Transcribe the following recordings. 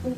Sweet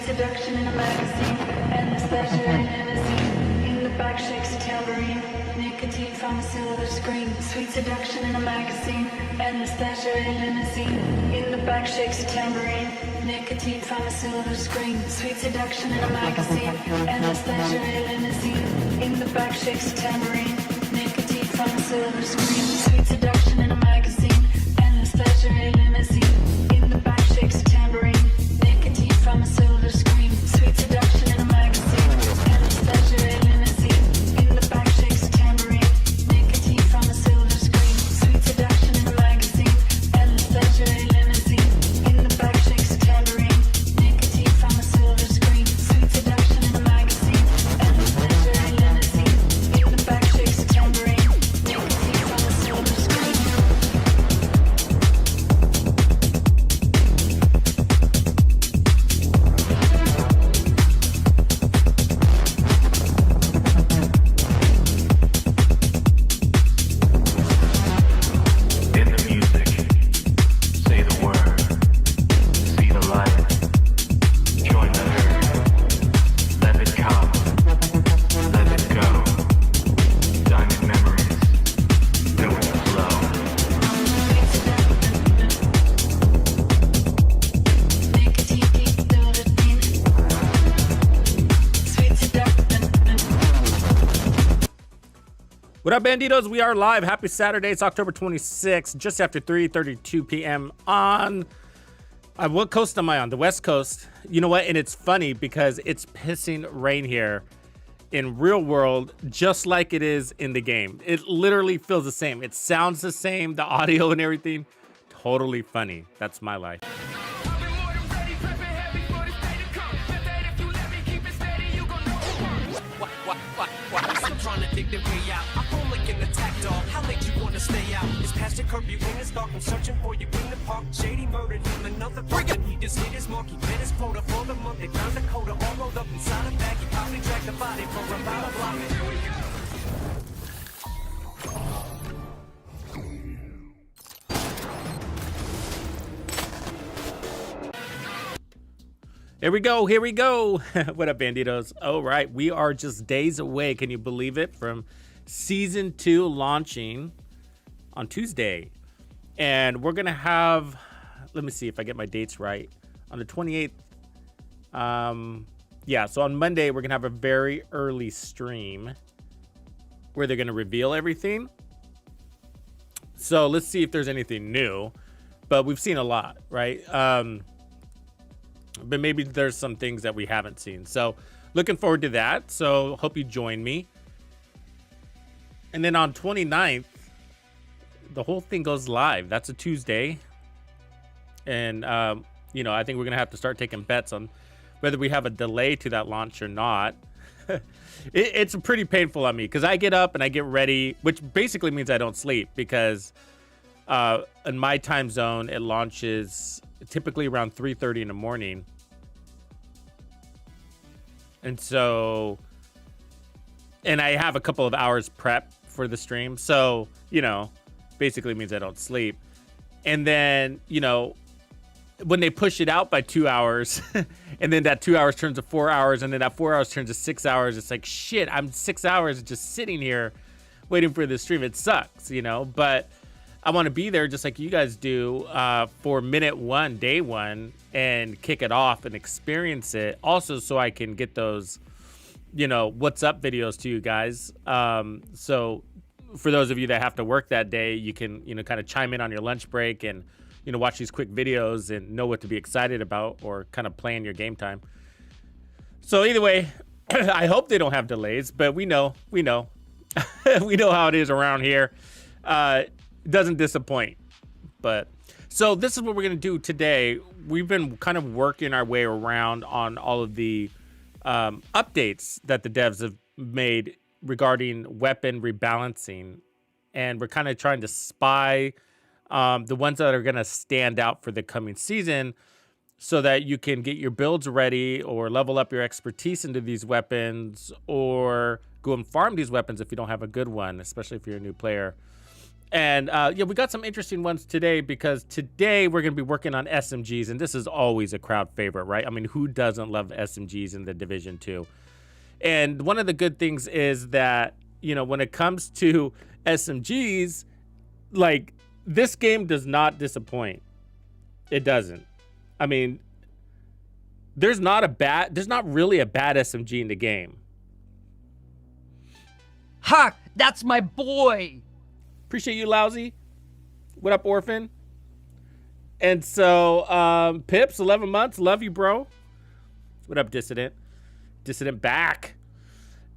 seduction in a magazine, endless pleasure in limousine. In the back shakes a tambourine, nicotine from a silver screen. Sweet seduction in a magazine, endless pleasure in limousine. In the back shakes a tambourine, nicotine from a silver screen. Sweet seduction in a magazine, endless pleasure in limousine. In the back shakes a tambourine, nicotine from a silver screen. Sweet seduction in a magazine, endless pleasure in limousine. In the back shakes a tambourine. From a silver screen, sweet seduction in a magazine, endless pleasure in limousine. In the back shakes a tambourine, nicotine from a silver screen, sweet seduction in a magazine, endless pleasure in limousine. In the back shakes a tambourine, nicotine from a silver screen, sweet seduction in a magazine, endless pleasure in limousine. In the back shakes a tambourine, nicotine from a silver screen. What up, Banditos? We are live. Happy Saturday. It's October 26th, just after 3:32 p.m. on... what coast am I on? The West Coast. You know what? And it's funny because it's pissing rain here in real world, just like it is in the game. It literally feels the same. It sounds the same, the audio and everything. Totally funny. That's my life. How late you wanna stay out? It's past your curfew when it's dark. I'm searching for you in the park. Shady murdered him, another person. He just hit his mark. He met his quota for the month. They found the coda all rolled up inside a bag. He probably dragged the body for about a block. Here we go. Here we go. What up, Banditos? All right. We are just days away. Can you believe it? From Season 2 launching on Tuesday. And we're going to have, let me see if I get my dates right, on the 28th. Yeah, so on Monday, we're going to have a very early stream where they're going to reveal everything. So let's see if there's anything new. But we've seen a lot, right? But maybe there's some things that we haven't seen. So looking forward to that. So hope you join me. And then on 29th, the whole thing goes live. That's a Tuesday. And, you know, I think we're going to have to start taking bets on whether we have a delay to that launch or not. It's pretty painful on me because I get up and I get ready, which basically means I don't sleep because in my time zone, it launches typically around 3:30 in the morning. And so, and I have a couple of hours prep for the stream. So, you know, basically means I don't sleep. And then, you know, when they push it out by 2 hours and then that 2 hours turns to 4 hours and then that 4 hours turns to 6 hours, it's like, shit, I'm 6 hours just sitting here waiting for the stream. It sucks, you know, but I want to be there just like you guys do for minute one, day one, and kick it off and experience it. Also, so I can get those, you know, what's up videos to you guys. So for those of you that have to work that day, you can, you know, kind of chime in on your lunch break and, you know, watch these quick videos and know what to be excited about or kind of plan your game time. So either way, I hope they don't have delays, but we know, we know how it is around here. Doesn't disappoint. But So this is what we're going to do today. We've been kind of working our way around on all of the updates that the devs have made regarding weapon rebalancing. And we're kind of trying to spy the ones that are going to stand out for the coming season so that you can get your builds ready or level up your expertise into these weapons or go and farm these weapons if you don't have a good one, especially if you're a new player. And yeah, we got some interesting ones today because today we're going to be working on SMGs, and this is always a crowd favorite, right? I mean, who doesn't love SMGs in the Division 2? And one of the good things is that, you know, when it comes to SMGs, like, this game does not disappoint. It doesn't. I mean, there's not really a bad SMG in the game. Ha! That's my boy! Appreciate you, Lousy. What up, Orphan? And so, Pips, 11 months. Love you, bro. What up, Dissident? Dissident back.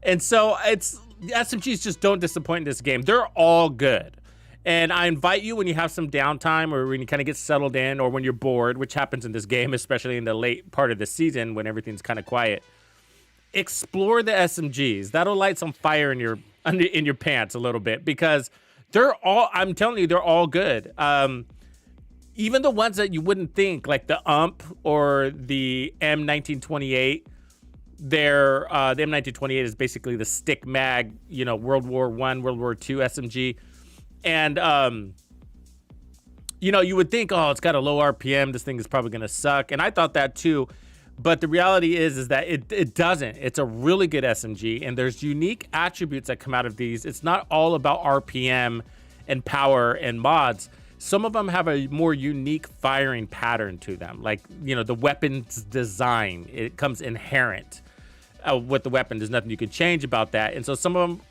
And so, SMGs just don't disappoint in this game. They're all good. And I invite you, when you have some downtime or when you kind of get settled in or when you're bored, which happens in this game, especially in the late part of the season when everything's kind of quiet, explore the SMGs. That'll light some fire in your pants a little bit because I'm telling you, they're all good. Even the ones that you wouldn't think, like the UMP or the M1928, the M1928 is basically the stick mag, you know, World War I, World War II SMG. And, you know, you would think, oh, it's got a low RPM. This thing is probably going to suck. And I thought that too. But the reality is that it doesn't. It's a really good SMG. And there's unique attributes that come out of these. It's not all about RPM and power and mods. Some of them have a more unique firing pattern to them. Like, you know, the weapon's design, it comes inherent. With the weapon, there's nothing you can change about that. And so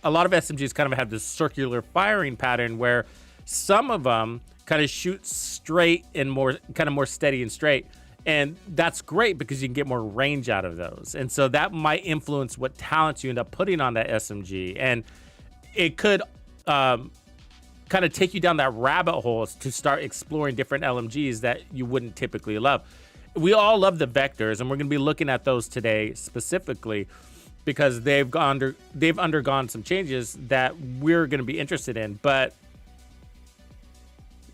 a lot of SMGs kind of have this circular firing pattern where some of them kind of shoot straight and more steady and straight. And that's great because you can get more range out of those. And so that might influence what talents you end up putting on that SMG. And it could kind of take you down that rabbit hole to start exploring different LMGs that you wouldn't typically love. We all love the vectors, and we're going to be looking at those today specifically because they've undergone some changes that we're going to be interested in. But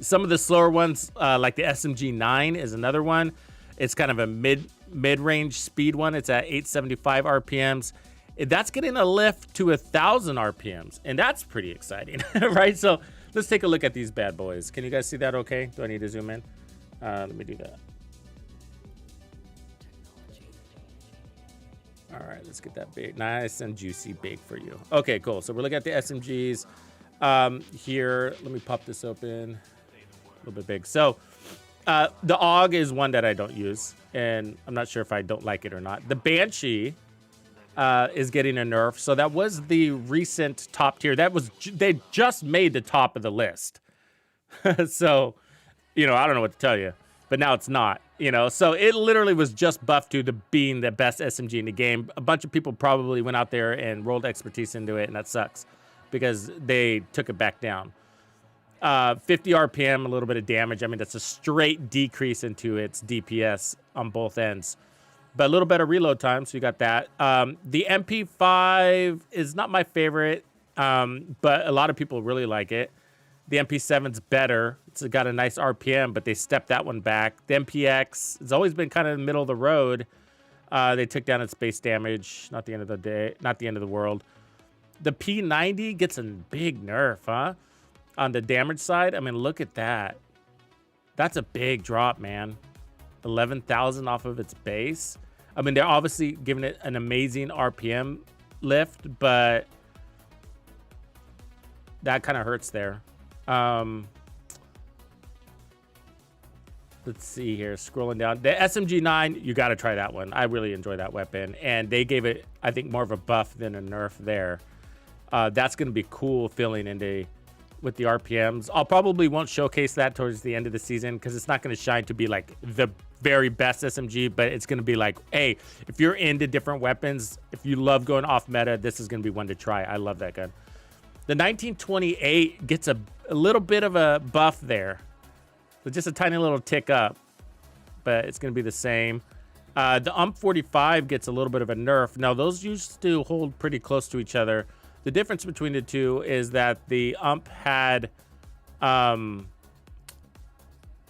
some of the slower ones, like the SMG-9 is another one. It's kind of a mid-range speed one. It's at 875 RPMs. That's getting a lift to 1,000 RPMs, and that's pretty exciting, right? So let's take a look at these bad boys. Can you guys see that okay? Do I need to zoom in? Let me do that. All right, let's get that big, nice and juicy big for you. Okay, cool. So we're looking at the SMGs here. Let me pop this open. A little bit big. So the AUG is one that I don't use, and I'm not sure if I don't like it or not. The Banshee is getting a nerf. So that was the recent top tier. They just made the top of the list. So, you know, I don't know what to tell you, but now it's not. You know, so it literally was just buffed to being the best SMG in the game. A bunch of people probably went out there and rolled expertise into it, and that sucks because they took it back down. 50 RPM, a little bit of damage. I mean, that's a straight decrease into its DPS on both ends. But a little better reload time, so you got that. The MP5 is not my favorite, but a lot of people really like it. The MP7's better. It's got a nice RPM, but they stepped that one back. The MPX has always been kind of in the middle of the road. They took down its base damage. Not the end of the day. Not the end of the world. The P90 gets a big nerf, huh? On the damage side, I mean, look at that. That's a big drop, man. 11,000 off of its base. I mean, they're obviously giving it an amazing RPM lift, but that kind of hurts there. Let's see here, scrolling down. The SMG-9, you got to try that one. I really enjoy that weapon, and they gave it, I think, more of a buff than a nerf there. That's going to be cool filling into with the RPMs. I'll probably won't showcase that towards the end of the season because it's not going to shine to be like the very best SMG, but it's going to be like, hey, if you're into different weapons, if you love going off meta, this is going to be one to try. I love that gun. The 1928 gets a little bit of a buff there. So just a tiny little tick up, but it's going to be the same. The UMP45 gets a little bit of a nerf. Now, those used to hold pretty close to each other. The difference between the two is that the UMP had... the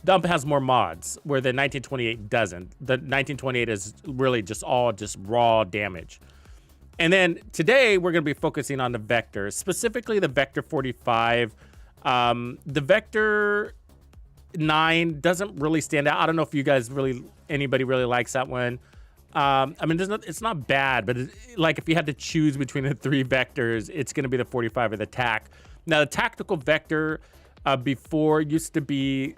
UMP has more mods, where the 1928 doesn't. The 1928 is really just all just raw damage. And then today, we're going to be focusing on the Vector, specifically the Vector 45. The Vector 9 doesn't really stand out. I don't know if you guys anybody really likes that one. I mean, it's not bad, but like if you had to choose between the three vectors, it's going to be the 45 or the TAC. Now, the tactical vector before used to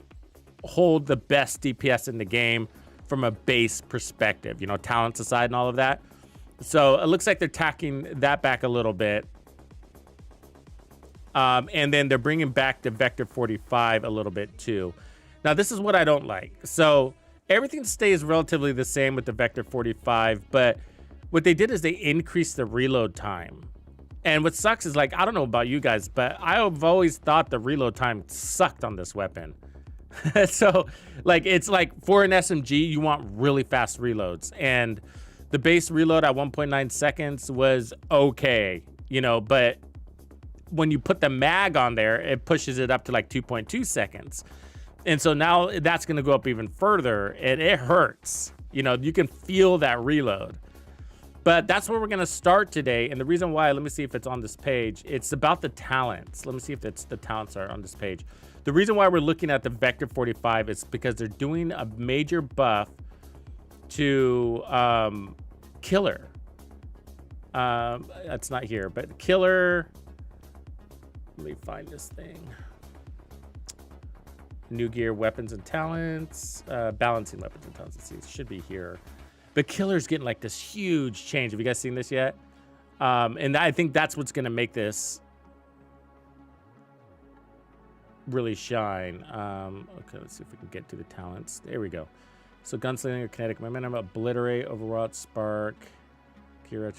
hold the best DPS in the game from a base perspective, you know, talents aside and all of that. So it looks like they're tacking that back a little bit. And then they're bringing back the Vector 45 a little bit too. Now, this is what I don't like. So everything stays relatively the same with the Vector 45, but what they did is they increased the reload time. And what sucks is, like, I don't know about you guys, but I've always thought the reload time sucked on this weapon. So, like, it's like for an SMG, you want really fast reloads. And the base reload at 1.9 seconds was okay, you know, but when you put the mag on there, it pushes it up to like 2.2 seconds. And so now that's going to go up even further, and it hurts. You know, you can feel that reload. But that's where we're going to start today. And the reason why, let me see if it's on this page. It's about the talents. Let me see if the talents are on this page. The reason why we're looking at the Vector 45 is because they're doing a major buff to Killer. That's not here, but Killer. Let me find this thing. New gear, weapons and talents, balancing weapons and talents. Let's see, it should be here. But Killer's getting like this huge change. Have you guys seen this yet? And I think that's what's going to make this really shine. Okay, let's see if we can get to the talents. There we go. So gunslinger, kinetic momentum, obliterate, overwrought, spark,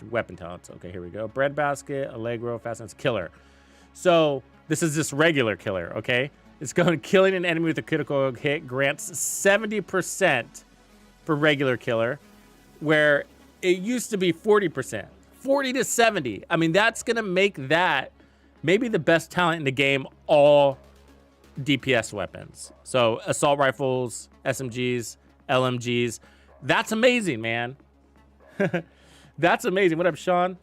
weapon talents. Okay, here we go. Breadbasket, Allegro, fastness, Killer. So this is just regular Killer, okay? It's going killing an enemy with a critical hit grants 70% for regular Killer, where it used to be 40%, 40 to 70. I mean, that's going to make that maybe the best talent in the game, all DPS weapons. So assault rifles, SMGs, LMGs. That's amazing, man. That's amazing. What up, Sean?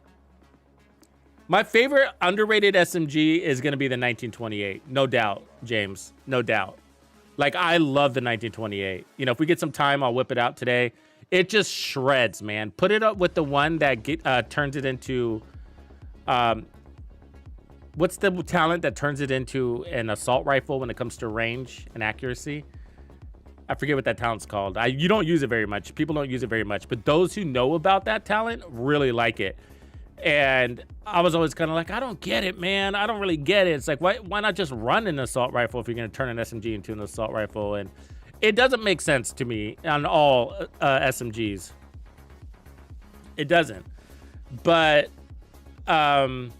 My favorite underrated SMG is going to be the 1928. No doubt, James. No doubt. Like, I love the 1928. You know, if we get some time, I'll whip it out today. It just shreds, man. Put it up with the one that turns it into... what's the talent that turns it into an assault rifle when it comes to range and accuracy? I forget what that talent's called. You don't use it very much. People don't use it very much. But those who know about that talent really like it. And I was always kind of like, I don't get it, man. I don't really get it. It's like, why not just run an assault rifle if you're going to turn an SMG into an assault rifle? And it doesn't make sense to me on all SMGs. It doesn't. But on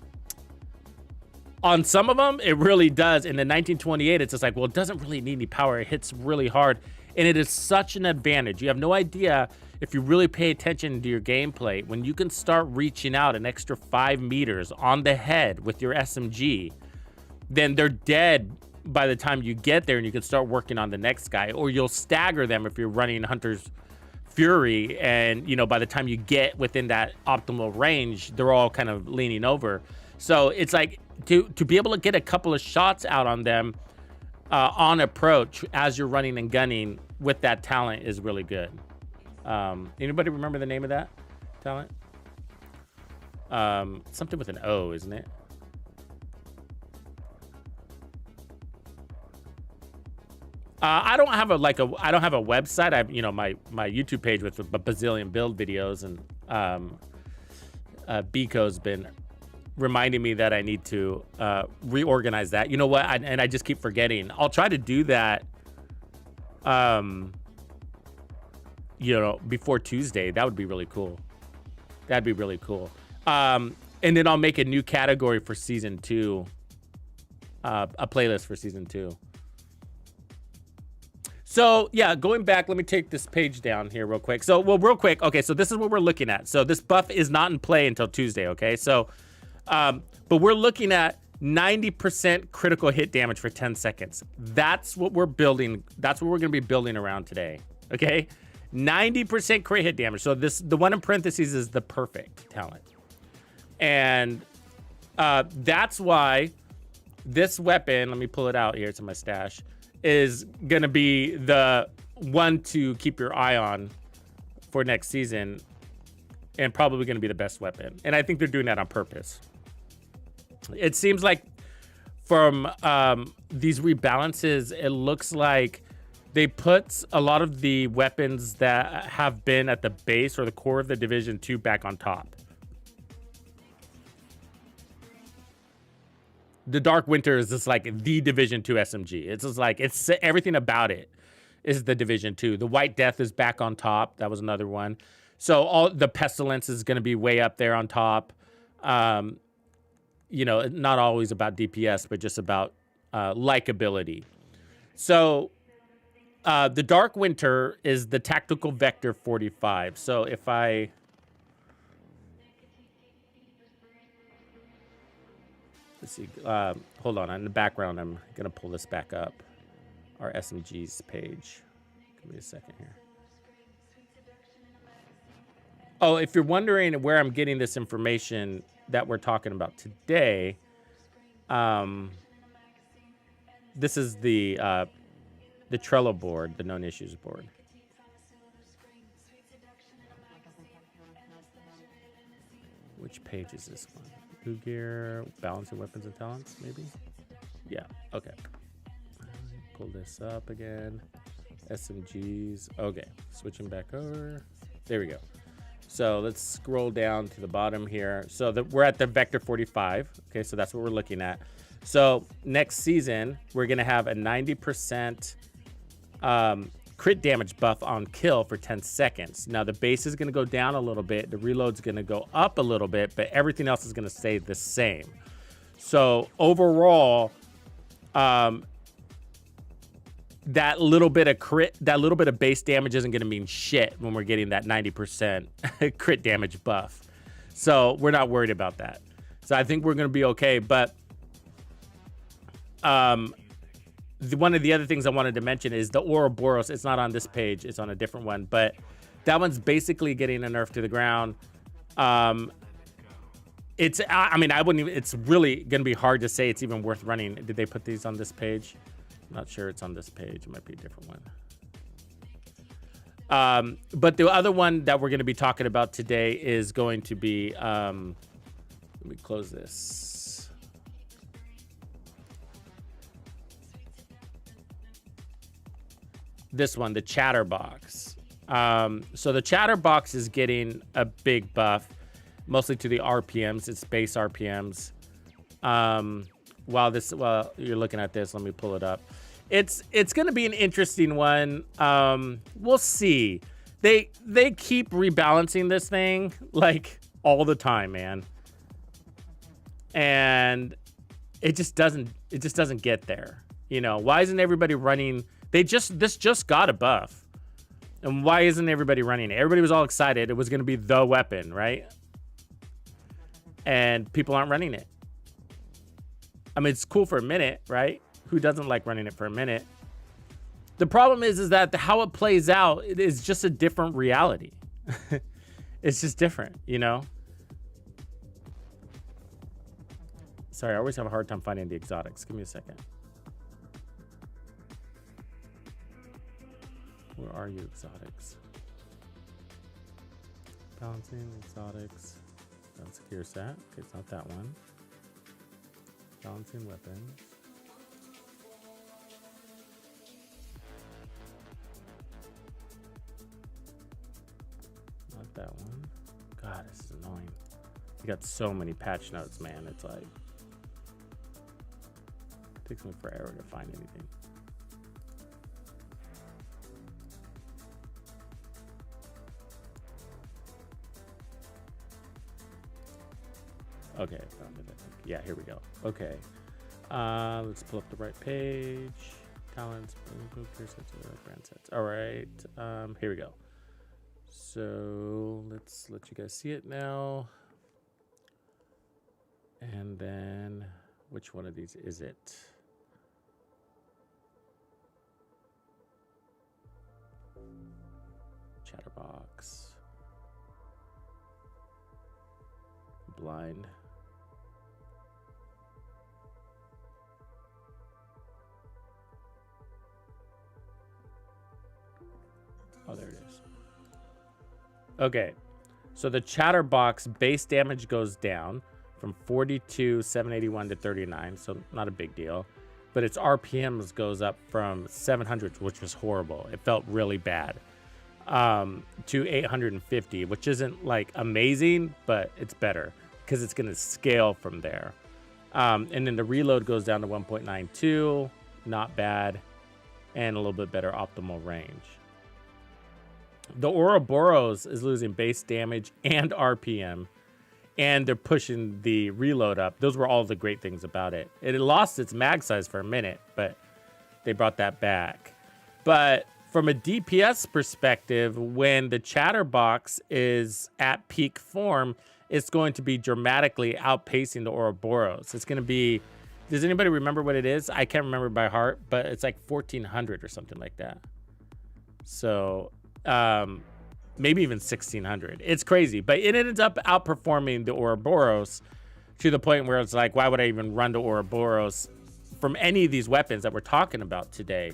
some of them, it really does. In the 1928, it's just like, well, it doesn't really need any power. It hits really hard. And it is such an advantage. You have no idea, if you really pay attention to your gameplay, when you can start reaching out an extra 5 meters on the head with your SMG, then they're dead by the time you get there and you can start working on the next guy. Or you'll stagger them if you're running Hunter's Fury, and, you know, by the time you get within that optimal range, they're all kind of leaning over. So it's like, to be able to get a couple of shots out on them on approach as you're running and gunning with that talent is really good. Anybody remember the name of that talent? Something with an O, isn't it? I don't have a website. I have, you know, my YouTube page with a bazillion build videos, and Biko's been reminding me that I need to reorganize that. You know what? I just keep forgetting. I'll try to do that. You know, before Tuesday. That would be really cool. That'd be really cool. And then I'll make a new category for season 2. A playlist for season 2. So yeah, going back, let me take this page down here real quick. So, well, real quick. Okay, so this is what we're looking at. So this buff is not in play until Tuesday. Okay, so, but we're looking at 90% critical hit damage for 10 seconds. That's what we're building. That's what we're going to be building around today. Okay, 90% crit hit damage. So the one in parentheses is the perfect talent, and that's why this weapon. Let me pull it out here. It's in my stash. Is going to be the one to keep your eye on for next season, and probably going to be the best weapon. And I think they're doing that on purpose. It seems like from these rebalances, it looks like they put a lot of the weapons that have been at the base or the core of the Division 2 back on top. The Dark Winter is just like the Division 2 SMG. It's just like, it's everything about it is the Division 2. The White Death is back on top. That was another one. So all the Pestilence is going to be way up there on top. You know, not always about DPS, but just about likability. So the Dark Winter is the Tactical Vector 45. So if I... Let's see. Hold on. In the background, I'm going to pull this back up. Our SMGs page. Give me a second here. Oh, if you're wondering where I'm getting this information that we're talking about today, this is the Trello board, the known issues board. Which page is this one? New gear, balancing weapons and talents, maybe? Yeah, okay. Pull this up again. SMGs. Okay, switching back over. There we go. So let's scroll down to the bottom here. So we're at the Vector 45. Okay, so that's what we're looking at. So next season, we're going to have a 90% crit damage buff on kill for 10 seconds. Now the base is going to go down a little bit. The reload's going to go up a little bit, but everything else is going to stay the same. So overall, that little bit of base damage isn't going to mean shit when we're getting that 90% crit damage buff. So we're not worried about that. So I think we're going to be okay. But one of the other things I wanted to mention is the Ouroboros. It's not on this page. It's on a different one. But that one's basically getting a nerf to the ground. I mean, I wouldn't even, it's really going to be hard to say it's even worth running. Did they put these on this page? I'm not sure it's on this page. It might be a different one. But the other one that we're going to be talking about today is going to be, let me close this. This one, the Chatterbox. So the Chatterbox is getting a big buff, mostly to the RPMs. It's base RPMs. While you're looking at this, let me pull it up. It's going to be an interesting one. We'll see. They keep rebalancing this thing like all the time, man. And it just doesn't get there. You know, why isn't everybody running? This just got a buff. And why isn't everybody running it? Everybody was all excited. It was going to be the weapon, right? And people aren't running it. I mean, it's cool for a minute, right? Who doesn't like running it for a minute? The problem is that how it plays out, it is just a different reality. It's just different, you know? Sorry, I always have a hard time finding the exotics. Give me a second. Where are you, exotics? Balancing, exotics. That's gear set. Okay, it's not that one. Balancing weapons. Not that one. God, this is annoying. You got so many patch notes, man. It's like, it takes me forever to find anything. Okay, found it. Yeah, here we go. Okay. Let's pull up the right page. talents, brand sets. All right, here we go. So let's let you guys see it now. And then, which one of these is it? Chatterbox. Blind. Oh, there it is. Okay, so the Chatterbox base damage goes down from 781 to 39, so not a big deal. But its RPMs goes up from 700, which was horrible. It felt really bad, to 850, which isn't like amazing, but it's better because it's going to scale from there. And then the reload goes down to 1.92, not bad, and a little bit better optimal range. The Ouroboros is losing base damage and RPM, and they're pushing the reload up. Those were all the great things about it. It had lost its mag size for a minute, but they brought that back. But from a DPS perspective, when the Chatterbox is at peak form, it's going to be dramatically outpacing the Ouroboros. It's going to be, does anybody remember what it is? I can't remember by heart, but it's like 1400 or something like that. So maybe even 1600. It's crazy, but it ends up outperforming the Ouroboros to the point where it's like, why would I even run to Ouroboros from any of these weapons that we're talking about today?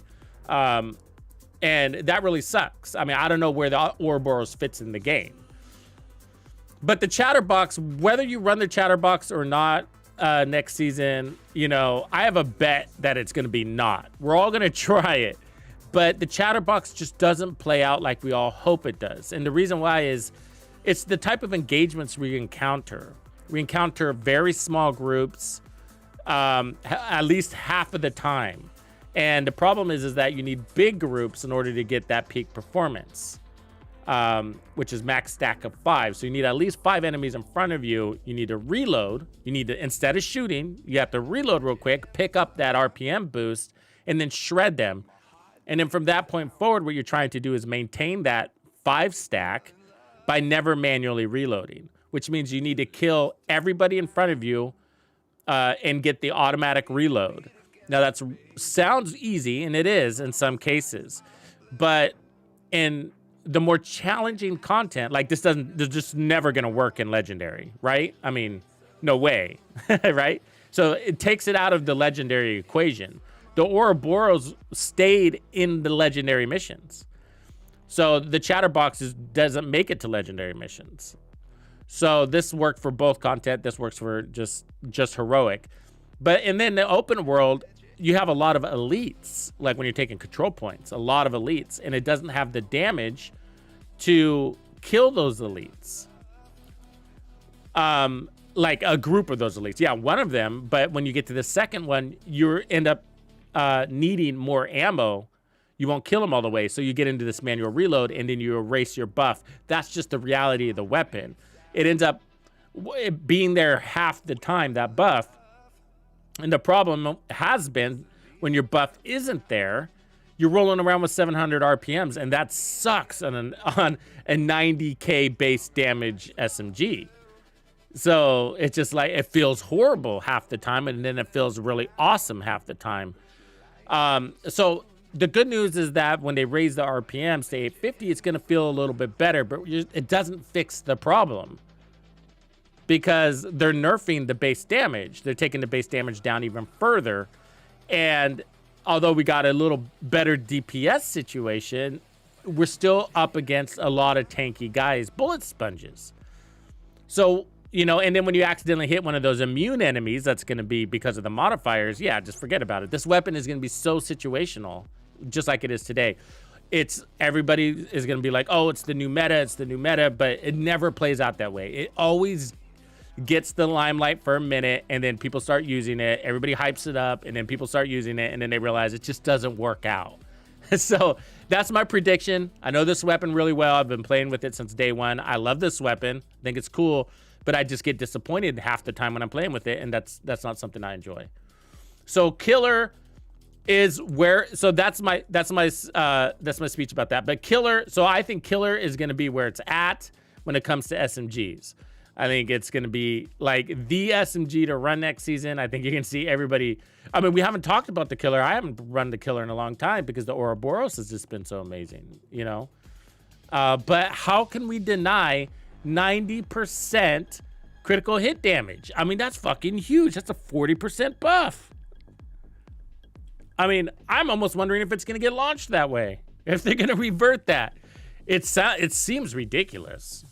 And that really sucks. I mean, I don't know where the Ouroboros fits in the game. But the Chatterbox, whether you run the Chatterbox or not next season, you know, I have a bet that it's going to be not. We're all going to try it. But the Chatterbox just doesn't play out like we all hope it does. And the reason why is it's the type of engagements we encounter. We encounter very small groups at least half of the time. And the problem is that you need big groups in order to get that peak performance, which is max stack of 5. So you need at least 5 enemies in front of you. You need to reload. You need to, instead of shooting, you have to reload real quick, pick up that RPM boost, and then shred them. And then from that point forward, what you're trying to do is maintain that 5 stack by never manually reloading, which means you need to kill everybody in front of you and get the automatic reload. Now that sounds easy, and it is in some cases, but in the more challenging content, like this just never going to work in Legendary, right? I mean, no way, right? So it takes it out of the Legendary equation. The Ouroboros stayed in the Legendary missions. So the Chatterbox doesn't make it to Legendary missions. So this worked for both content. This works for just heroic. And then the open world, you have a lot of elites, like when you're taking control points, a lot of elites, and it doesn't have the damage to kill those elites. Like a group of those elites. Yeah, one of them, but when you get to the second one, you end up needing more ammo. You won't kill them all the way, so you get into this manual reload and then you erase your buff. That's just the reality of the weapon. It ends up being there half the time, that buff. And the problem has been when your buff isn't there, you're rolling around with 700 RPMs, and that sucks on a 90k base damage SMG. So it's just like, it feels horrible half the time, and then it feels really awesome half the time. So the good news is that when they raise the RPMs to 850, it's going to feel a little bit better, but it doesn't fix the problem because they're nerfing the base damage. They're taking the base damage down even further. And although we got a little better DPS situation, we're still up against a lot of tanky guys, bullet sponges. So, you know, and then when you accidentally hit one of those immune enemies, that's going to be because of the modifiers. Yeah, just forget about it. This weapon is going to be so situational, just like it is today. Everybody is going to be like, oh, it's the new meta, but it never plays out that way. It always gets the limelight for a minute, and then people start using it. Everybody hypes it up, and then people start using it, and then they realize it just doesn't work out. So that's my prediction. I know this weapon really well. I've been playing with it since day one. I love this weapon. I think it's cool, but I just get disappointed half the time when I'm playing with it, and that's not something I enjoy. So Killer, is where, so that's my speech about that. But killer, so I think killer is going to be where it's at when it comes to SMGs. I think it's going to be like the SMG to run next season. I think you can see everybody. I mean, we haven't talked about the killer. I haven't run the killer in a long time because the Ouroboros has just been so amazing, you know? But how can we deny 90% critical hit damage? I mean, that's fucking huge. That's a 40% buff. I mean, I'm almost wondering if it's going to get launched that way. If they're going to revert that. It seems ridiculous.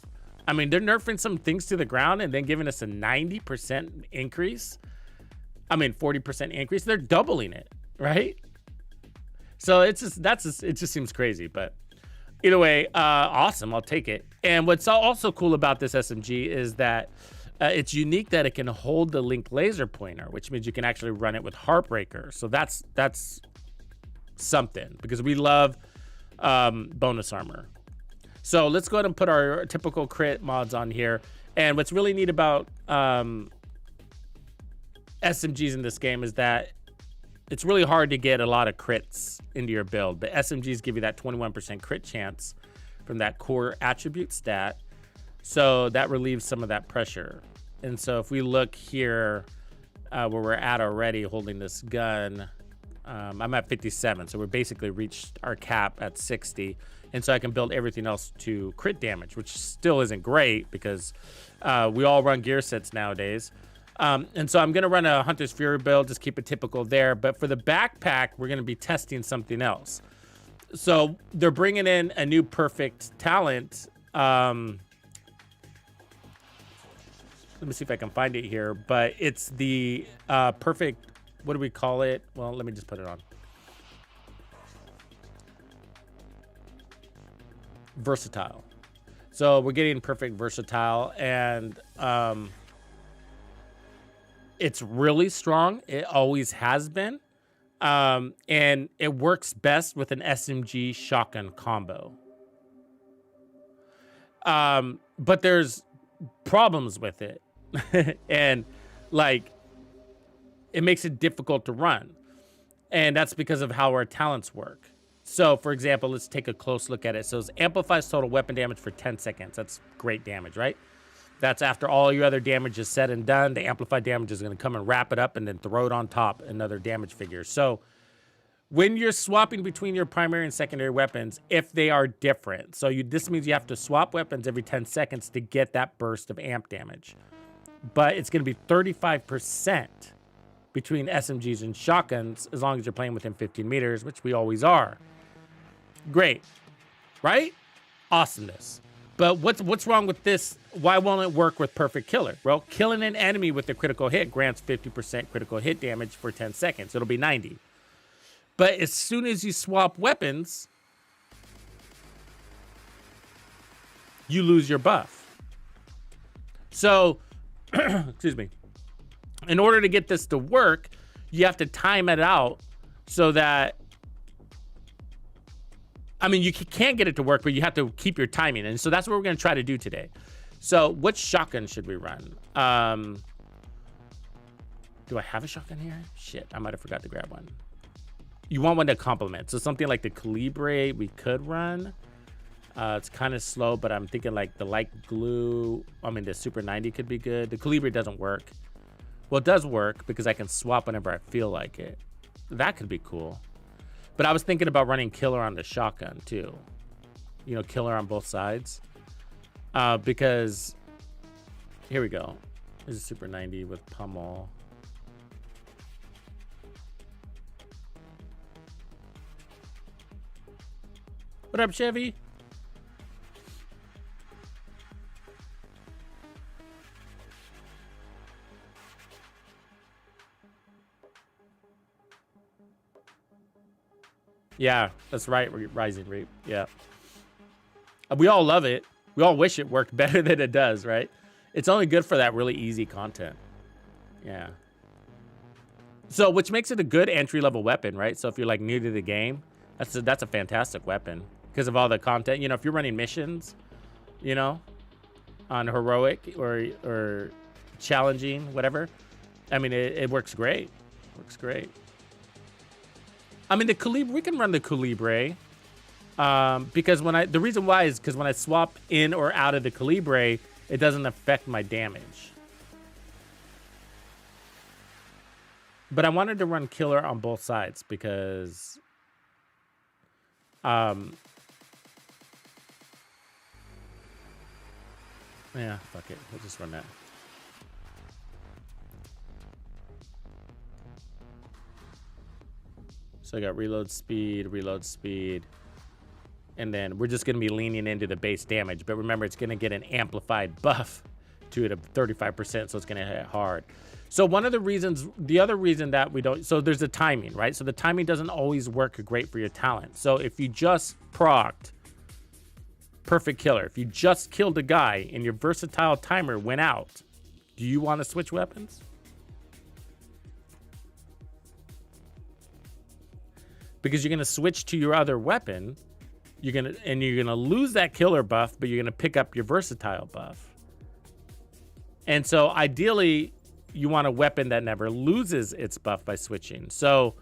I mean, they're nerfing some things to the ground and then giving us a 90% increase. I mean, 40% increase. They're doubling it, right? So it just seems crazy. But either way, awesome. I'll take it. And what's also cool about this SMG is that it's unique that it can hold the link laser pointer, which means you can actually run it with Heartbreaker. So that's something, because we love bonus armor. So let's go ahead and put our typical crit mods on here. And what's really neat about SMGs in this game is that it's really hard to get a lot of crits into your build. But SMGs give you that 21% crit chance from that core attribute stat. So that relieves some of that pressure. And so if we look here where we're at already holding this gun, I'm at 57. So we're basically reached our cap at 60. And so I can build everything else to crit damage, which still isn't great because we all run gear sets nowadays. And so I'm going to run a Hunter's Fury build, just keep it typical there. But for the backpack, we're going to be testing something else. So they're bringing in a new perfect talent. Let me see if I can find it here, but it's the perfect, what do we call it? Well, let me just put it on. Versatile. So we're getting perfect versatile, and it's really strong. It always has been. And it works best with an SMG shotgun combo. But there's problems with it. And like, it makes it difficult to run. And that's because of how our talents work. So for example, let's take a close look at it. So it amplifies total weapon damage for 10 seconds. That's great damage, right? That's after all your other damage is said and done. The amplified damage is going to come and wrap it up and then throw it on top, another damage figure. So when you're swapping between your primary and secondary weapons, if they are different, so this means you have to swap weapons every 10 seconds to get that burst of amp damage. But it's going to be 35% between SMGs and shotguns as long as you're playing within 15 meters, which we always are. Great, right? Awesomeness. But what's wrong with this? Why won't it work with Perfect Killer? Well, killing an enemy with a critical hit grants 50% critical hit damage for 10 seconds. It'll be 90. But as soon as you swap weapons, you lose your buff. So, excuse me. In order to get this to work, you have to time it out so that, I mean, you can't get it to work, but you have to keep your timing. And so that's what we're going to try to do today. So what shotgun should we run? Do I have a shotgun here? Shit, I might have forgot to grab one. You want one to complement. So something like the Calibre we could run. It's kind of slow, but I'm thinking like the light glue. I mean, the Super 90 could be good. The Calibre doesn't work. Well, it does work because I can swap whenever I feel like it. That could be cool. But I was thinking about running Killer on the shotgun too. You know, Killer on both sides. Because, here we go. This is Super 90 with Pummel. What up, Chevy? Yeah, that's right, Rising Reap. Yeah. We all love it. We all wish it worked better than it does, right? It's only good for that really easy content. Yeah. So, which makes it a good entry-level weapon, right? So if you're like new to the game, that's a fantastic weapon because of all the content. You know, if you're running missions, you know, on heroic or challenging, whatever. I mean, it works great. Works great. I mean, the Calibre, we can run the Calibre. Because the reason why is because when I swap in or out of the Calibre, it doesn't affect my damage. But I wanted to run Killer on both sides because, yeah, fuck it. We'll just run that. So I got reload speed, and then we're just going to be leaning into the base damage. But remember, it's going to get an amplified buff to it of 35%, so it's going to hit hard. So one of the reasons, the other reason that we don't, so there's the timing, right? So the timing doesn't always work great for your talent. So if you just procced Perfect Killer, if you just killed a guy and your versatile timer went out, do you want to switch weapons? Because you're going to switch to your other weapon, you're going to lose that killer buff, but you're going to pick up your versatile buff. And so ideally, you want a weapon that never loses its buff by switching. So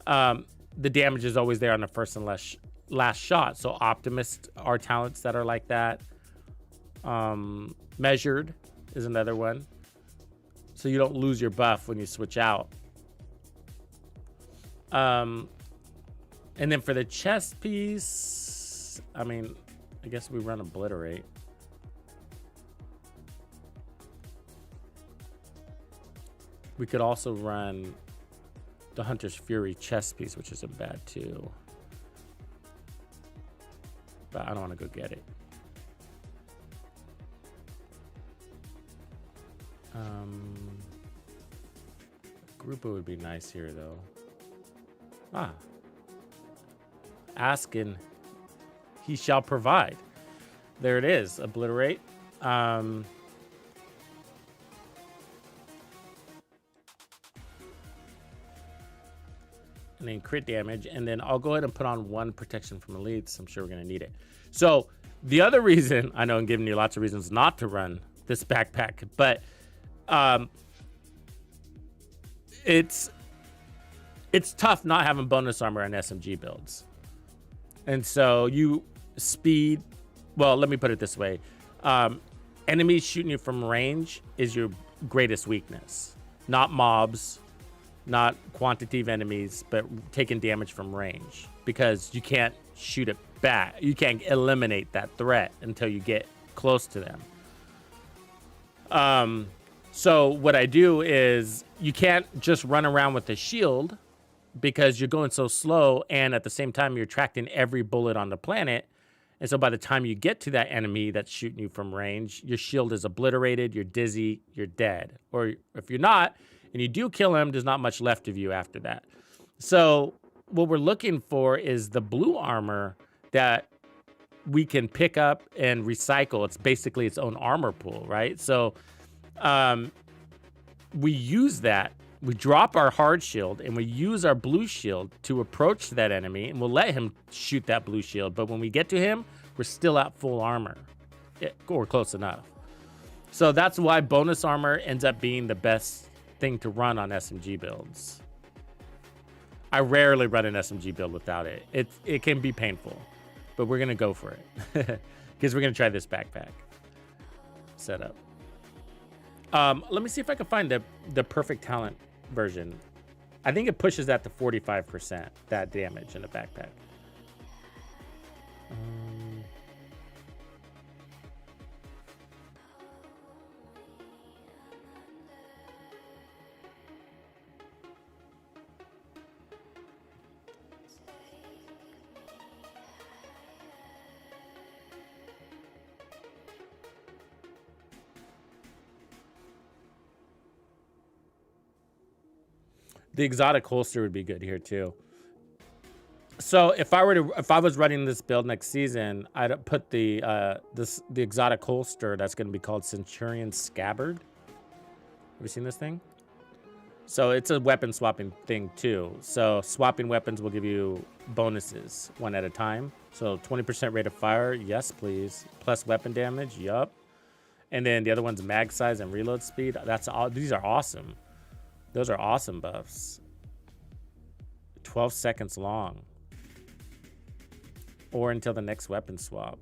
the damage is always there on the first and last shot. So Optimist are talents that are like that. Measured is another one. So you don't lose your buff when you switch out. And then for the chest piece, I mean, I guess we run Obliterate. We could also run the Hunter's Fury chest piece, which isn't bad too. But I don't want to go get it. Grupo would be nice here though. Ask and he shall provide. There it is. Obliterate. And then crit damage, and then I'll go ahead and put on one protection from elites. I'm sure we're gonna need it. So the other reason, I know I'm giving you lots of reasons not to run this backpack, but it's tough not having bonus armor on SMG builds. And so well, let me put it this way. Enemies shooting you from range is your greatest weakness. Not mobs, not quantity of enemies, but taking damage from range, because you can't shoot it back. You can't eliminate that threat until you get close to them. So what I do is you can't just run around with a shield because you're going so slow, and at the same time you're attracting every bullet on the planet. And so by the time you get to that enemy that's shooting you from range, your shield is obliterated, you're dizzy, you're dead. Or if you're not, and you do kill him, there's not much left of you after that. So what we're looking for is the blue armor that we can pick up and recycle. It's basically its own armor pool, right? So we use that. We drop our hard shield and we use our blue shield to approach that enemy, and we'll let him shoot that blue shield. But when we get to him, we're still at full armor, or close enough. So that's why bonus armor ends up being the best thing to run on SMG builds. I rarely run an SMG build without it. It can be painful, but we're gonna go for it because we're gonna try this backpack setup. Let me see if I can find the perfect talent version. I think it pushes that to 45%, that damage in the backpack. The exotic holster would be good here too. So if I was running this build next season, I'd put the exotic holster that's going to be called Centurion Scabbard. Have you seen this thing? So it's a weapon swapping thing too. So swapping weapons will give you bonuses one at a time. So 20% rate of fire, yes please. Plus weapon damage, yup. And then the other one's mag size and reload speed. That's all. These are awesome. Those are awesome buffs. 12 seconds long. Or until the next weapon swap.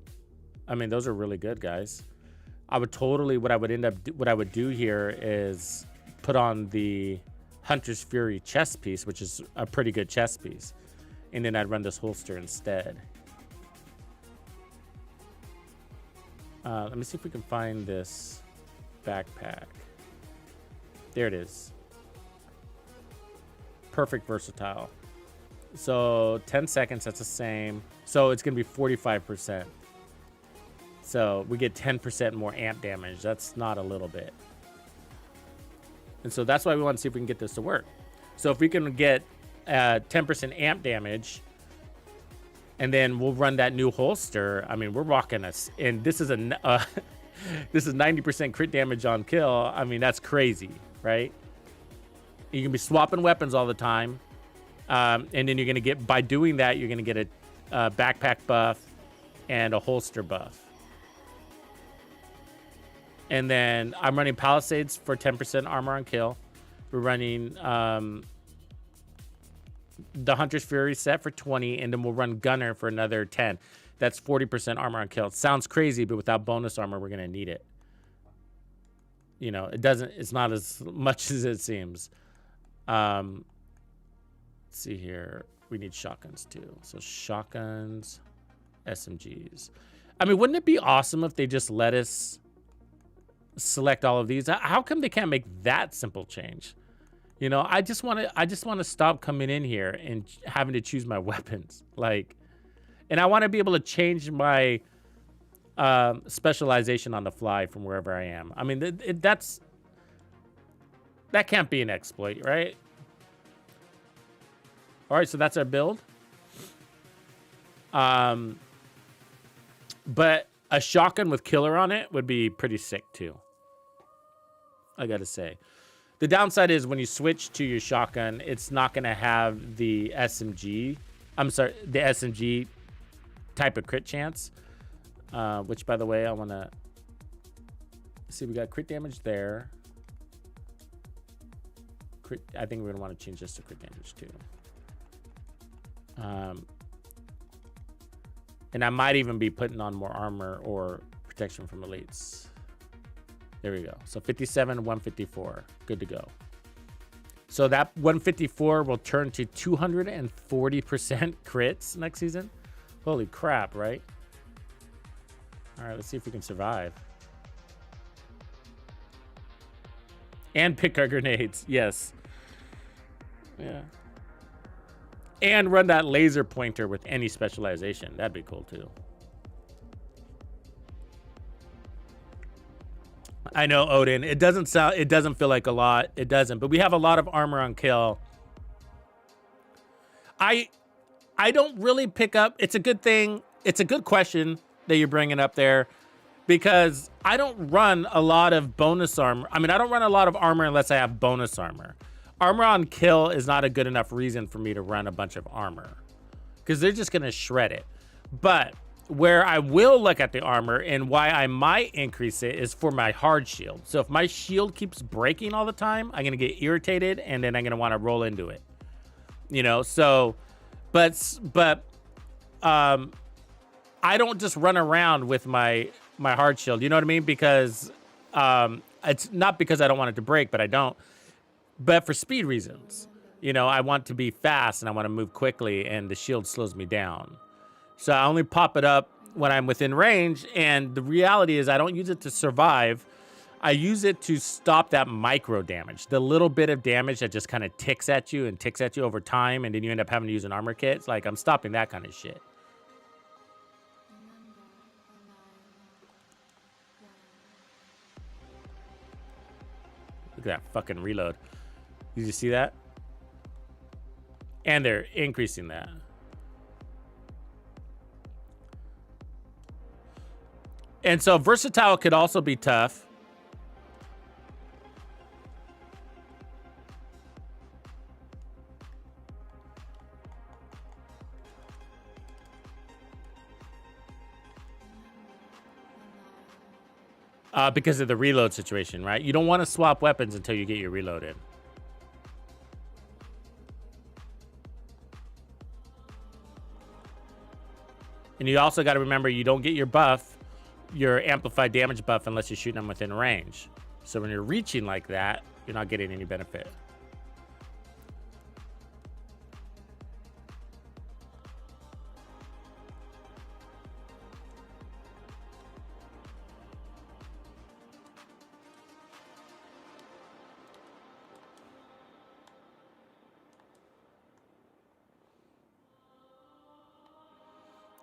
I mean, those are really good, guys. I would totally, what I would do here is put on the Hunter's Fury chest piece, which is a pretty good chest piece. And then I'd run this holster instead. Let me see if we can find this backpack. There it is. Perfect versatile. So 10 seconds, that's the same. So it's going to be 45%. So we get 10% more amp damage. That's not a little bit. And so that's why we want to see if we can get this to work. So if we can get 10% amp damage, and then we'll run that new holster. I mean, we're rocking us. And this is this is 90% crit damage on kill. I mean, that's crazy, right? You can be swapping weapons all the time. And then you're going to get, by doing that, you're going to get a backpack buff and a holster buff. And then I'm running Palisades for 10% armor on kill. We're running the Hunter's Fury set for 20, and then we'll run Gunner for another 10. That's 40% armor on kill. It sounds crazy, but without bonus armor, we're going to need it. You know, it's not as much as it seems. Let's see here. We need shotguns too. So shotguns, SMGs. I mean, wouldn't it be awesome if they just let us select all of these? How come they can't make that simple change? You know, I just want to stop coming in here and having to choose my weapons. Like, and I want to be able to change my specialization on the fly from wherever I am. I mean, that can't be an exploit, right? All right, so that's our build. But a shotgun with killer on it would be pretty sick too, I gotta say. The downside is when you switch to your shotgun, it's not gonna have the SMG. I'm sorry, the SMG type of crit chance. Which, by the way, I wanna see. We got crit damage there. Crit. I think we're gonna want to change this to crit damage too. And I might even be putting on more armor or protection from elites. There we go. So 57, 154. Good to go. So that 154 will turn to 240% crits next season. Holy crap, right? All right, let's see if we can survive. And pick our grenades. Yes. Yeah. And run that laser pointer with any specialization. That'd be cool too. I know, Odin. It doesn't feel like a lot. It doesn't, but we have a lot of armor on kill. I don't really pick up. It's a good thing. It's a good question that you're bringing up there, because I don't run a lot of bonus armor. I mean, I don't run a lot of armor unless I have bonus armor. Armor on kill is not a good enough reason for me to run a bunch of armor, because they're just going to shred it. But where I will look at the armor and why I might increase it is for my hard shield. So if my shield keeps breaking all the time, I'm going to get irritated, and then I'm going to want to roll into it. You know, so, but I don't just run around with my hard shield. You know what I mean? Because it's not because I don't want it to break, but I don't. But for speed reasons, you know, I want to be fast and I want to move quickly, and the shield slows me down. So I only pop it up when I'm within range, and the reality is I don't use it to survive. I use it to stop that micro damage, the little bit of damage that just kind of ticks at you over time, and then you end up having to use an armor kit. It's like I'm stopping that kind of shit. Look at that fucking reload. Did you see that? And they're increasing that. And so versatile could also be tough. Because of the reload situation, right? You don't want to swap weapons until you get your reload in. And you also got to remember you don't get your buff, your amplified damage buff, unless you're shooting them within range. So when you're reaching like that, you're not getting any benefit.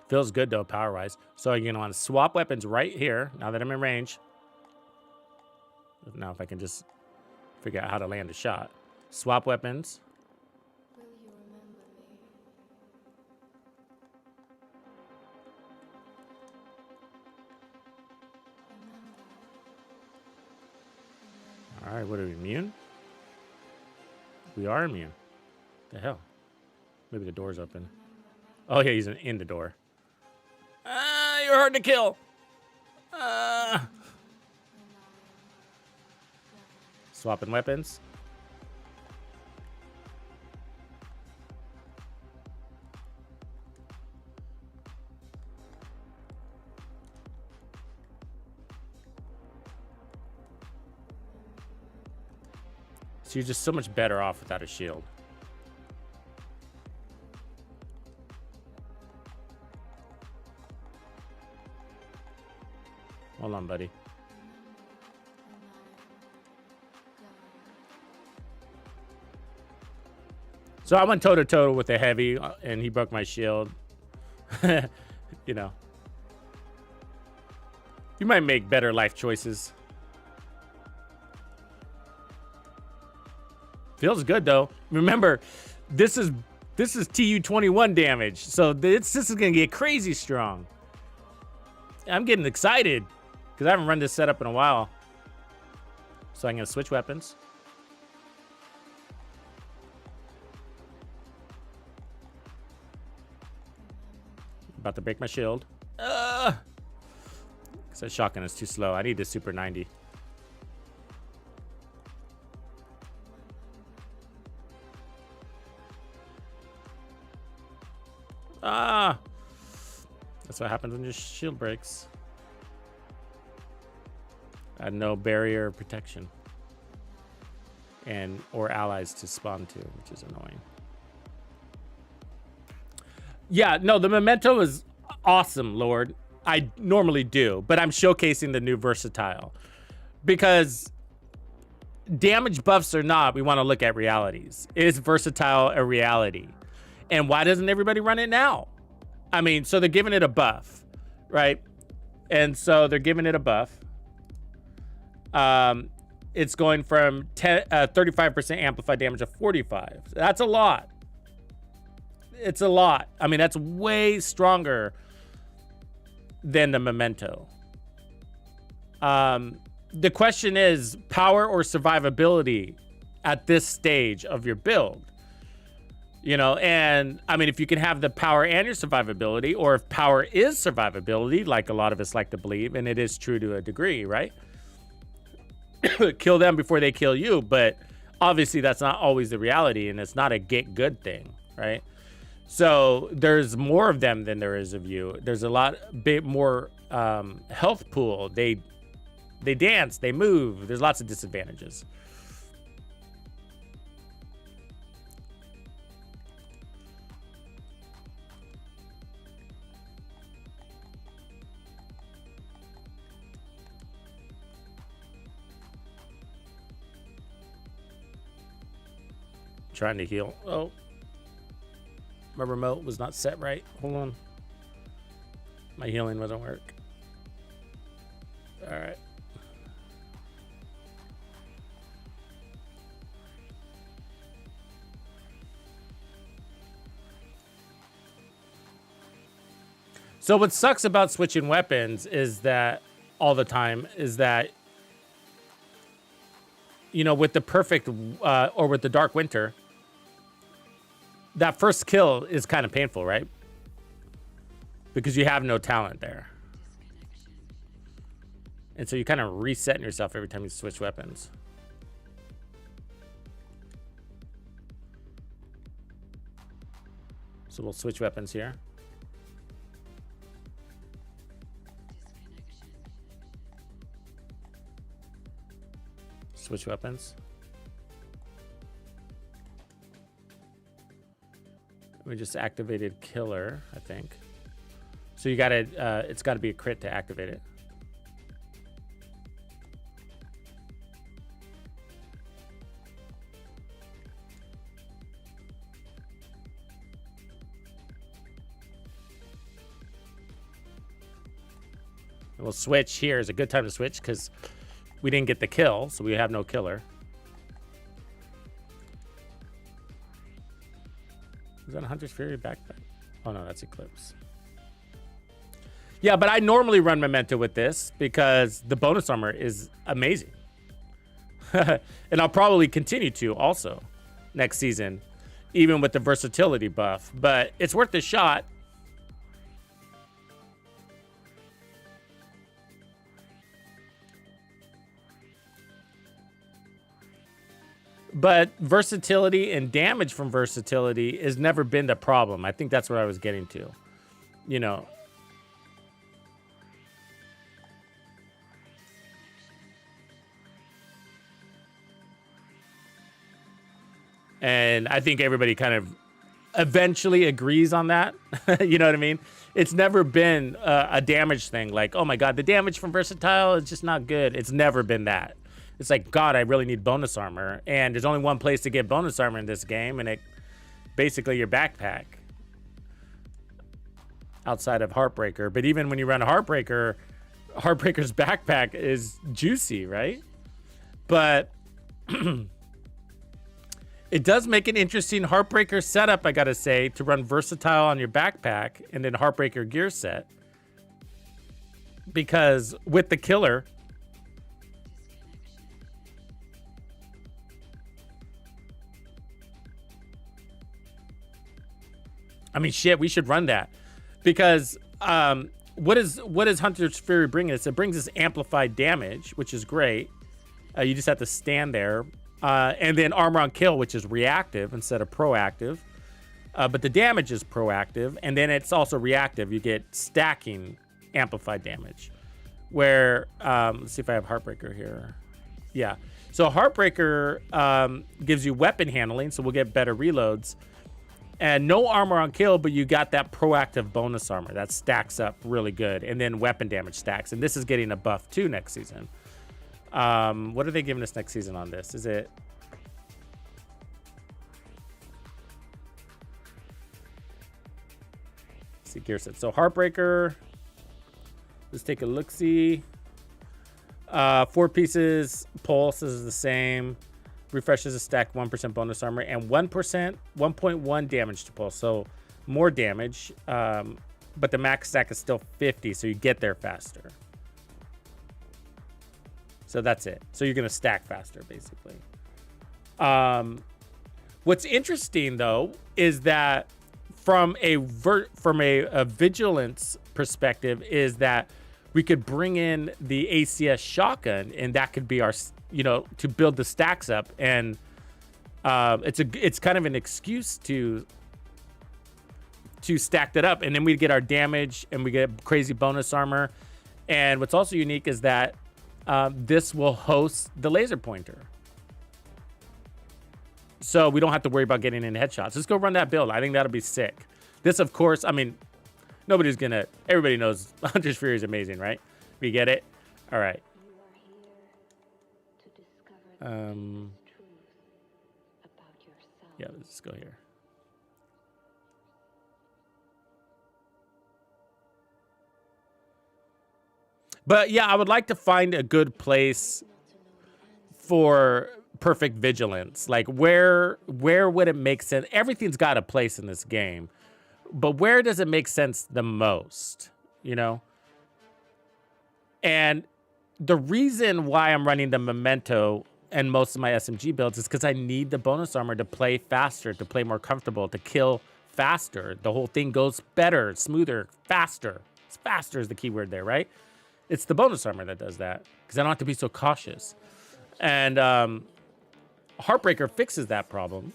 Feels good though, power-wise. So you're gonna want to swap weapons right here, now that I'm in range. Now if I can just figure out how to land a shot. Swap weapons. Will you remember me? All right, what are we, immune? We are immune. The hell? Maybe the door's open. Oh yeah, he's in the door. You're hard to kill. Swapping weapons. So you're just so much better off without a shield. Hold on, buddy. So I went toe-to-toe with a heavy, and he broke my shield. You know. You might make better life choices. Feels good, though. Remember, this is TU-21 damage, so this is going to get crazy strong. I'm getting excited. Because I haven't run this setup in a while. So I'm going to switch weapons. About to break my shield. Because that shotgun is too slow. I need the Super 90. Ah! That's what happens when your shield breaks. No barrier protection. Or allies to spawn to, which is annoying. Yeah, no, the memento is awesome, Lord. I normally do, but I'm showcasing the new versatile. Because damage buffs or not, we want to look at realities. Is versatile a reality? And why doesn't everybody run it now? I mean, so they're giving it a buff, right? And so they're giving it a buff. It's going from 35% amplified damage to 45. That's a lot. It's a lot. I mean, that's way stronger than the memento. The question is power or survivability at this stage of your build. You know, and I mean, if you can have the power and your survivability, or if power is survivability, like a lot of us like to believe, and it is true to a degree, right? Kill them before they kill you, but obviously that's not always the reality, and it's not a get good thing, right? So there's more of them than there is of you. There's a lot bit more health pool. They dance, they move. There's lots of disadvantages. Trying to heal. Oh, my remote was not set right. Hold on. My healing doesn't work. All right. So what sucks about switching weapons is that all the time is that, you know, with the perfect or with the Dark Winter, that first kill is kind of painful, right? Because you have no talent there. And so you kind of resetting yourself every time you switch weapons. So we'll switch weapons here. Switch weapons. We just activated killer, I think. So you gotta, it's gotta be a crit to activate it. And we'll switch here. Is a good time to switch because we didn't get the kill, so we have no killer. Is that a Hunter's Fury backpack? Oh no, that's Eclipse. Yeah, but I normally run Memento with this because the bonus armor is amazing. And I'll probably continue to also next season, even with the versatility buff. But it's worth a shot. But versatility and damage from versatility has never been the problem. I think that's what I was getting to. You know. And I think everybody kind of eventually agrees on that. You know what I mean? It's never been a damage thing. Like, oh my God, the damage from versatile is just not good. It's never been that. It's like, God, I really need bonus armor. And there's only one place to get bonus armor in this game. And it basically your backpack. Outside of Heartbreaker. But even when you run a Heartbreaker, Heartbreaker's backpack is juicy, right? But it does make an interesting Heartbreaker setup, I gotta say, to run versatile on your backpack and then Heartbreaker gear set. Because with the killer, I mean, shit, we should run that. Because what does Hunter's Fury bring us? It brings us amplified damage, which is great. You just have to stand there. And then armor on kill, which is reactive instead of proactive. But the damage is proactive. And then it's also reactive. You get stacking amplified damage. Where, let's see if I have Heartbreaker here. Yeah. So Heartbreaker gives you weapon handling, so we'll get better reloads. And no armor on kill, but you got that proactive bonus armor. That stacks up really good. And then weapon damage stacks. And this is getting a buff too next season. What are they giving us next season on this? Is it... Let's see, gear set. So Heartbreaker. Let's take a look-see. 4 pieces. Pulse is the same. Refreshes a stack 1% bonus armor and 1.1 damage to pulse. So more damage. But the max stack is still 50, so you get there faster. So that's it. So you're going to stack faster, basically. What's interesting, though, is that from a vigilance perspective is that we could bring in the ACS shotgun, and that could be our, you know, to build the stacks up. And it's kind of an excuse to stack that up. And then we get our damage, and we get crazy bonus armor. And what's also unique is that this will host the laser pointer. So we don't have to worry about getting in headshots. Let's go run that build. I think that'll be sick. This, of course, I mean, everybody knows Hunter's Fury is amazing, right? We get it? All right. Yeah, let's go here. But yeah, I would like to find a good place for perfect vigilance. Like where would it make sense? Everything's got a place in this game, but where does it make sense the most? You know? And the reason why I'm running the Memento and most of my SMG builds is because I need the bonus armor to play faster, to play more comfortable, to kill faster. The whole thing goes better, smoother, faster. Faster is the key word there, right? It's the bonus armor that does that because I don't have to be so cautious. And Heartbreaker fixes that problem.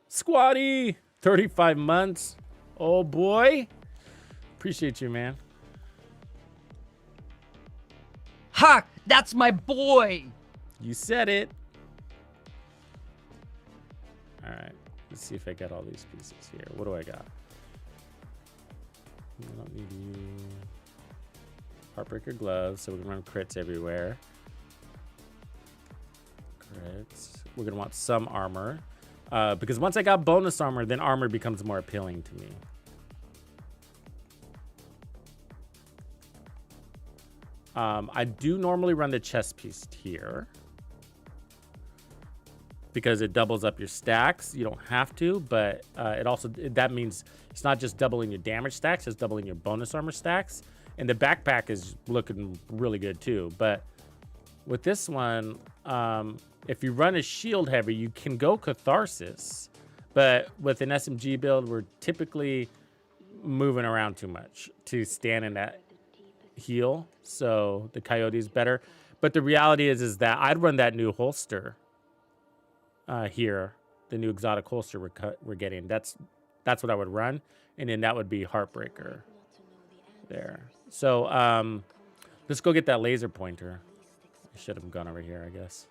Squatty, 35 months. Oh boy. Appreciate you, man. Ha! That's my boy! You said it. All right. Let's see if I got all these pieces here. What do I got? I don't need you. Heartbreaker gloves, so we can run crits everywhere. Crits. We're gonna want some armor. Because once I got bonus armor, then armor becomes more appealing to me. I do normally run the chest piece here because it doubles up your stacks. You don't have to, but that means it's not just doubling your damage stacks, it's doubling your bonus armor stacks. And the backpack is looking really good too. But with this one, if you run a shield heavy, you can go catharsis. But with an SMG build, we're typically moving around too much to stand in that heal. So the coyote is better. But the reality is that I'd run that new holster here, the new exotic holster we're getting. That's what I would run. And then that would be Heartbreaker there. So let's go get that laser pointer. I should have gone over here, I guess.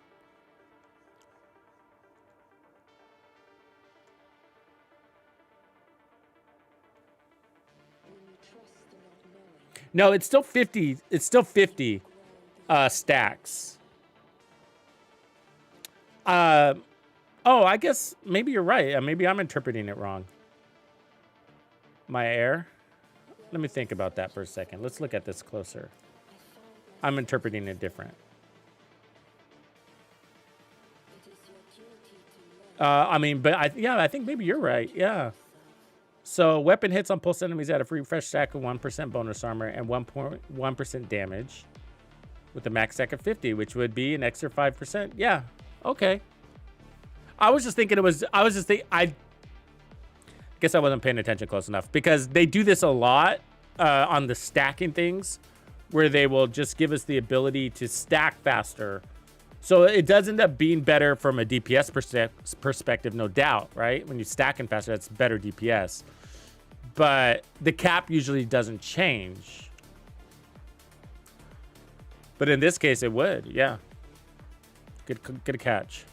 No, it's still 50. It's still 50 stacks. Oh, I guess maybe you're right. Maybe I'm interpreting it wrong. My air. Let me think about that for a second. Let's look at this closer. I'm interpreting it different. I mean, but I think maybe you're right. Yeah. So weapon hits on pulse enemies at a free fresh stack of 1% bonus armor and 1.1% damage with a max stack of 50, which would be an extra 5%. Yeah. Okay. I guess I wasn't paying attention close enough because they do this a lot on the stacking things where they will just give us the ability to stack faster. So it does end up being better from a DPS perspective, no doubt, right? When you're stacking faster, that's better DPS. But the cap usually doesn't change. But in this case, it would, yeah. Good catch.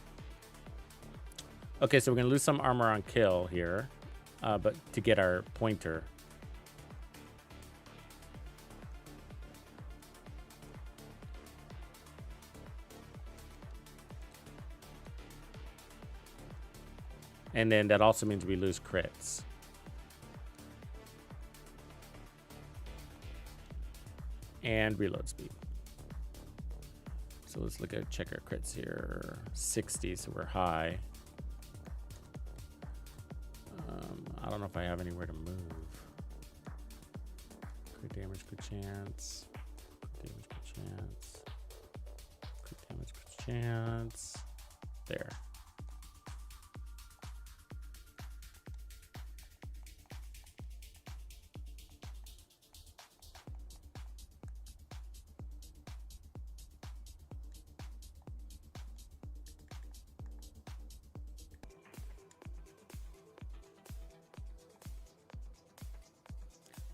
Okay, so we're going to lose some armor on kill here, but to get our pointer. And then that also means we lose crits. And reload speed. So let's check our crits here. 60, so we're high. I don't know if I have anywhere to move. Crit damage, crit chance. Crit damage, crit chance. Crit damage, crit chance. There.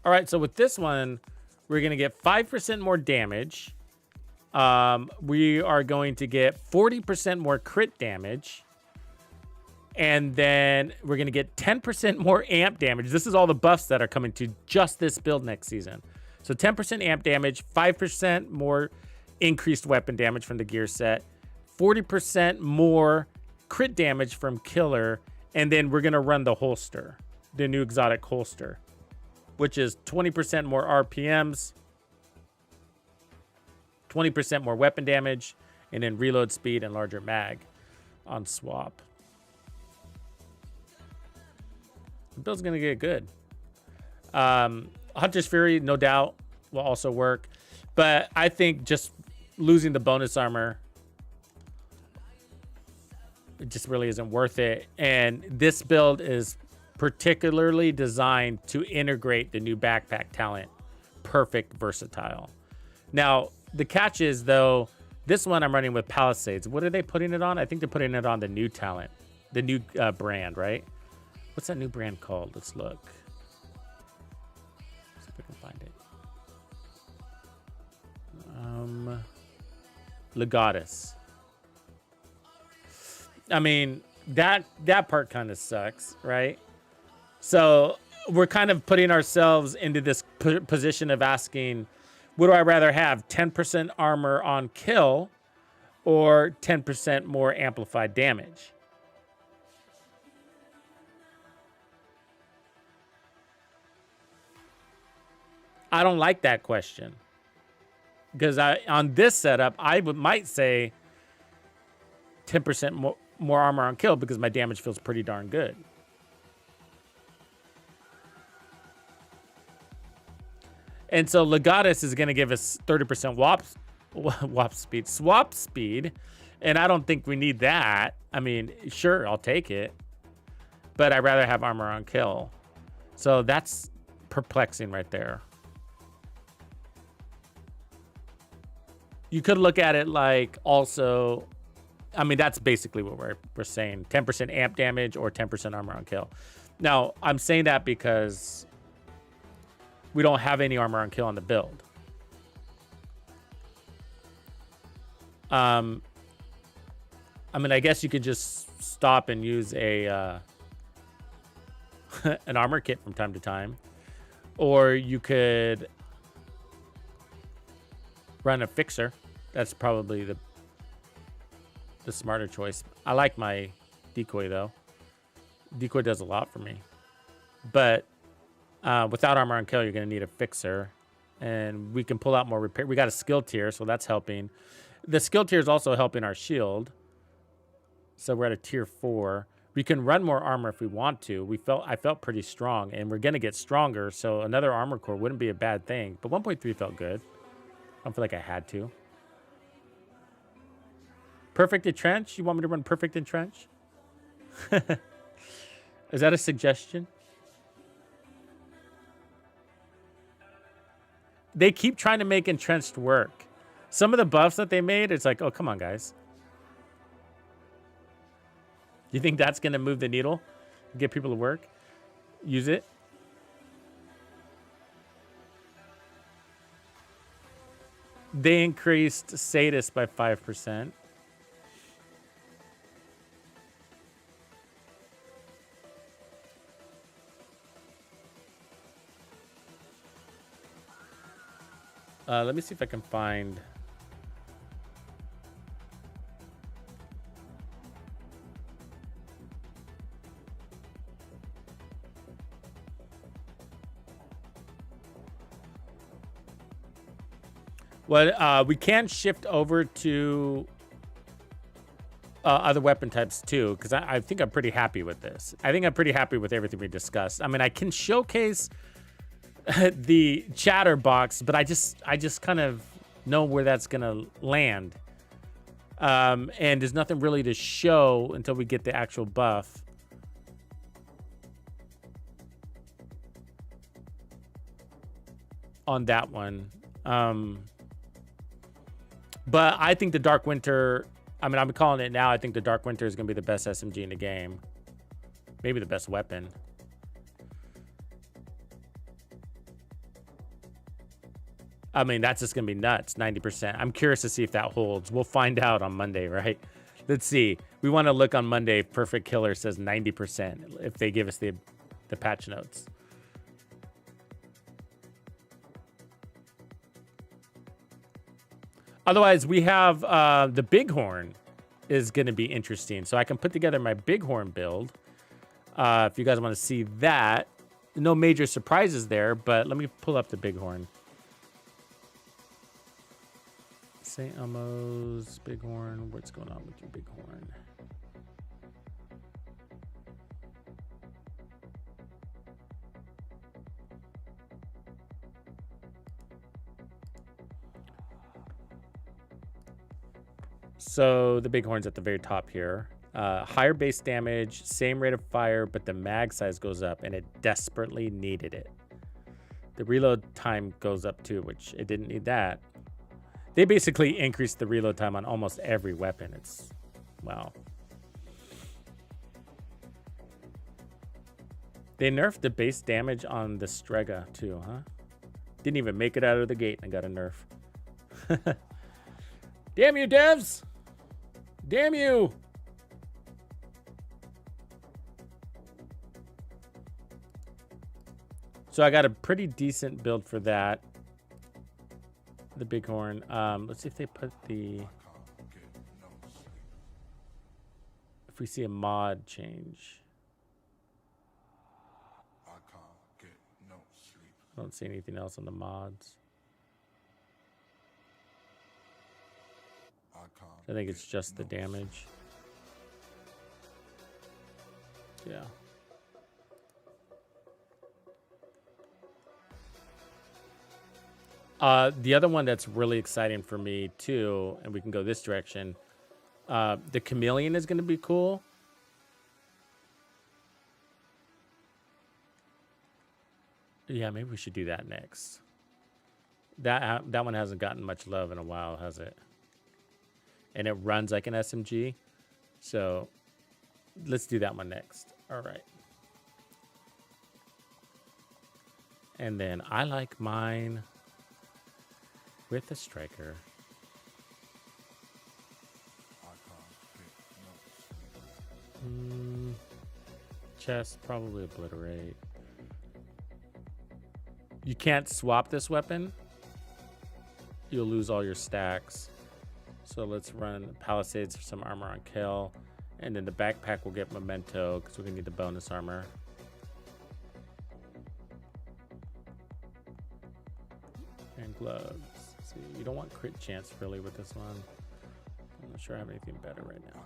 All right, so with this one, we're going to get 5% more damage. We are going to get 40% more crit damage. And then we're going to get 10% more amp damage. This is all the buffs that are coming to just this build next season. So 10% amp damage, 5% more increased weapon damage from the gear set, 40% more crit damage from killer, and then we're going to run the holster, the new exotic holster, which is 20% more RPMs, 20% more weapon damage, and then reload speed and larger mag on swap. The build's gonna get good. Hunter's Fury, no doubt, will also work. But I think just losing the bonus armor, it just really isn't worth it. And this build is particularly designed to integrate the new backpack talent. Perfect versatile. Now, the catch is, though, this one I'm running with Palisades. What are they putting it on? I think they're putting it on the new talent, the new brand, right? What's that new brand called? Let's look. Legatus. I mean, that part kind of sucks, right? So we're kind of putting ourselves into this position of asking, would I rather have 10% armor on kill or 10% more amplified damage? I don't like that question. Because on this setup, I might say 10% more armor on kill because my damage feels pretty darn good. And so Legatus is going to give us 30% swap speed. And I don't think we need that. I mean, sure, I'll take it. But I'd rather have armor on kill. So that's perplexing right there. You could look at it like also, I mean, that's basically what we're saying. 10% amp damage or 10% armor on kill. Now, I'm saying that because we don't have any armor on kill on the build. I mean, I guess you could just stop and use a an armor kit from time to time. Or you could run a fixer. That's probably the smarter choice. I like my decoy though. Decoy does a lot for me. But without armor on kill, you're going to need a fixer. And we can pull out more repair. We got a skill tier, so that's helping. The skill tier is also helping our shield. So we're at a tier 4. We can run more armor if we want to. I felt pretty strong, and we're going to get stronger. So another armor core wouldn't be a bad thing. But 1.3 felt good. I don't feel like I had to. Perfect Entrench? You want me to run Perfect Entrench? Is that a suggestion? They keep trying to make Entrenched work. Some of the buffs that they made, it's like, oh, come on, guys. You think that's going to move the needle? Get people to work? Use it? They increased Sadist by 5%. Let me see if I can find... Well, we can shift over to other weapon types too, because I think I'm pretty happy with this. I think I'm pretty happy with everything we discussed. I mean, I can showcase the chatterbox, but I just kind of know where that's gonna land. And there's nothing really to show until we get the actual buff. On that one. But I think the Dark Winter, I mean, I'm calling it now. I think the Dark Winter is going to be the best SMG in the game. Maybe the best weapon. I mean, that's just going to be nuts, 90%. I'm curious to see if that holds. We'll find out on Monday, right? Let's see. We want to look on Monday if Perfect Killer says 90%, if they give us the patch notes. Otherwise, we have the Bighorn is going to be interesting. So I can put together my Bighorn build. If you guys want to see that. No major surprises there, but let me pull up the Bighorn. St. Elmo's Bighorn. What's going on with your Bighorn? So the Bighorn's at the very top here. Higher base damage, same rate of fire, but the mag size goes up, and it desperately needed it. The reload time goes up too, which it didn't need that. They basically increased the reload time on almost every weapon. It's, wow. They nerfed the base damage on the Strega too, huh? Didn't even make it out of the gate and got a nerf. Damn you, devs! Damn you! So I got a pretty decent build for that. The Bighorn. Let's see if they put the... If we see a mod change. I don't see anything else on the mods. I think it's just the damage. Yeah. The other one that's really exciting for me too, and we can go this direction. The Chameleon is going to be cool. Yeah, maybe we should do that next. That one hasn't gotten much love in a while, has it? And it runs like an SMG. So let's do that one next. All right. And then I like mine with a striker. Chest, probably obliterate. You can't swap this weapon. You'll lose all your stacks. So let's run Palisades for some armor on kill. And then the backpack will get memento because we're going to need the bonus armor. And gloves. See, you don't want crit chance really with this one. I'm not sure I have anything better right now.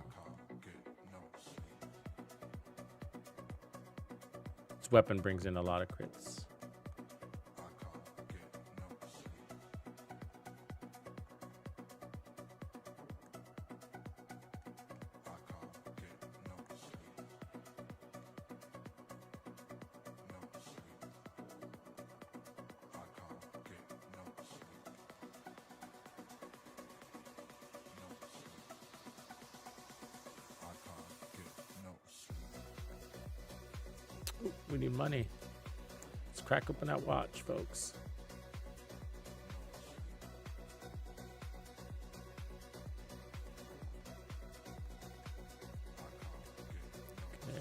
This weapon brings in a lot of crits. We need money. Let's crack open that watch, folks. Okay.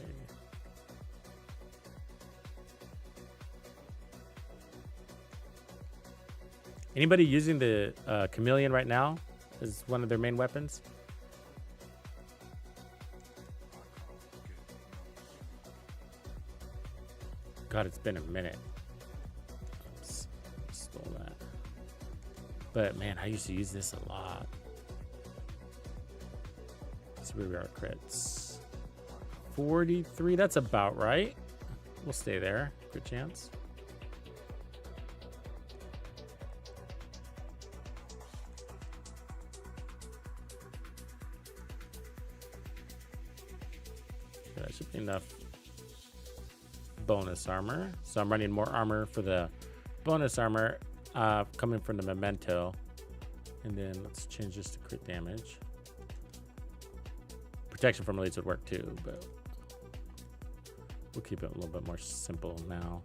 Anybody using the Chameleon right now as one of their main weapons? God, it's been a minute. Oops, stole that. But man, I used to use this a lot. So where we are, crits. 43, that's about right. We'll stay there. Crit chance. That should be enough. Bonus armor, so I'm running more armor for the bonus armor coming from the memento. And then let's change this to crit damage. Protection from elites would work too, but we'll keep it a little bit more simple now.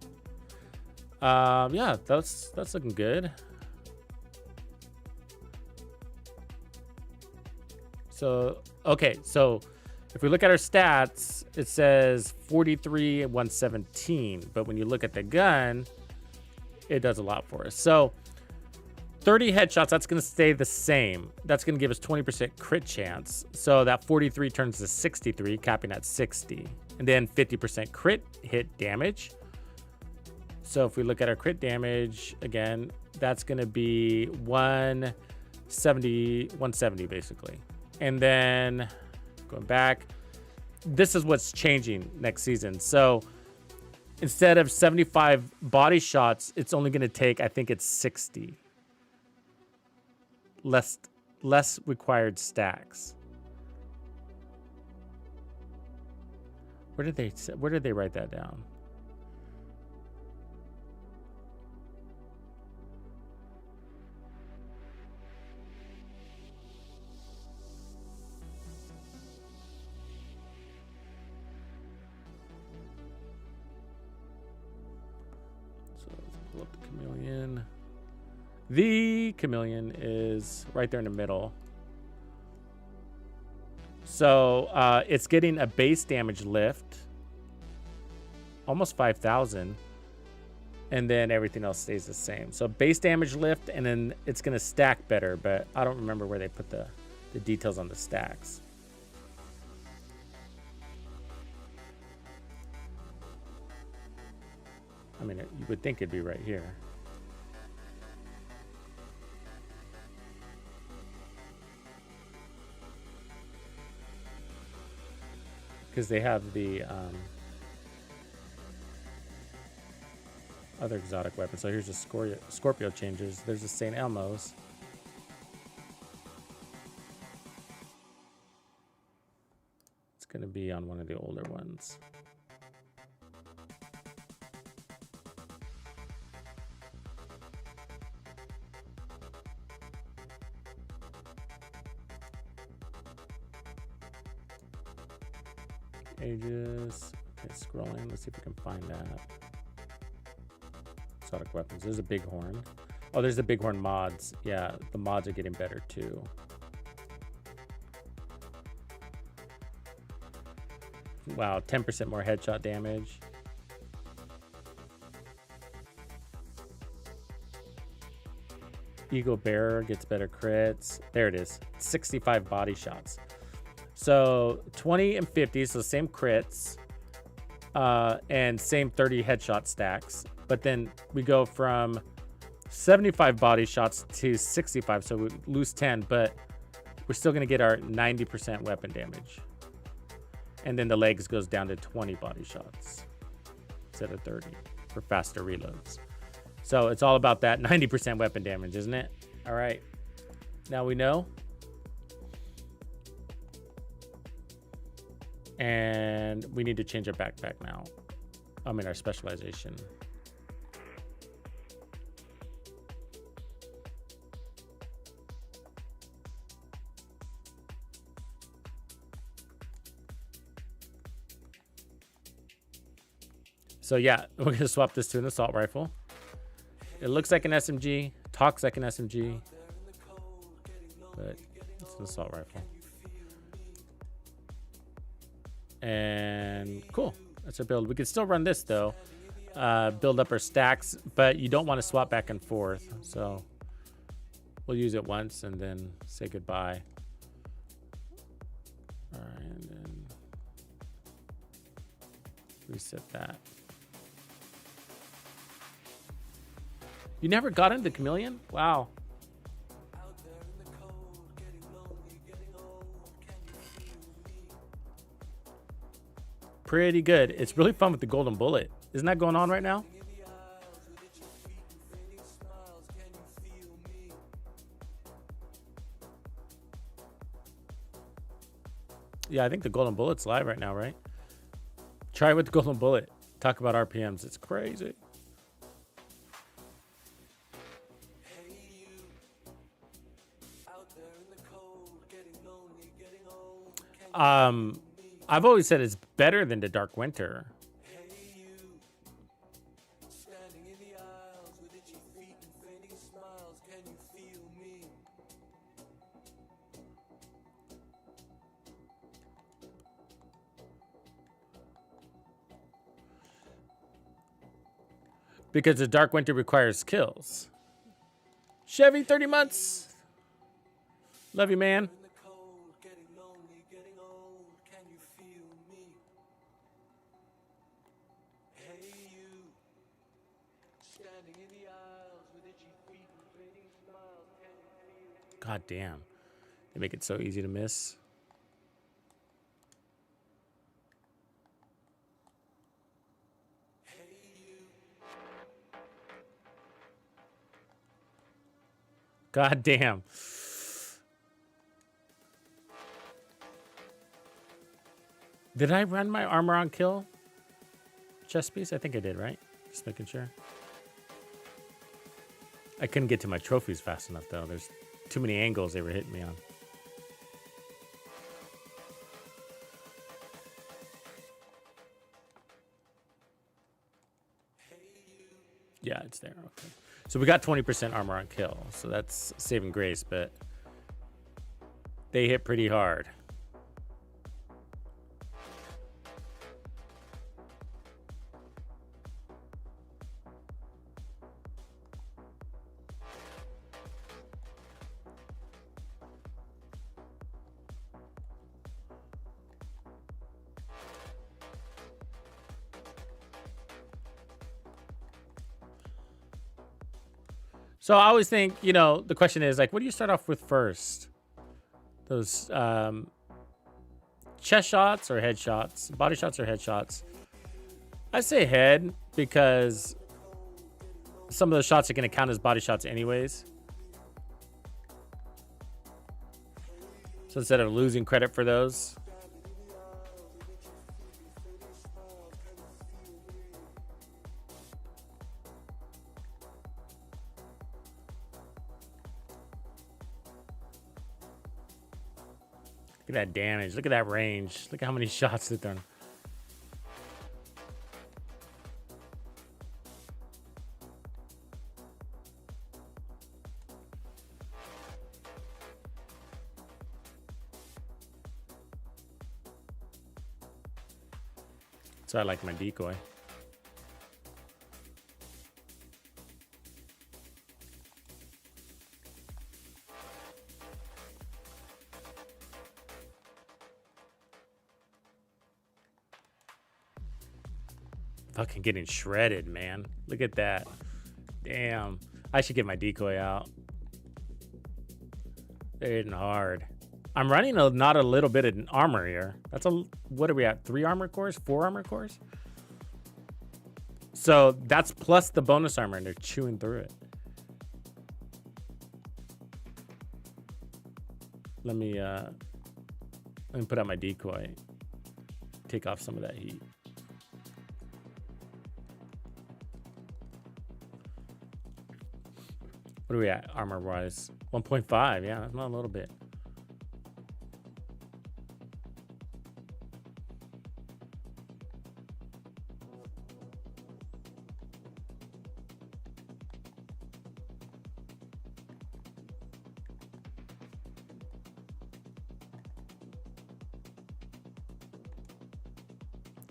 Yeah, that's looking good. So okay, so if we look at our stats, it says 43 and 117. But when you look at the gun, it does a lot for us. So 30 headshots, that's going to stay the same. That's going to give us 20% crit chance. So that 43 turns to 63, capping at 60. And then 50% crit hit damage. So if we look at our crit damage, again, that's going to be 170 basically. And then going back, this is what's changing next season. So instead of 75 body shots, it's only going to take, I think it's 60. Less required stacks. Where did they write that down? Pull up the Chameleon. The Chameleon is right there in the middle. So it's getting a base damage lift, almost 5,000, and then everything else stays the same. So base damage lift, and then it's gonna stack better, but I don't remember where they put the details on the stacks. I mean, you would think it'd be right here. Because they have the other exotic weapon. So here's the Scorpio changes. There's the St. Elmo's. It's going to be on one of the older ones. Ages. Okay, scrolling. Let's see if we can find that. Exotic weapons. There's a Bighorn. Oh, there's the Bighorn mods. Yeah, the mods are getting better too. Wow, 10% more headshot damage. Eagle Bearer gets better crits. There it is. 65 body shots. So 20 and 50, so same crits, and same 30 headshot stacks. But then we go from 75 body shots to 65, so we lose 10, but we're still going to get our 90% weapon damage. And then the legs goes down to 20 body shots instead of 30 for faster reloads. So it's all about that 90% weapon damage, isn't it? All right. Now we know. And we need to change our backpack now. I mean, our specialization. So yeah, we're going to swap this to an assault rifle. It looks like an SMG, talks like an SMG, but it's an assault rifle. And cool, that's our build. We can still run this though, build up our stacks, but you don't want to swap back and forth. So we'll use it once and then say goodbye. All right, and then reset that. You never got into Chameleon? Wow. Pretty good. It's really fun with the golden bullet. Isn't that going on right now? Yeah, I think the golden bullet's live right now, right? Try with the golden bullet. Talk about RPMs. It's crazy. I've always said it's better than the Dark Winter. Because the Dark Winter requires kills. Chevy, 30 months. Love you, man. God damn. They make it so easy to miss. God damn. Did I run my armor on kill chest piece? I think I did, right? Just making sure. I couldn't get to my trophies fast enough, though. There's too many angles they were hitting me on. Yeah, it's there. Okay. So we got 20% armor on kill. So that's saving grace, but they hit pretty hard. So I always think, you know, the question is like, what do you start off with first? Those chest shots or head shots? Body shots or head shots? I say head because some of those shots are going to count as body shots anyways. So instead of losing credit for those. Look at that damage. Look at that range. Look at how many shots they're throwing. So I like my decoy. Fucking getting shredded, man. Look at that. Damn. I should get my decoy out. They're hitting hard. I'm running not a little bit of armor here. That's a, what are we at? 3 armor cores? 4 armor cores? So that's plus the bonus armor, and they're chewing through it. Let me put out my decoy. Take off some of that heat. What are we at armor wise? 1.5. Yeah, that's not a little bit.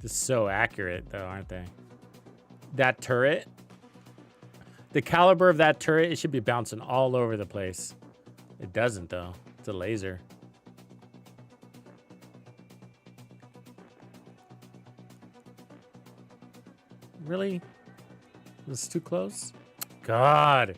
Just so accurate though, aren't they? That turret. The caliber of that turret, it should be bouncing all over the place. It doesn't, though. It's a laser. Really? This is too close? God.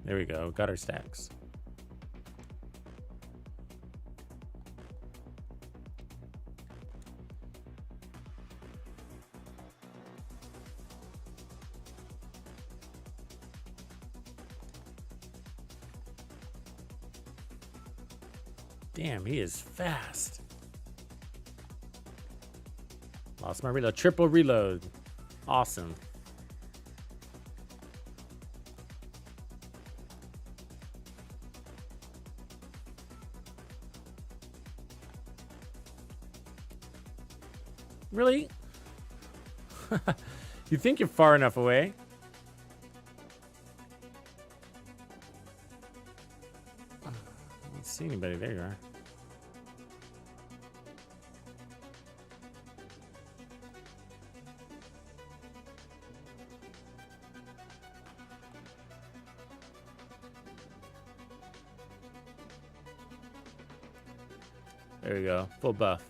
There we go. Got our stacks. Damn, he is fast. Lost my reload. Triple reload. Awesome. Really? You think you're far enough away? I don't see anybody. There you are. There we go. Full buff.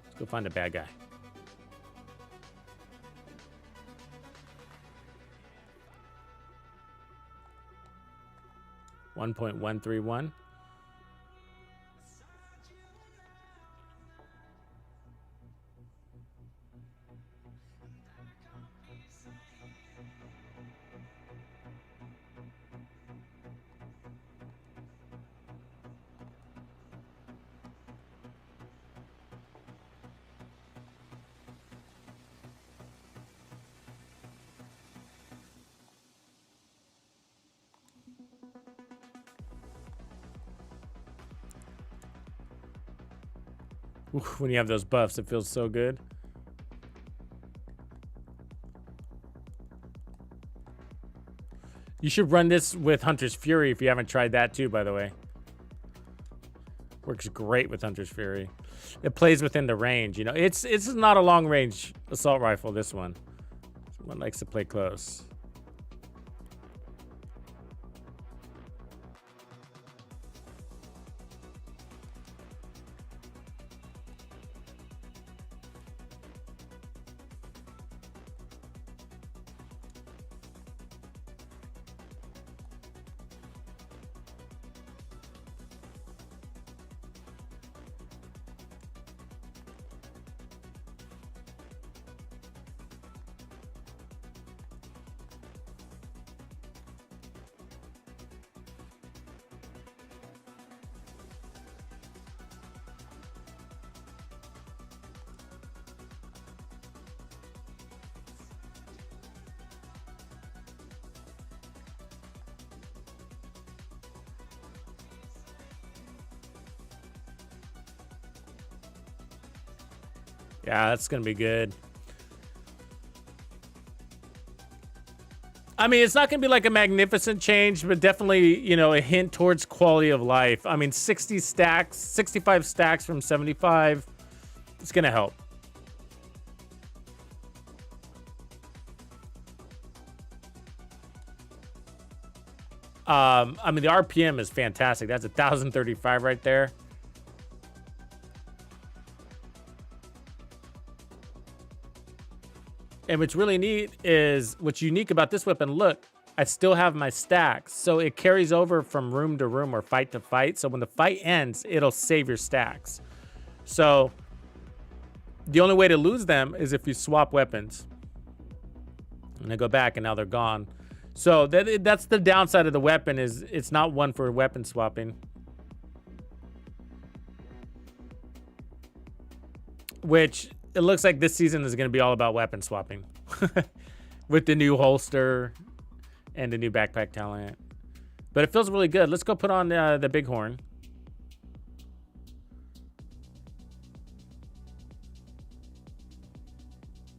Let's go find a bad guy. 1.131. When you have those buffs, it feels so good. You should run this with Hunter's Fury if you haven't tried that too, by the way. Works great with Hunter's Fury. It plays within the range, you know. It's not a long range assault rifle, this one. Someone likes to play close. Yeah, that's going to be good. I mean, it's not going to be like a magnificent change, but definitely, you know, a hint towards quality of life. I mean, 60 stacks, 65 stacks from 75. It's going to help. I mean, the RPM is fantastic. That's 1,035 right there. And what's really neat is, what's unique about this weapon, look, I still have my stacks. So it carries over from room to room or fight to fight. So when the fight ends, it'll save your stacks. So the only way to lose them is if you swap weapons. And I go back and now they're gone. So that's the downside of the weapon, is it's not one for weapon swapping. Which it looks like this season is going to be all about weapon swapping. With the new holster and the new backpack talent. But it feels really good. Let's go put on the Bighorn.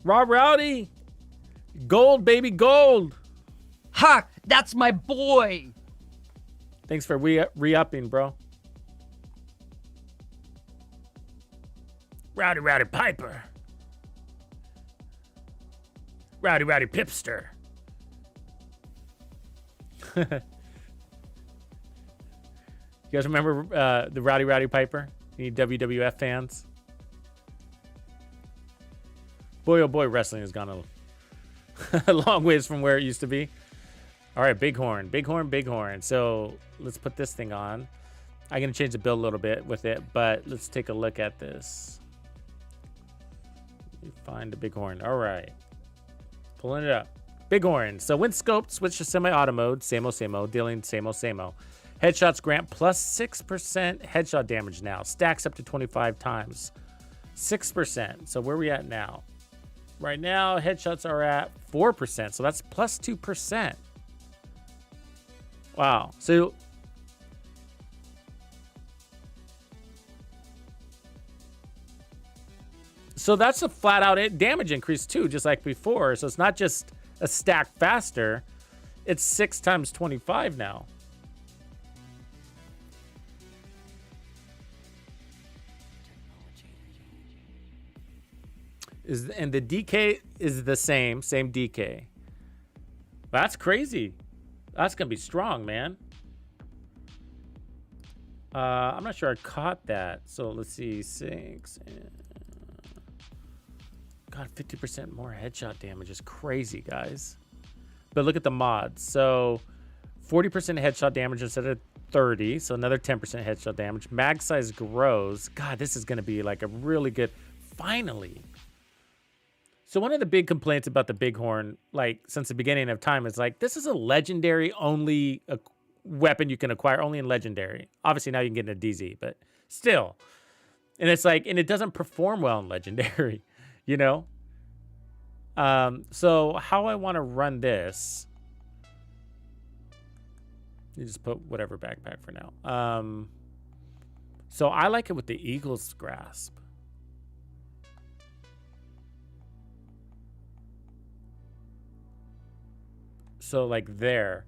Raw Rowdy! Gold, baby, gold! Ha! That's my boy! Thanks for re-upping, bro. Rowdy Rowdy Piper. Rowdy Rowdy Pipster. You guys remember the Rowdy Rowdy Piper? Any WWF fans? Boy, oh boy, wrestling has gone a long ways from where it used to be. All right, Bighorn, Bighorn, Bighorn. So let's put this thing on. I'm going to change the build a little bit with it, but let's take a look at this. Find the Bighorn. All right. Pulling it up. Bighorn. So when scoped, switch to semi-auto mode. Same-o, dealing same-o. Headshots grant plus 6% headshot damage now. Stacks up to 25 times. 6%. So where are we at now? Right now, headshots are at 4%. So that's plus 2%. Wow. So that's a flat out damage increase too, just like before. So it's not just a stack faster. It's 6 times 25 now. And the DK is the same DK. That's crazy. That's gonna be strong, man. I'm not sure I caught that. So let's see, 6. God, 50% more headshot damage is crazy, guys. But look at the mods. So 40% headshot damage instead of 30. So another 10% headshot damage. Mag size grows. God, this is going to be like a really good... Finally. So one of the big complaints about the Bighorn, like since the beginning of time, is like, this is a legendary only weapon you can acquire only in legendary. Obviously now you can get in a DZ, but still. And it's like, and it doesn't perform well in legendary. You know? So how I want to run this. You just put whatever backpack for now. So I like it with the Eagle's Grasp. So like there.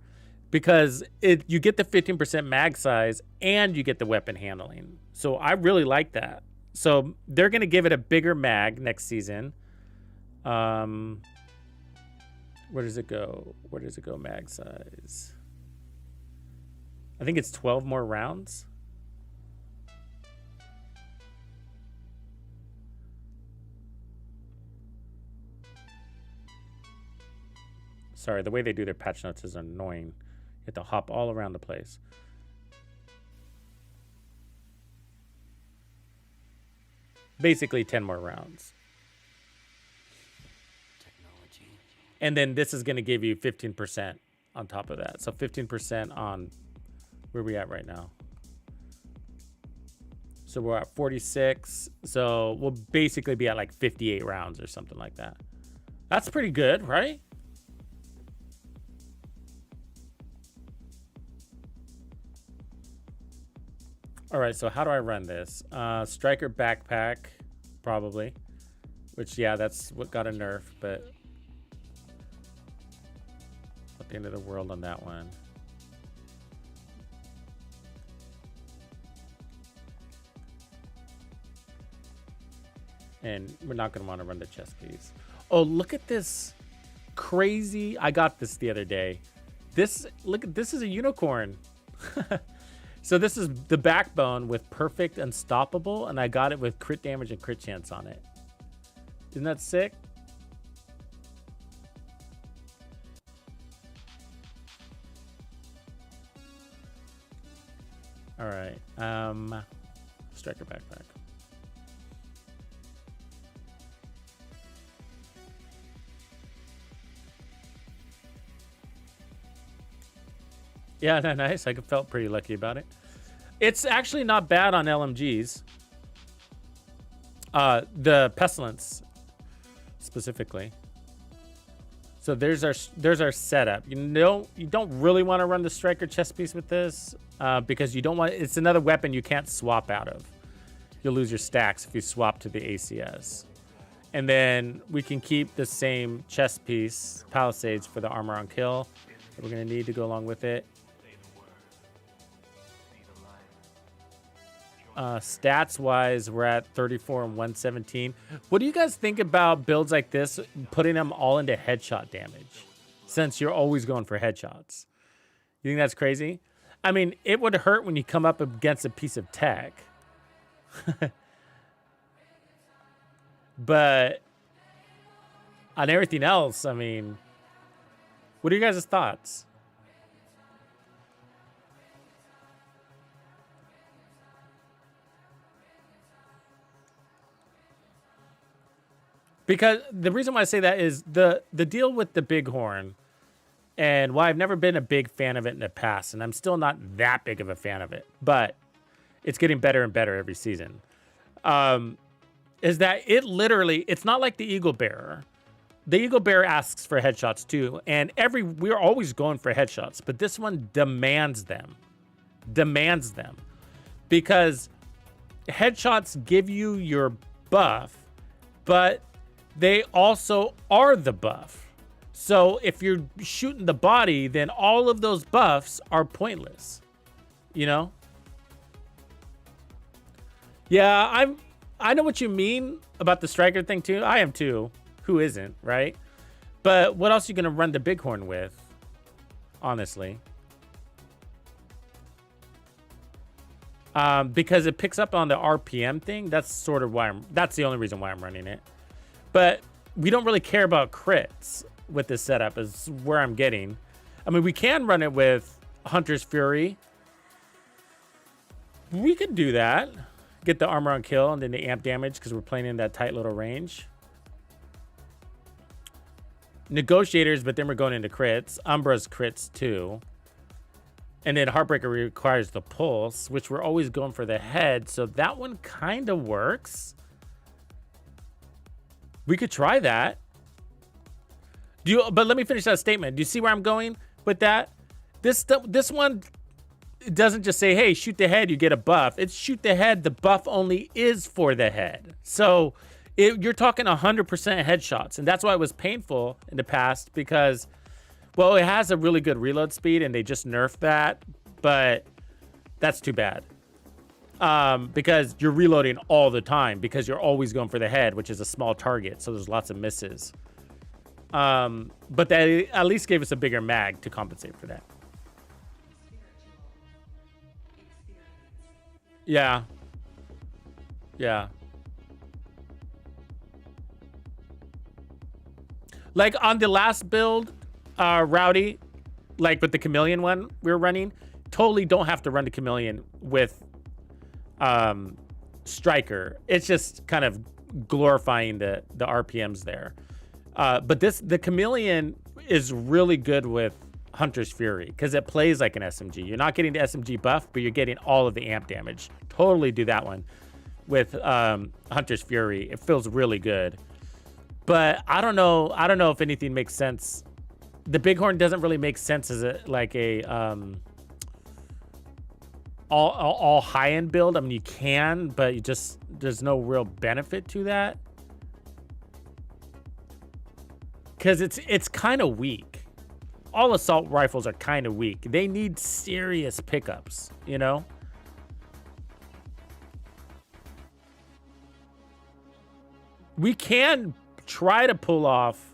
because you get the 15% mag size and you get the weapon handling. So I really like that. So they're going to give it a bigger mag next season. Where does it go? Where does it go mag size? I think it's 12 more rounds. Sorry, the way they do their patch notes is annoying. You have to hop all around the place. Basically 10 more rounds. Technology. And then this is going to give you 15% on top of that. So 15% on where we at right now. So we're at 46. So we'll basically be at like 58 rounds or something like that. That's pretty good, right? All right, so how do I run this? Striker backpack, probably. Which, yeah, that's what got a nerf, but at the end of the world on that one. And we're not going to want to run the chest piece. Oh, look at this crazy. I got this the other day. Look, this is a unicorn. So this is the backbone with perfect unstoppable, and I got it with crit damage and crit chance on it. Isn't that sick? All right. Striker backpack. Yeah, no, nice. I felt pretty lucky about it. It's actually not bad on LMGs. The Pestilence specifically. So there's our setup. You don't really want to run the Striker chest piece with this because you don't want. It's another weapon you can't swap out of. You'll lose your stacks if you swap to the ACS. And then we can keep the same chest piece, Palisades, for the armor on kill that we're going to need to go along with it. Stats wise, we're at 34 and 117. What do you guys think about builds like this, putting them all into headshot damage, since you're always going for headshots? You think that's crazy? I mean, it would hurt when you come up against a piece of tech. But on everything else, I mean, what are you guys' thoughts? Because the reason why I say that is the deal with the Bighorn, and why I've never been a big fan of it in the past, and I'm still not that big of a fan of it, but it's getting better and better every season, is that it's not like the Eagle Bearer. The Eagle Bearer asks for headshots too, and we're always going for headshots, but this one demands them. Because headshots give you your buff, but they also are the buff. So if you're shooting the body, then all of those buffs are pointless. You know? Yeah, I know what you mean about the Striker thing too. I am too. Who isn't, right? But what else are you going to run the Bighorn with? Honestly. Because it picks up on the RPM thing. That's sort of why that's the only reason why I'm running it. But we don't really care about crits with this setup is where I'm getting. I mean, we can run it with Hunter's Fury. We could do that. Get the armor on kill and then the amp damage because we're playing in that tight little range. Negotiators, but then we're going into crits. Umbra's crits too. And then Heartbreaker requires the pulse, which we're always going for the head. So that one kind of works. We could try that. But let me finish that statement. Do you see where I'm going with that? This one doesn't just say, hey, shoot the head, you get a buff. It's shoot the head, the buff only is for the head. So you're talking 100% headshots. And that's why it was painful in the past, because Well, it has a really good reload speed, and they just nerfed that, but that's too bad. Because you're reloading all the time because you're always going for the head, which is a small target, so there's lots of misses. But they at least gave us a bigger mag to compensate for that. Yeah. Yeah. Like on the last build, Rowdy, like with the Chameleon one we were running, totally don't have to run the Chameleon with Striker. It's just kind of glorifying the RPMs there. But the Chameleon is really good with Hunter's Fury because it plays like an SMG. You're not getting the SMG buff, but you're getting all of the amp damage. Totally do that one with Hunter's Fury. It feels really good. But I don't know if anything makes sense. The Bighorn doesn't really make sense as a all high-end build. I mean, you can, but there's no real benefit to that. Because it's kind of weak. All assault rifles are kind of weak. They need serious pickups, you know? We can try to pull off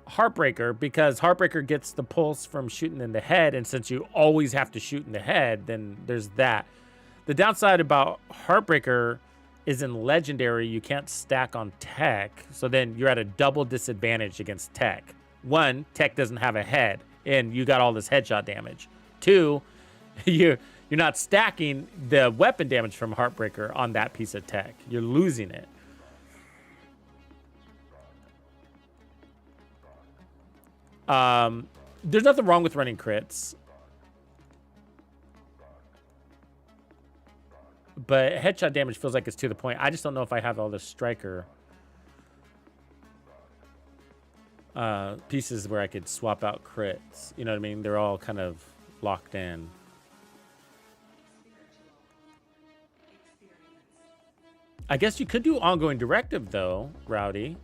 Heartbreaker because Heartbreaker gets the pulse from shooting in the head, and since you always have to shoot in the head, then there's that. The downside about Heartbreaker is in Legendary, you can't stack on Tech, so then you're at a double disadvantage against Tech. One, Tech doesn't have a head, and you got all this headshot damage. Two, you're not stacking the weapon damage from Heartbreaker on that piece of Tech. You're losing it. There's nothing wrong with running crits. But headshot damage feels like it's to the point. I just don't know if I have all the Striker pieces where I could swap out crits. You know what I mean? They're all kind of locked in. I guess you could do ongoing directive, though, Rowdy.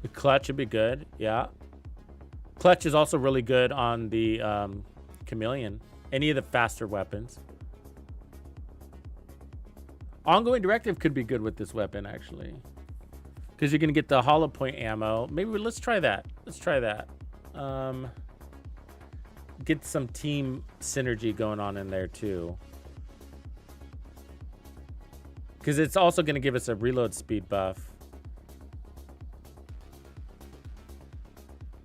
The clutch would be good, yeah. Clutch is also really good on the Chameleon. Any of the faster weapons. Ongoing directive could be good with this weapon, actually. Because you're going to get the hollow point ammo. Maybe let's try that. Let's try that. Get some team synergy going on in there, too. Because it's also going to give us a reload speed buff.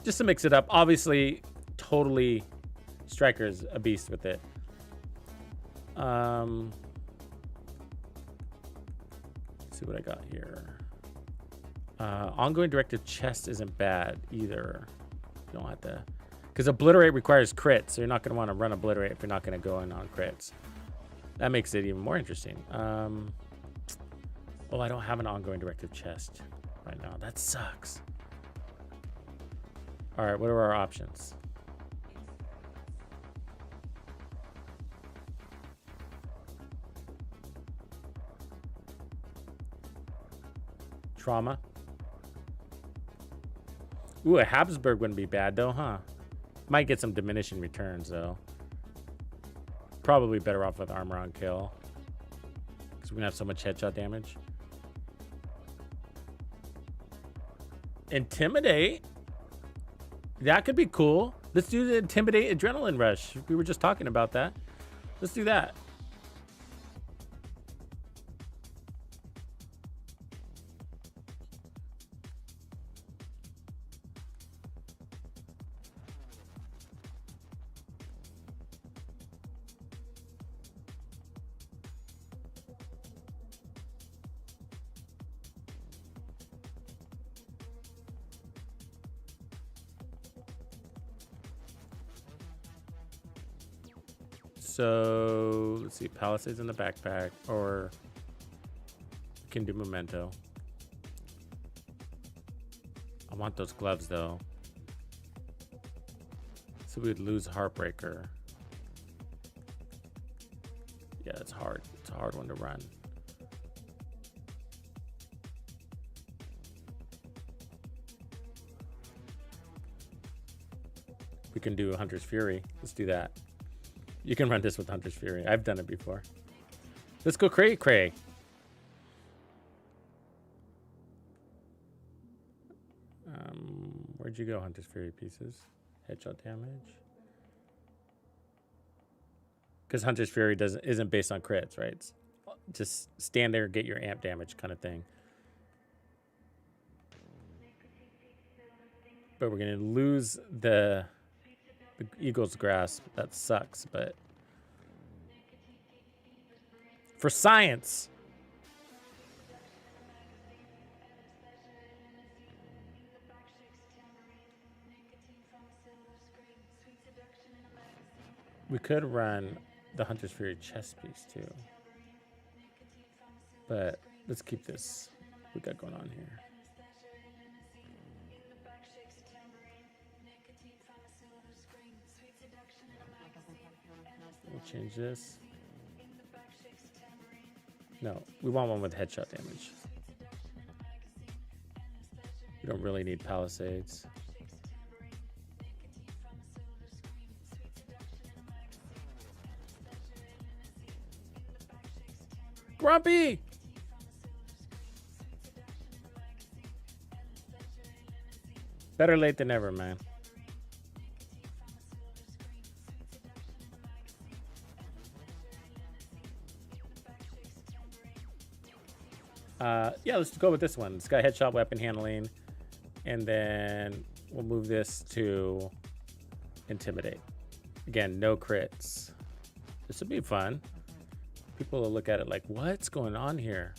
Just to mix it up. Obviously, totally Striker's a beast with it. Let's see what I got here. Ongoing directive chest isn't bad either. You don't have to... Because Obliterate requires crits, so you're not going to want to run Obliterate if you're not going to go in on crits. That makes it even more interesting. Oh, I don't have an ongoing directive chest right now. That sucks. All right, what are our options? Trauma. Ooh, a Habsburg wouldn't be bad though, huh? Might get some diminishing returns though. Probably better off with armor on kill. Because we're gonna have so much headshot damage. Intimidate. That could be cool. Let's do the Intimidate Adrenaline Rush. We were just talking about that. Let's do that. So let's see, Palisades in the backpack, or we can do Memento. I want those gloves though. So we'd lose Heartbreaker. Yeah, it's hard. It's a hard one to run. We can do Hunter's Fury. Let's do that. You can run this with Hunter's Fury. I've done it before. Let's go cray cray. Where'd you go, Hunter's Fury pieces? Headshot damage. Because Hunter's Fury isn't based on crits, right? It's just stand there, get your amp damage kind of thing. But we're gonna lose the Eagle's Grasp. That sucks, but for science. We could run the Hunter's Fury chest piece too. But let's keep this we got going on here. We'll change this. No, we want one with headshot damage. We don't really need Palisades. Grumpy! Better late than never, man. Yeah, let's go with this one. It's got headshot weapon handling. And then we'll move this to Intimidate. Again, no crits. This will be fun. People will look at it like, what's going on here?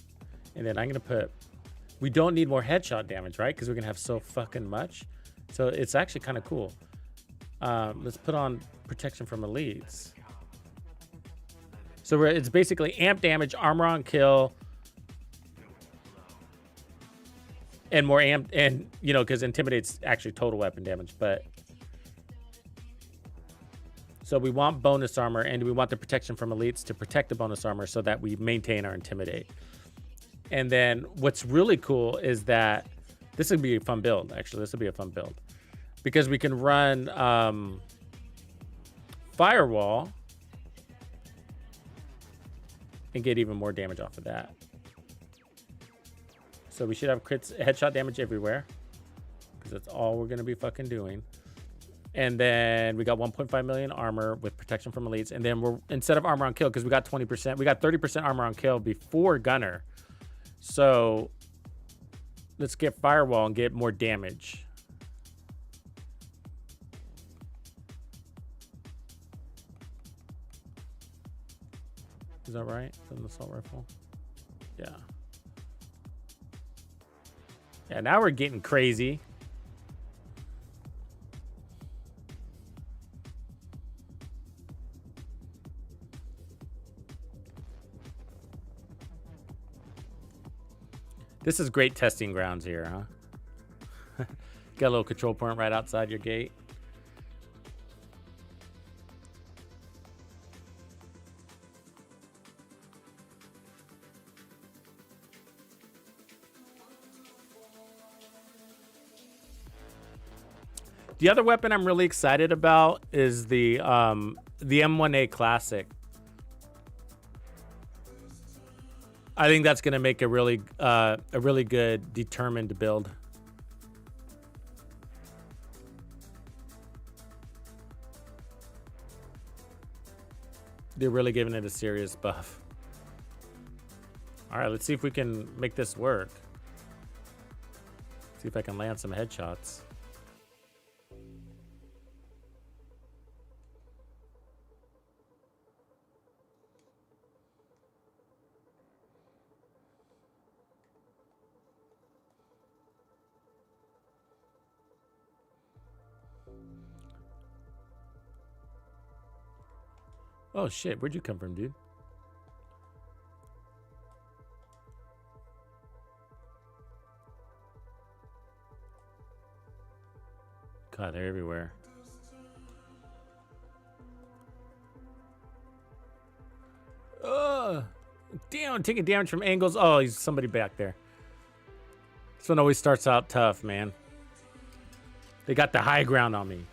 And then I'm going to put, we don't need more headshot damage, right? Because we're going to have so fucking much. So it's actually kind of cool. Let's put on protection from elites. So it's basically amp damage, armor on kill, and more amp, and you know, because Intimidate's actually total weapon damage, but so we want bonus armor, and we want the protection from elites to protect the bonus armor so that we maintain our Intimidate. And then what's really cool is that this would be a fun build. Actually, this would be a fun build because we can run Firewall and get even more damage off of that. So we should have crits, headshot damage everywhere because that's all we're going to be fucking doing. And then we got 1.5 million armor with protection from elites. And then we're, instead of armor on kill, because we got 20%, we got 30% armor on kill before Gunner. So let's get Firewall and get more damage. Is that right? Is that an assault rifle? Yeah. Yeah, now we're getting crazy. This is great testing grounds here, huh? Got a little control point right outside your gate. The other weapon I'm really excited about is the M1A Classic. I think that's going to make a really good determined build. They're really giving it a serious buff. All right, let's see if we can make this work. See if I can land some headshots. Oh shit, where'd you come from, dude? God, they're everywhere. Damn, taking damage from angles. Oh, he's somebody back there. This one always starts out tough, man. They got the high ground on me.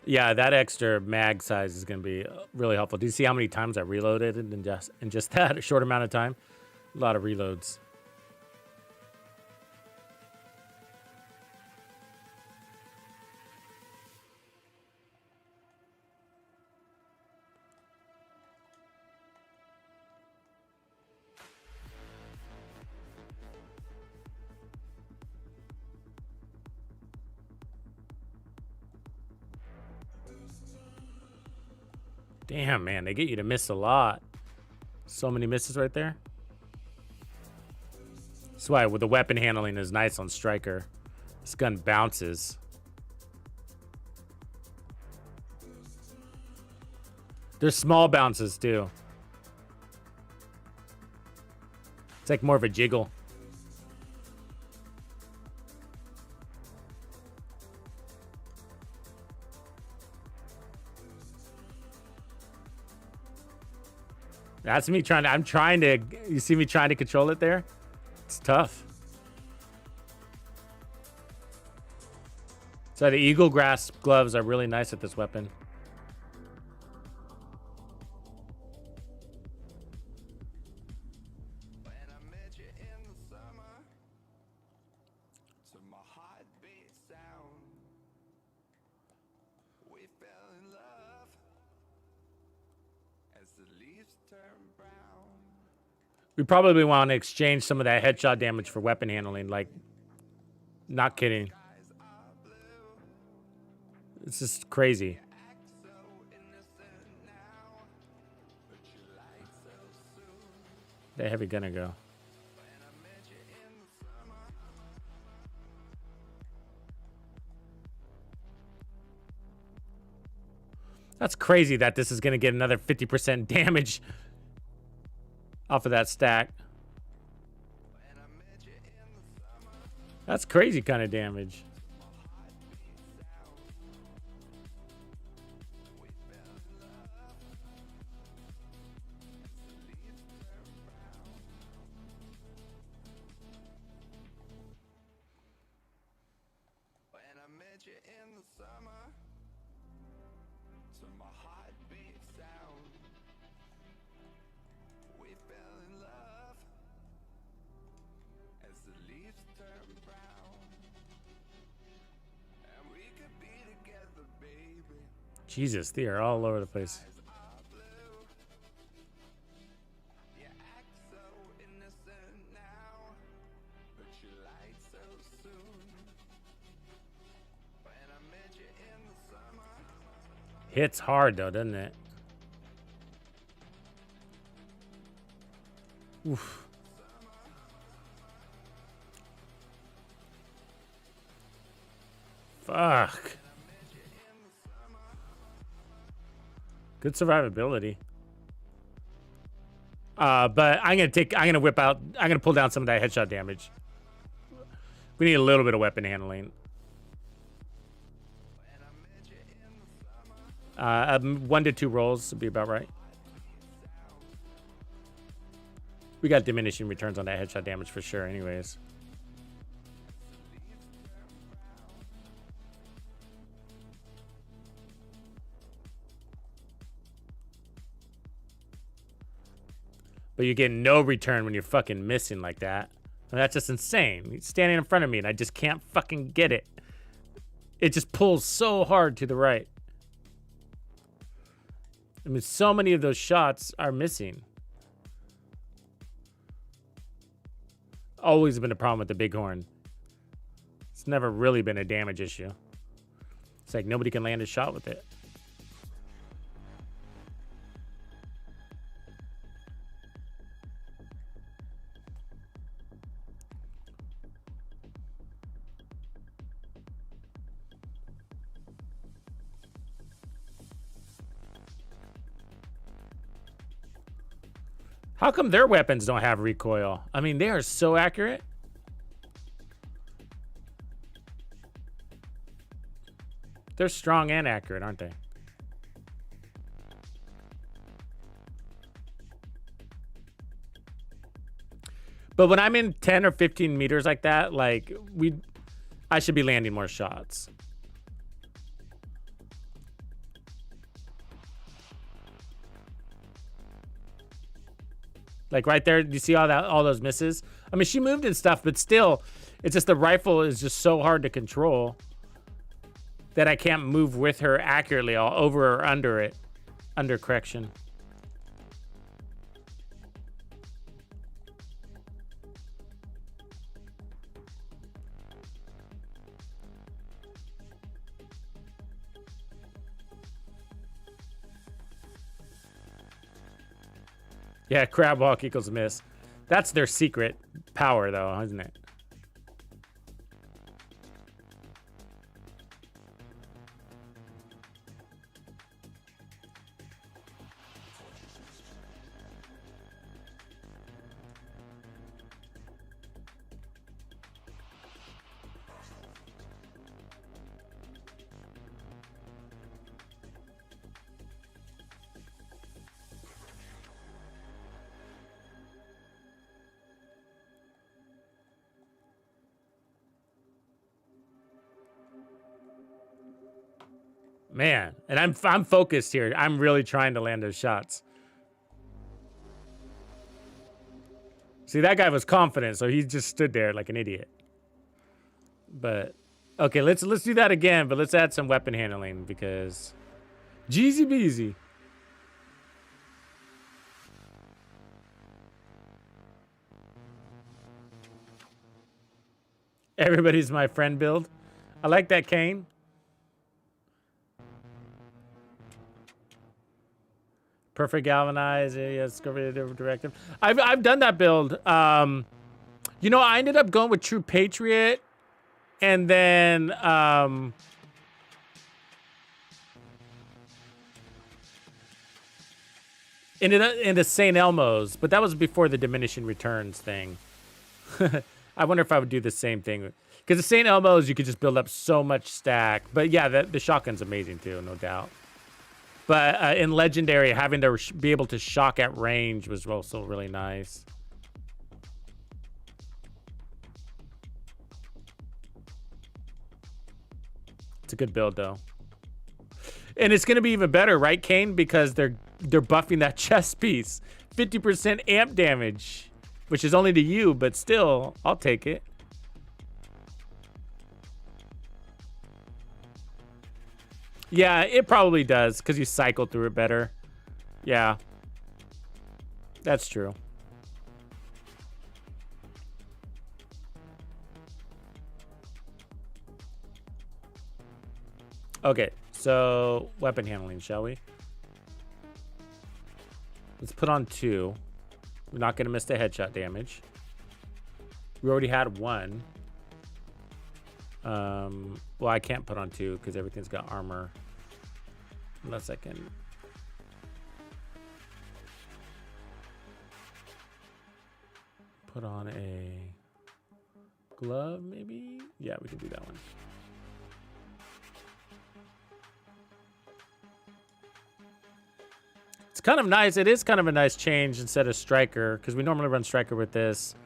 Yeah, that extra mag size is going to be really helpful. Do you see how many times I reloaded in just that short amount of time? A lot of reloads. Damn, man, they get you to miss a lot. So many misses right there. That's why with the weapon handling is nice on Striker. This gun bounces. There's small bounces too. It's like more of a jiggle. That's me trying to, you see me trying to control it there? It's tough. So the Eagle Grasp gloves are really nice at this weapon. We probably want to exchange some of that headshot damage for weapon handling. Like, not kidding. It's just crazy. The heavy gunner go. That's crazy that this is going to get another 50% damage off of that stack. That's crazy kind of damage. Jesus, they are all over the place. Hits hard though, doesn't it? Oof. Fuck. Good survivability. But I'm gonna pull down some of that headshot damage. We need a little bit of weapon handling. 1 to 2 rolls would be about right. We got diminishing returns on that headshot damage for sure anyways. But you get no return when you're fucking missing like that. I mean, that's just insane. He's standing in front of me and I just can't fucking get it. It just pulls so hard to the right. I mean, so many of those shots are missing. Always been a problem with the Bighorn. It's never really been a damage issue. It's like nobody can land a shot with it. How come their weapons don't have recoil? I mean, they are so accurate. They're strong and accurate, aren't they? But when I'm in 10 or 15 meters like that, like I should be landing more shots. Like right there, do you see all those misses? I mean, she moved and stuff, but still, it's just the rifle is just so hard to control that I can't move with her accurately, all over or under it. Under correction. Yeah, crab walk equals miss. That's their secret power, though, isn't it? Man, and I'm focused here. I'm really trying to land those shots. See, that guy was confident, so he just stood there like an idiot. But okay, let's do that again, but let's add some weapon handling because Jeezy Beezy. Everybody's my friend build. I like that, Kane. Perfect galvanize, yes, directive. I've done that build. You know, I ended up going with True Patriot, and then ended up into St. Elmo's, but that was before the diminishing returns thing. I wonder if I would do the same thing because the St. Elmo's you could just build up so much stack. But yeah, the shotgun's amazing too, no doubt. But in Legendary, having to be able to shock at range was also really nice. It's a good build, though. And it's going to be even better, right, Kane? Because they're buffing that chest piece. 50% amp damage, which is only to you, but still, I'll take it. Yeah, it probably does because you cycle through it better. Yeah, that's true. Okay, so weapon handling, shall we? Let's put on 2. We're not going to miss the headshot damage. We already had 1. Well, I can't put on 2 because everything's got armor. Unless I can. Put on a glove, maybe? Yeah, we can do that one. It's kind of nice. It is kind of a nice change instead of Striker because we normally run Striker with this.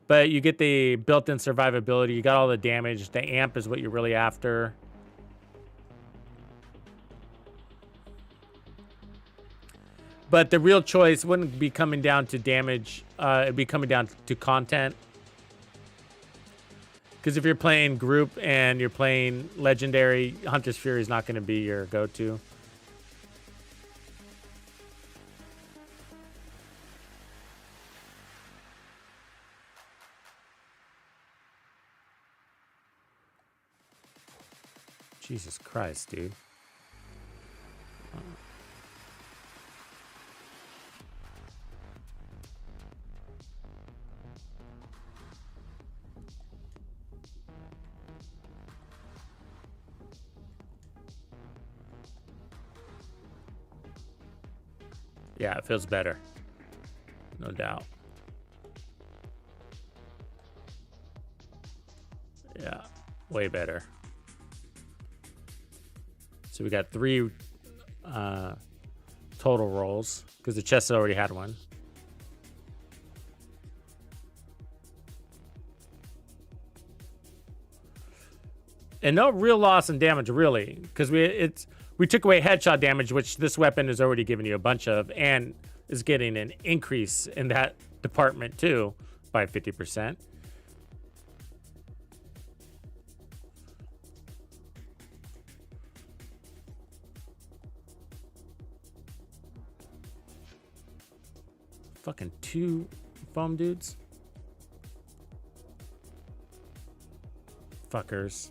But you get the built-in survivability. You got all the damage. The amp is what you're really after. But the real choice wouldn't be coming down to damage. It'd be coming down to content. Because if you're playing group and you're playing Legendary, Hunter's Fury is not going to be your go-to. Jesus Christ, dude. Yeah, it feels better. No doubt. Yeah, way better. So we got 3 total rolls because the chest already had 1. And no real loss in damage, really, because we took away headshot damage, which this weapon is already giving you a bunch of, and is getting an increase in that department too by 50%. Fucking 2 foam dudes. Fuckers.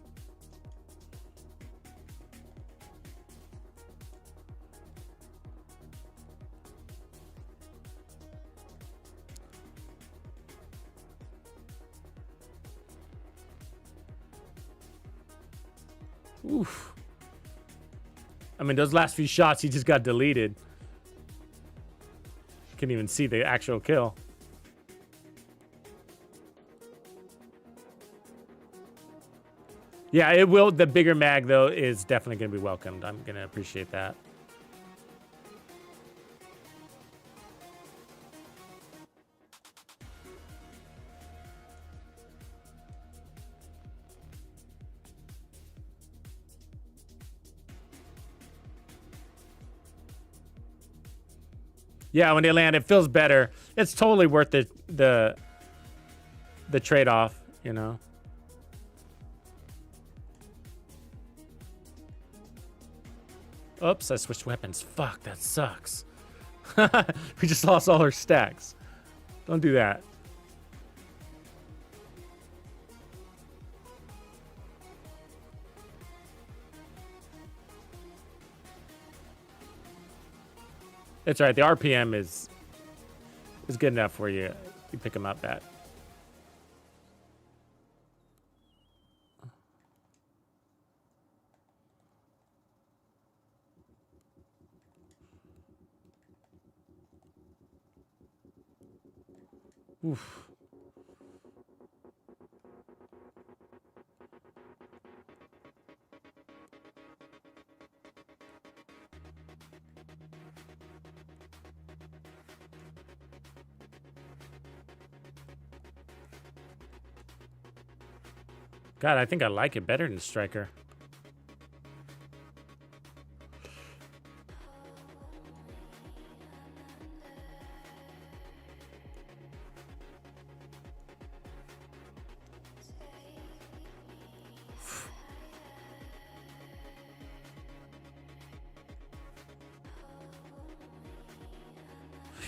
Oof. I mean, those last few shots, he just got deleted. Couldn't even see the actual kill. Yeah, it will. The bigger mag, though, is definitely going to be welcomed. I'm going to appreciate that. Yeah, when they land, it feels better. It's totally worth the trade-off, you know. Oops, I switched weapons. Fuck, that sucks. We just lost all our stacks. Don't do that. It's all right. The RPM is good enough for you. You pick them up at. Oof. God, I think I like it better than Striker.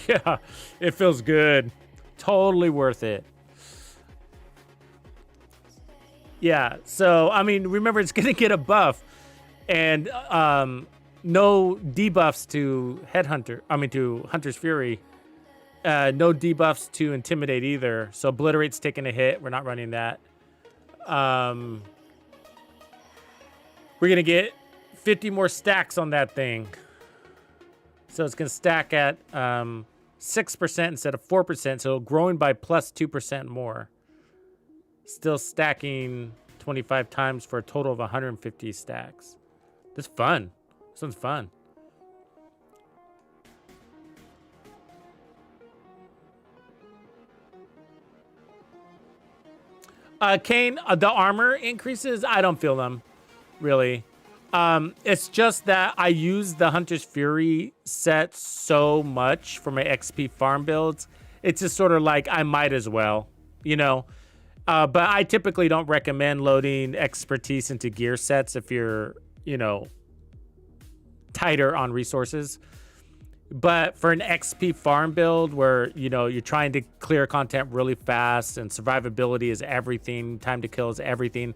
Yeah, it feels good. Totally worth it. Yeah, so, I mean, remember, it's going to get a buff. And no debuffs to Headhunter. I mean, to Hunter's Fury. No debuffs to Intimidate either. So, Obliterate's taking a hit. We're not running that. We're going to get 50 more stacks on that thing. So, it's going to stack at 6% instead of 4%. So, growing by plus 2% more. Still stacking 25 times for a total of 150 stacks. This is fun. This one's fun. Kane, the armor increases, I don't feel them, really. It's just that I use the Hunter's Fury set so much for my XP farm builds. It's just sort of like, I might as well, you know? But I typically don't recommend loading expertise into gear sets if you're, you know, tighter on resources. But for an XP farm build where, you know, you're trying to clear content really fast and survivability is everything, time to kill is everything,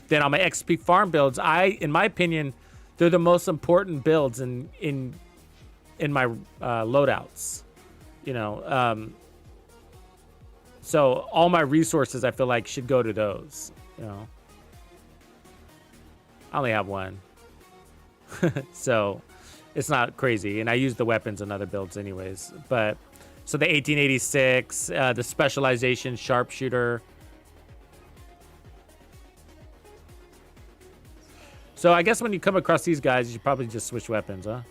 then on my XP farm builds, in my opinion, they're the most important builds in my loadouts, you know. So all my resources, I feel like, should go to those, you know. I only have one. So it's not crazy. And I use the weapons in other builds anyways. But so the 1886, the specialization sharpshooter. So I guess when you come across these guys, you should probably just switch weapons, huh?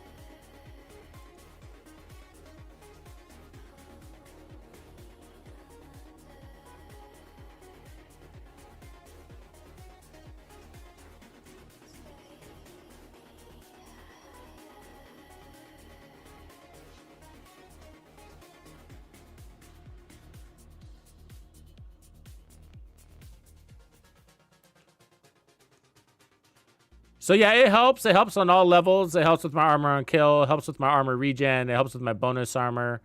So yeah, it helps. It helps on all levels. It helps with my armor on kill. It helps with my armor regen. It helps with my bonus armor.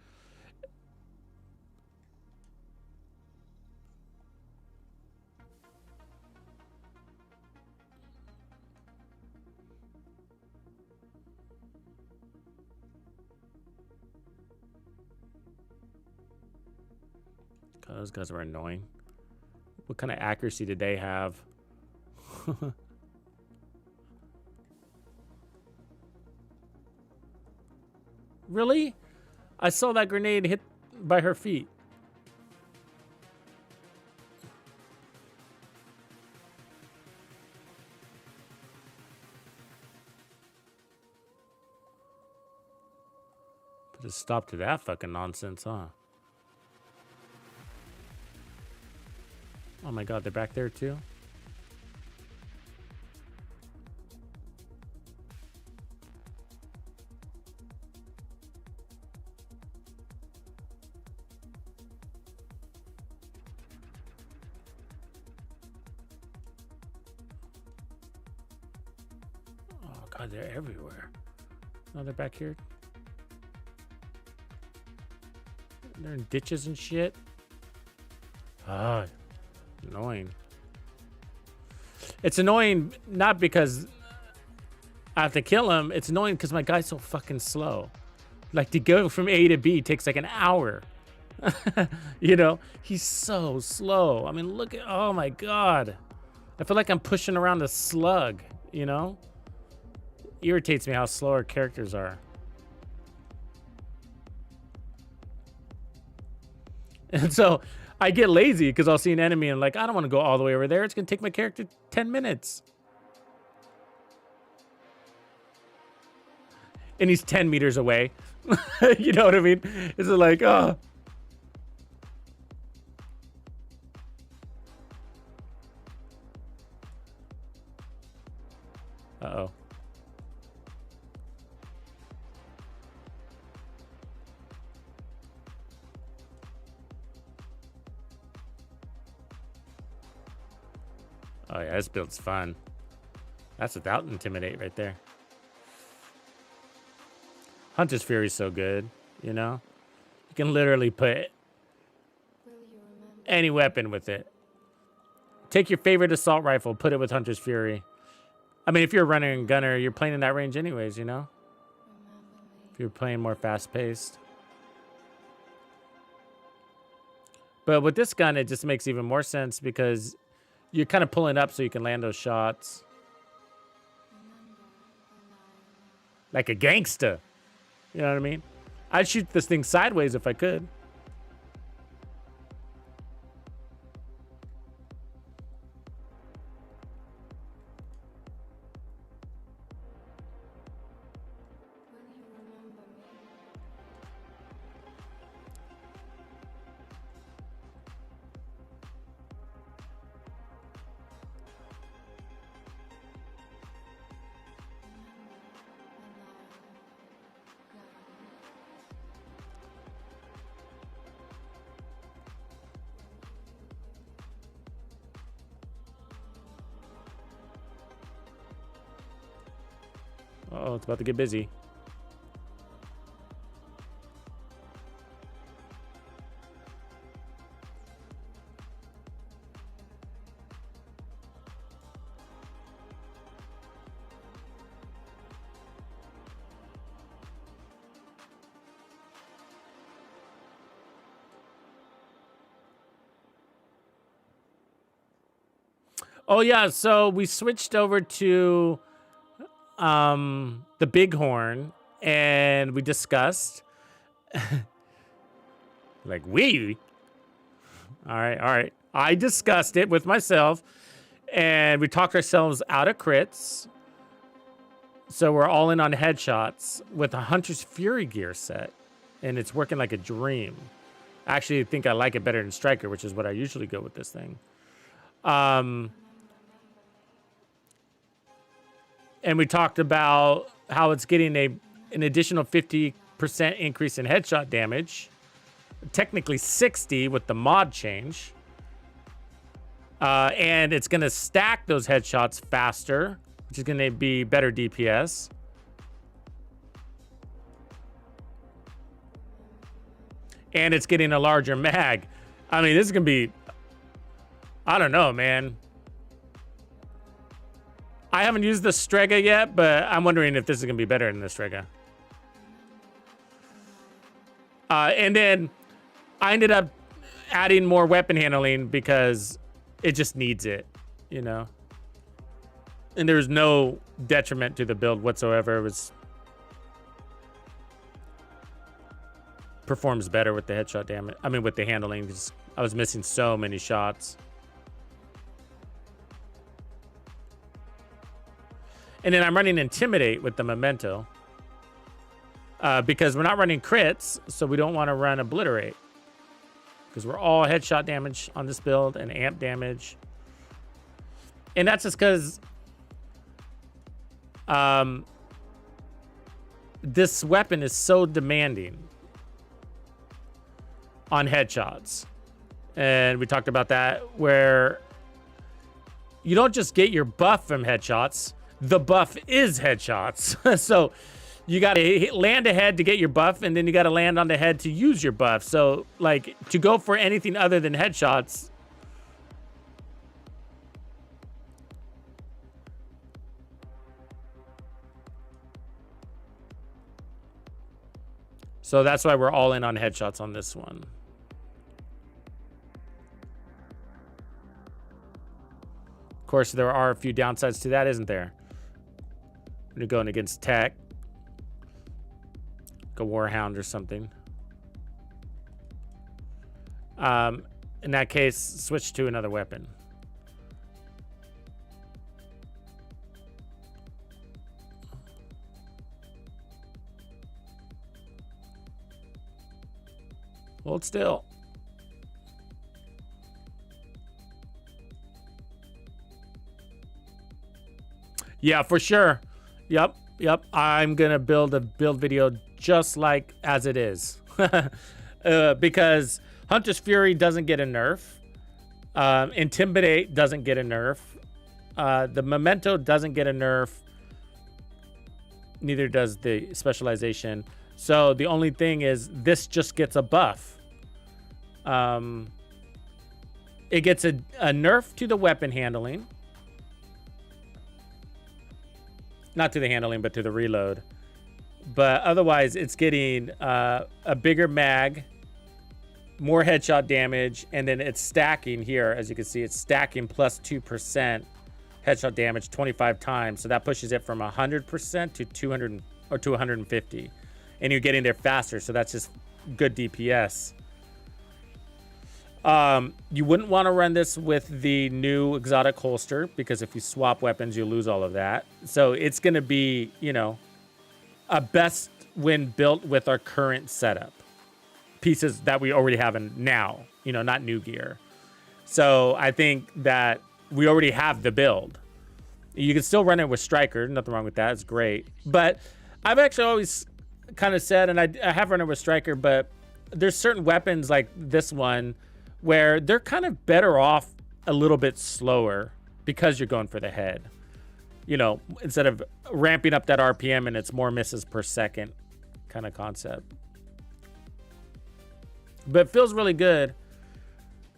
God, those guys were annoying. What kind of accuracy did they have? Really? I saw that grenade hit by her feet. Put a stop to that fucking nonsense, huh? Oh my god, they're back there too? Oh god, they're everywhere. Oh, they're back here. They're in ditches and shit. Ah, annoying. It's annoying not because I have to kill him. It's annoying because my guy's so fucking slow. Like, to go from A to B takes like an hour. You know, he's so slow. I mean, look at, oh my god. I feel like I'm pushing around a slug, you know? Irritates me how slow our characters are. And so I get lazy because I'll see an enemy and like, I don't want to go all the way over there. It's going to take my character 10 minutes. And he's 10 meters away. You know what I mean? It's like, oh. Uh-oh. Oh yeah, this build's fun. That's without intimidate right there. Hunter's Fury's so good, you know? You can literally put any weapon with it. Take your favorite assault rifle, put it with Hunter's Fury. I mean, if you're a runner and gunner, you're playing in that range anyways, you know? If you're playing more fast-paced. But with this gun, it just makes even more sense because you're kind of pulling up so you can land those shots. Like a gangster. You know what I mean? I'd shoot this thing sideways if I could. Uh-oh, it's about to get busy. Oh yeah, so we switched over to the Bighorn and we discussed like all right. I discussed it with myself and we talked ourselves out of crits. So we're all in on headshots with a Hunter's Fury gear set and it's working like a dream. I actually think I like it better than Striker, which is what I usually go with this thing. And we talked about how it's getting an additional 50% increase in headshot damage. Technically 60 with the mod change. And it's going to stack those headshots faster which is going to be better DPS. And it's getting a larger mag. I mean, this is going to be, I don't know, man. I haven't used the Strega yet, but I'm wondering if this is going to be better than the Strega. And then I ended up adding more weapon handling because it just needs it, you know? And there's no detriment to the build whatsoever. It was performs better with the headshot damage. I mean, with the handling. I was missing so many shots. And then I'm running Intimidate with the Memento. Because we're not running crits, so we don't want to run Obliterate. Because we're all headshot damage on this build and amp damage. And that's just because this weapon is so demanding on headshots. And we talked about that, where you don't just get your buff from headshots. The buff is headshots. So you got to land ahead to get your buff, and then you got to land on the head to use your buff. So, like, to go for anything other than headshots, so that's why we're all in on headshots on this one. Of course, there are a few downsides to that, isn't there? When you're going against tech, like a Warhound or something. In that case, switch to another weapon. Hold still. Yeah, for sure. Yep. I'm gonna build a build video just like as it is. Because Hunter's Fury doesn't get a nerf. Intimidate doesn't get a nerf. The Memento doesn't get a nerf. Neither does the specialization. So the only thing is this just gets a buff. It gets a nerf to the weapon handling. Not to the handling, but to the reload. But otherwise, it's getting a bigger mag, more headshot damage, and then it's stacking here. As you can see, it's stacking plus 2% headshot damage 25 times. So that pushes it from 100% to 200 or to 150. And you're getting there faster, so that's just good DPS. You wouldn't want to run this with the new exotic holster, because if you swap weapons, you lose all of that. So it's going to be, you know, a best when built with our current setup. Pieces that we already have in now, you know, not new gear. So I think that we already have the build. You can still run it with Striker. Nothing wrong with that. It's great. But I've actually always kind of said, and I have run it with Striker, but there's certain weapons like this one where they're kind of better off a little bit slower because you're going for the head. You know, instead of ramping up that RPM and it's more misses per second kind of concept. But it feels really good.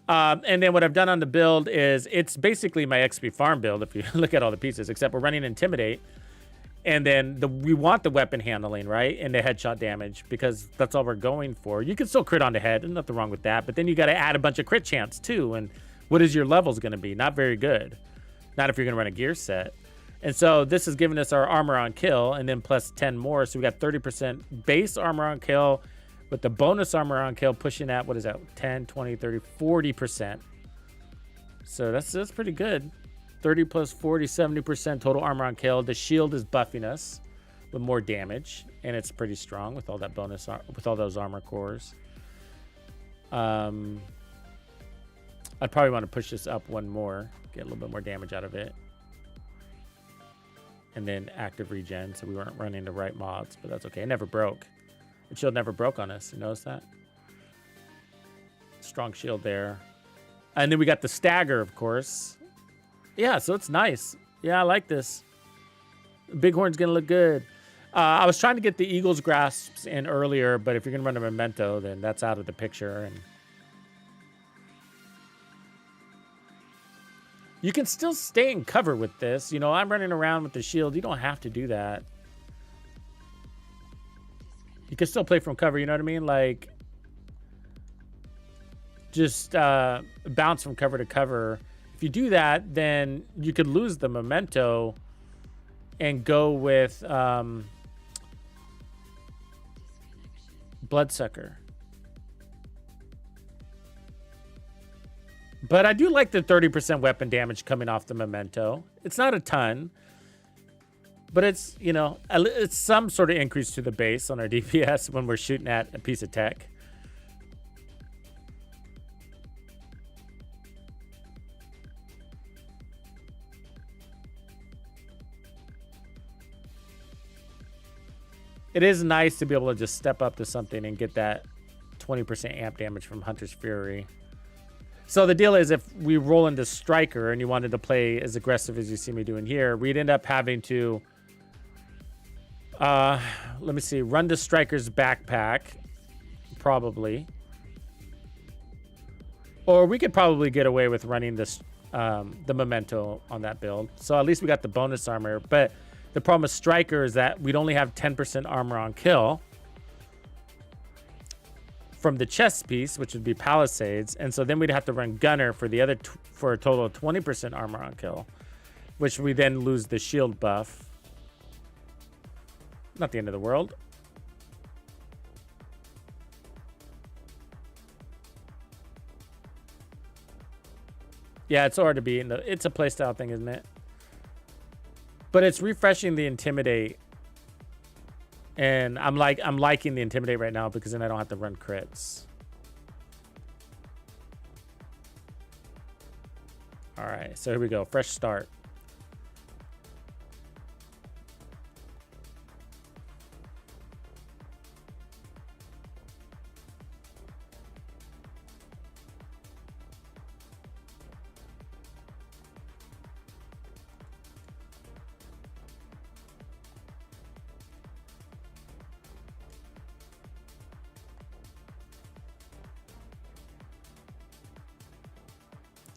And then what I've done on the build is it's basically my XP farm build if you look at all the pieces, except we're running Intimidate. And then we want the weapon handling, right? And the headshot damage, because that's all we're going for. You can still crit on the head, there's nothing wrong with that. But then you got to add a bunch of crit chance too. And what is your levels going to be? Not very good. Not if you're going to run a gear set. And so this is giving us our armor on kill and then plus 10 more. So we got 30% base armor on kill with the bonus armor on kill pushing at, what is that? 10, 20, 30, 40%. So that's pretty good. 30 plus 40, 70% total armor on kill. The shield is buffing us with more damage, and it's pretty strong with all that bonus, with all those armor cores. I'd probably want to push this up one more, get a little bit more damage out of it. And then active regen, so we weren't running the right mods, but that's okay. It never broke. The shield never broke on us. You notice that? Strong shield there. And then we got the stagger, of course. Yeah, so it's nice. Yeah, I like this. Bighorn's gonna look good. I was trying to get the Eagle's Grasps in earlier, but if you're gonna run a Memento, then that's out of the picture. And you can still stay in cover with this. You know, I'm running around with the shield. You don't have to do that. You can still play from cover, you know what I mean? Like, just bounce from cover to cover. If you do that, then you could lose the Memento and go with Bloodsucker. But I do like the 30% weapon damage coming off the Memento. It's not a ton, but it's, you know, it's some sort of increase to the base on our DPS when we're shooting at a piece of tech. It is nice to be able to just step up to something and get that 20% amp damage from Hunter's Fury. So the deal is, if we roll into Striker and you wanted to play as aggressive as you see me doing here, we'd end up having to, let me see, run to Striker's backpack, probably. Or we could probably get away with running this, the Memento on that build. So at least we got the bonus armor. But the problem with Striker is that we'd only have 10% armor on kill from the chest piece, which would be Palisades. And so then we'd have to run Gunner for the other, for a total of 20% armor on kill, which we then lose the shield buff. Not the end of the world. Yeah, it's hard to be. It's a playstyle thing, isn't it? But it's refreshing the Intimidate. And I'm liking the Intimidate right now because then I don't have to run crits. All right, so here we go. Fresh start.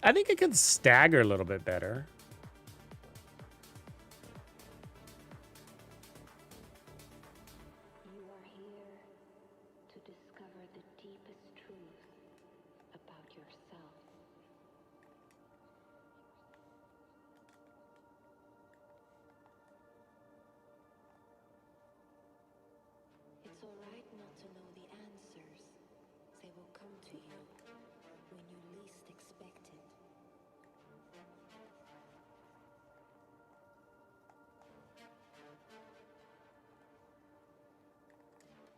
I think it can stagger a little bit better. You are here to discover the deepest truth about yourself. It's all right not to know the answers. They will come to you when you least expect it.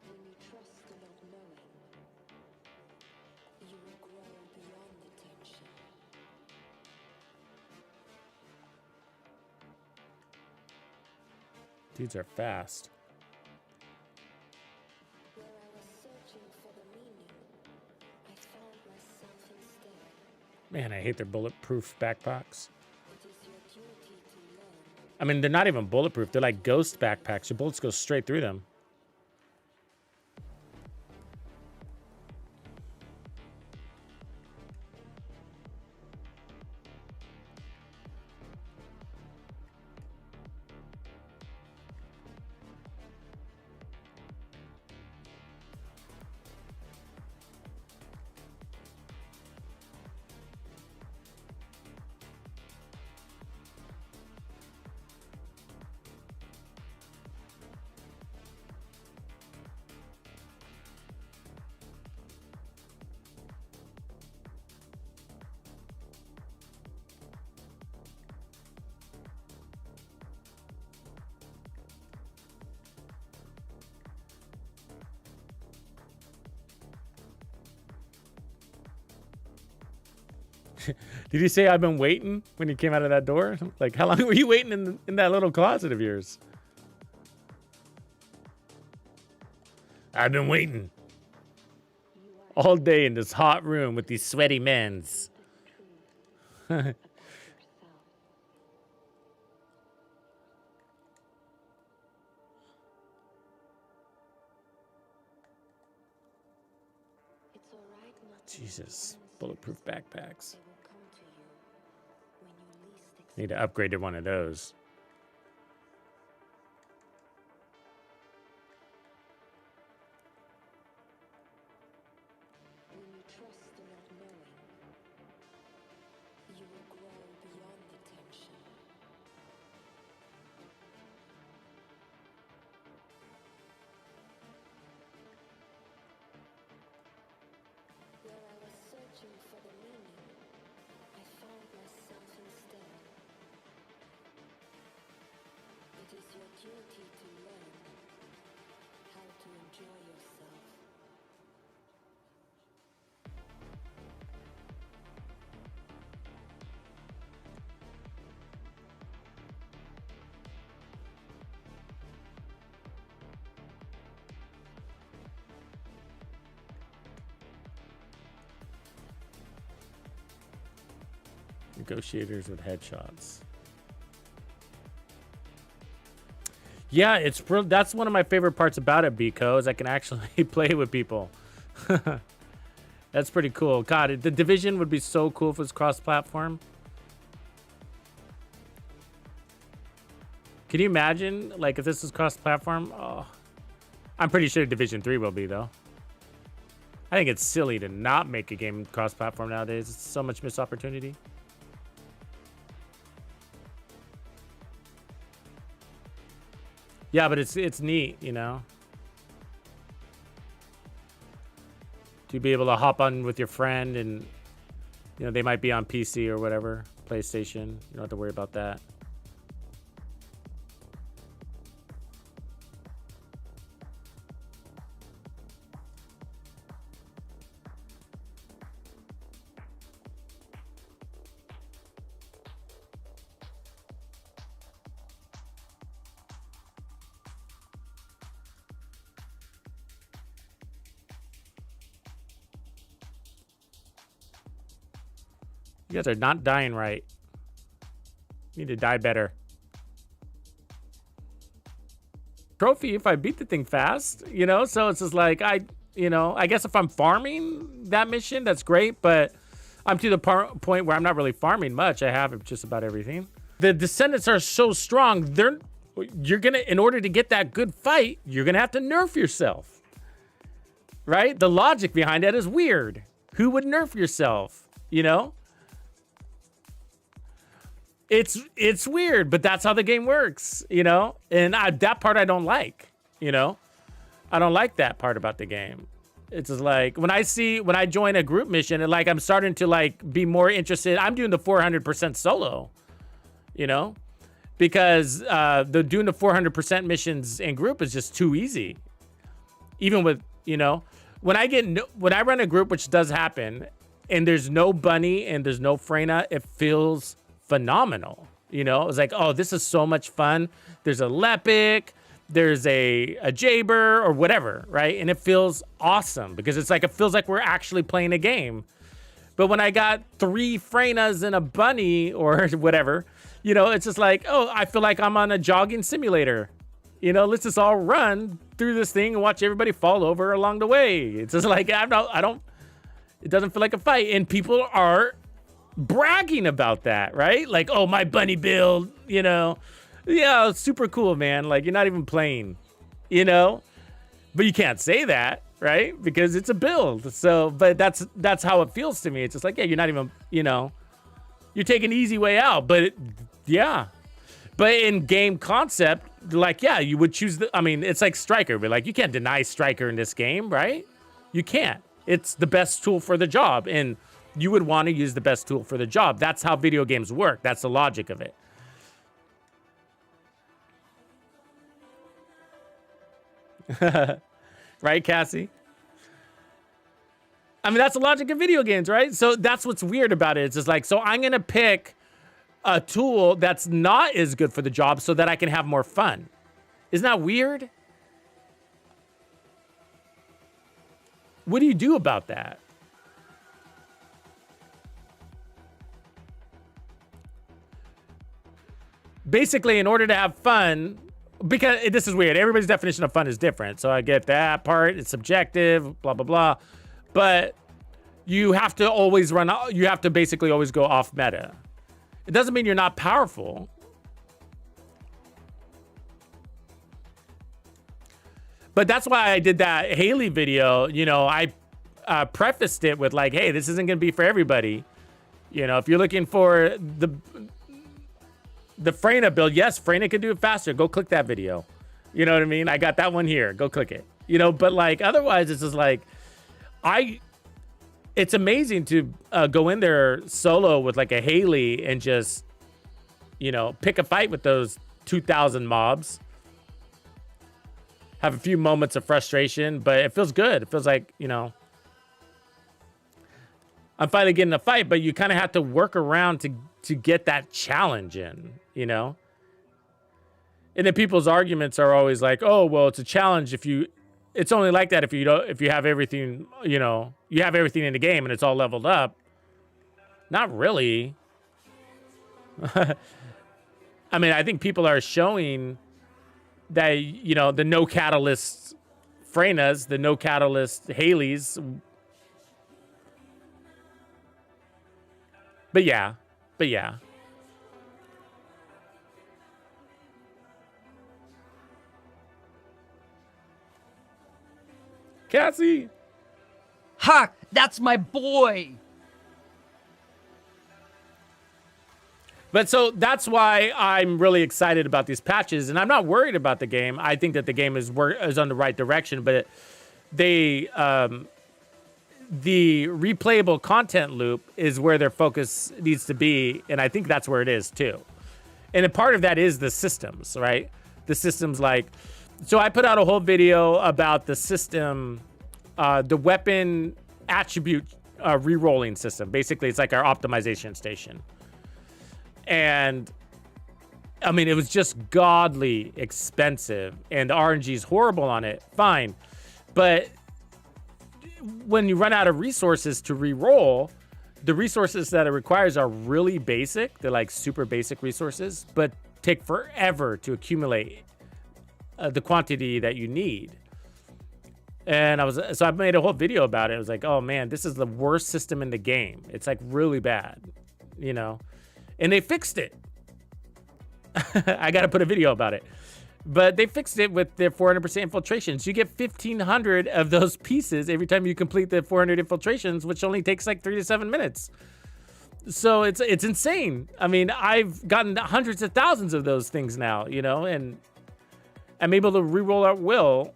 When you trust the not knowing, you will grow beyond the tension. Dudes are fast. Where I was searching for the meaning, I found myself instead. Man, I hate their bulletproof backpacks. It is your duty to learn. I mean, they're not even bulletproof. They're like ghost backpacks. Your bullets go straight through them. Did you say I've been waiting when you came out of that door? Like, how long were you waiting in that little closet of yours? I've been waiting all day in this hot room with these sweaty men's. About yourself. Jesus, bulletproof backpacks. Need to upgrade to one of those. When you trust the not knowing, you will grow beyond the tension. Where I was searching for the meaning, I found myself instead. It is your duty to learn how to enjoy yourself. Negotiators with headshots. Yeah, it's real. That's one of my favorite parts about it, Biko, is I can actually play with people. That's pretty cool. God, the Division would be so cool if it was cross-platform. Can you imagine, like, if this was cross-platform? Oh, I'm pretty sure Division 3 will be, though. I think it's silly to not make a game cross-platform nowadays. It's so much missed opportunity. Yeah, but it's neat, you know. To be able to hop on with your friend and, you know, they might be on PC or whatever, PlayStation. You don't have to worry about that. You guys are not dying right. You need to die better. Trophy if I beat the thing fast, you know? So it's just like, I guess if I'm farming that mission, that's great, but I'm to the point where I'm not really farming much. I have just about everything. The Descendants are so strong, in order to get that good fight, you're gonna have to nerf yourself. Right? The logic behind that is weird. Who would nerf yourself, you know? It's weird, but that's how the game works, you know? And that part I don't like, you know? I don't like that part about the game. It's just like, when I join a group mission, and like, I'm starting to like be more interested. I'm doing the 400% solo, you know? Because doing the 400% missions in group is just too easy. Even with, you know, when I run a group, which does happen, and there's no bunny and there's no Freyna, it feels phenomenal. You know, it's like, oh, this is so much fun. There's a Lepic, there's a Jaber or whatever, right? And it feels awesome because it's like, it feels like we're actually playing a game. But when I got 3 Freynas and a bunny or whatever, you know, it's just like, oh, I feel like I'm on a jogging simulator. You know, let's just all run through this thing and watch everybody fall over along the way. It's just like, it doesn't feel like a fight. And people are bragging about that, right? Like, oh, my bunny build, you know. Yeah, it's super cool, man. Like, you're not even playing, you know. But you can't say that, right? Because it's a build. So, but that's how it feels to me. It's just like, yeah, you're not even, you know, you're taking the easy way out. But yeah. But in game concept, like, yeah, you would choose it's like Striker, but like, you can't deny Striker in this game, right? You can't. It's the best tool for the job, and you would want to use the best tool for the job. That's how video games work. That's the logic of it. Right, Cassie? I mean, that's the logic of video games, right? So that's what's weird about it. It's just like, so I'm going to pick a tool that's not as good for the job so that I can have more fun. Isn't that weird? What do you do about that? Basically, in order to have fun, because this is weird. Everybody's definition of fun is different. So I get that part. It's subjective, blah, blah, blah. But you have to always you have to basically always go off meta. It doesn't mean you're not powerful. But that's why I did that Haley video. You know, I prefaced it with like, hey, this isn't going to be for everybody. You know, if you're looking for the Freyna build, yes, Freyna can do it faster. Go click that video. You know what I mean? I got that one here. Go click it. You know, but like otherwise, it's just like, it's amazing to go in there solo with like a Haley and just, you know, pick a fight with those 2,000 mobs. Have a few moments of frustration, but it feels good. It feels like, you know, I'm finally getting a fight, but you kind of have to work around to get that challenge in, you know? And then people's arguments are always like, oh, well, it's a challenge it's only like that if you have everything, you know, you have everything in the game and it's all leveled up. Not really. I mean, I think people are showing that, you know, the no catalyst Freynas, the no catalyst Haleys. But yeah. Cassie. Ha! That's my boy! But so that's why I'm really excited about these patches, and I'm not worried about the game. I think that the game is on the right direction, but the replayable content loop is where their focus needs to be, and I think that's where it is too. And a part of that is the systems, right? The systems like, so I put out a whole video about the system, the weapon attribute re-rolling system. Basically, it's like our optimization station. And I mean, it was just godly expensive, and the RNG is horrible on it. Fine. But when you run out of resources to re-roll, the resources that it requires are really basic. They're like super basic resources, but take forever to accumulate the quantity that you need. And so I made a whole video about it. It was like, oh man, this is the worst system in the game. It's like really bad, you know? And they fixed it. I got to put a video about it. But they fixed it with their 400% infiltrations. You get 1,500 of those pieces every time you complete the 400 infiltrations, which only takes like 3 to 7 minutes. So it's insane. I mean, I've gotten hundreds of thousands of those things now, you know, and I'm able to re-roll out will.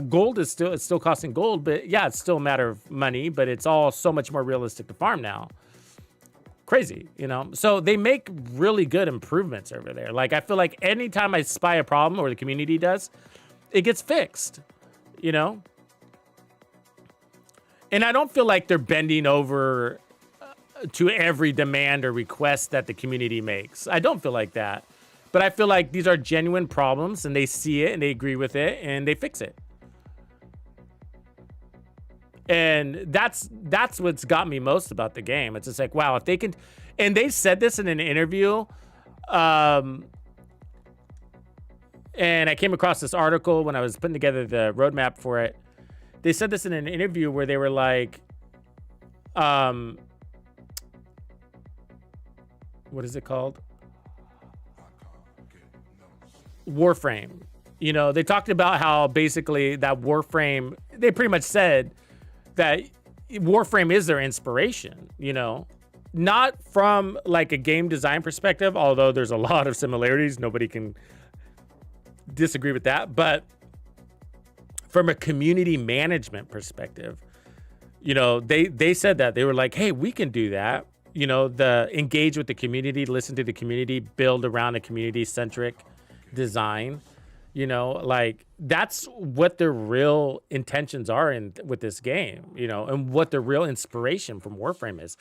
Gold is still costing gold, but yeah, it's still a matter of money, but it's all so much more realistic to farm now. Crazy, you know? So they make really good improvements over there. Like, I feel like anytime I spy a problem, or the community does, it gets fixed, you know? And I don't feel like they're bending over to every demand or request that the community makes. I don't feel like that. But I feel like these are genuine problems, and they see it, and they agree with it, and they fix it. And that's what's got me most about the game. It's just like, wow, if they can, and they said this in an interview, and I came across this article when I was putting together the roadmap for it. They said this in an interview where they were like, what is it called? Warframe. You know, they talked about how basically that Warframe, they pretty much said that Warframe is their inspiration, you know, not from like a game design perspective, although there's a lot of similarities. Nobody can disagree with that. But from a community management perspective, you know, they said that they were like, hey, we can do that. You know, engage with the community, listen to the community, build around a community centric design. You know, like that's what their real intentions are with this game, you know, and what the real inspiration from Warframe is.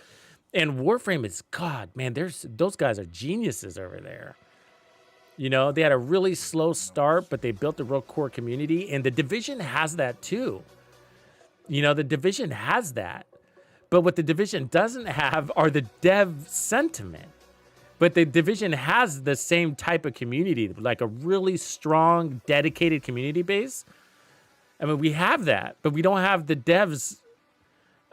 And Warframe is, God, man, those guys are geniuses over there. You know, they had a really slow start, but they built a real core community, and the Division has that too. You know, the Division has that. But what the Division doesn't have are the dev sentiment. But the Division has the same type of community, like a really strong, dedicated community base. I mean, we have that, but we don't have the devs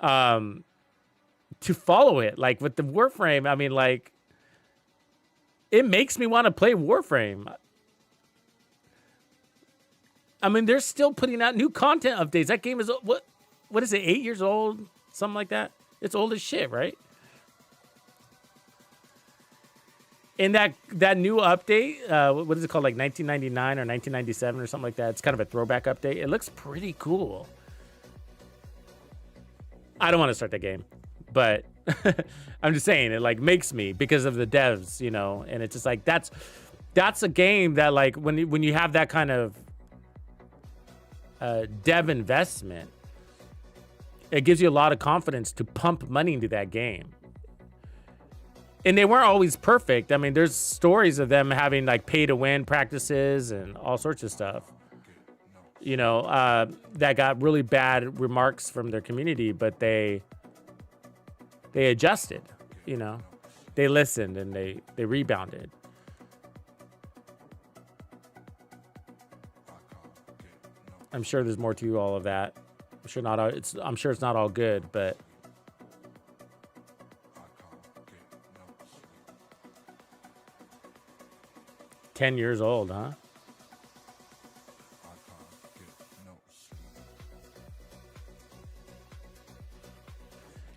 to follow it. Like with the Warframe, I mean, like, it makes me want to play Warframe. I mean, they're still putting out new content updates. That game is, what is it, 8 years old? Something like that? It's old as shit, right? And that new update, what is it called, like 1999 or 1997 or something like that? It's kind of a throwback update. It looks pretty cool. I don't want to start that game, but I'm just saying it like makes me because of the devs, you know. And it's just like that's a game that like when you have that kind of dev investment, it gives you a lot of confidence to pump money into that game. And they weren't always perfect. I mean, there's stories of them having like pay to win practices and all sorts of stuff, you know, that got really bad remarks from their community, but they adjusted, you know, they listened and they rebounded. I'm sure there's more to all of that. I'm sure it's not all good, but 10 years old, huh?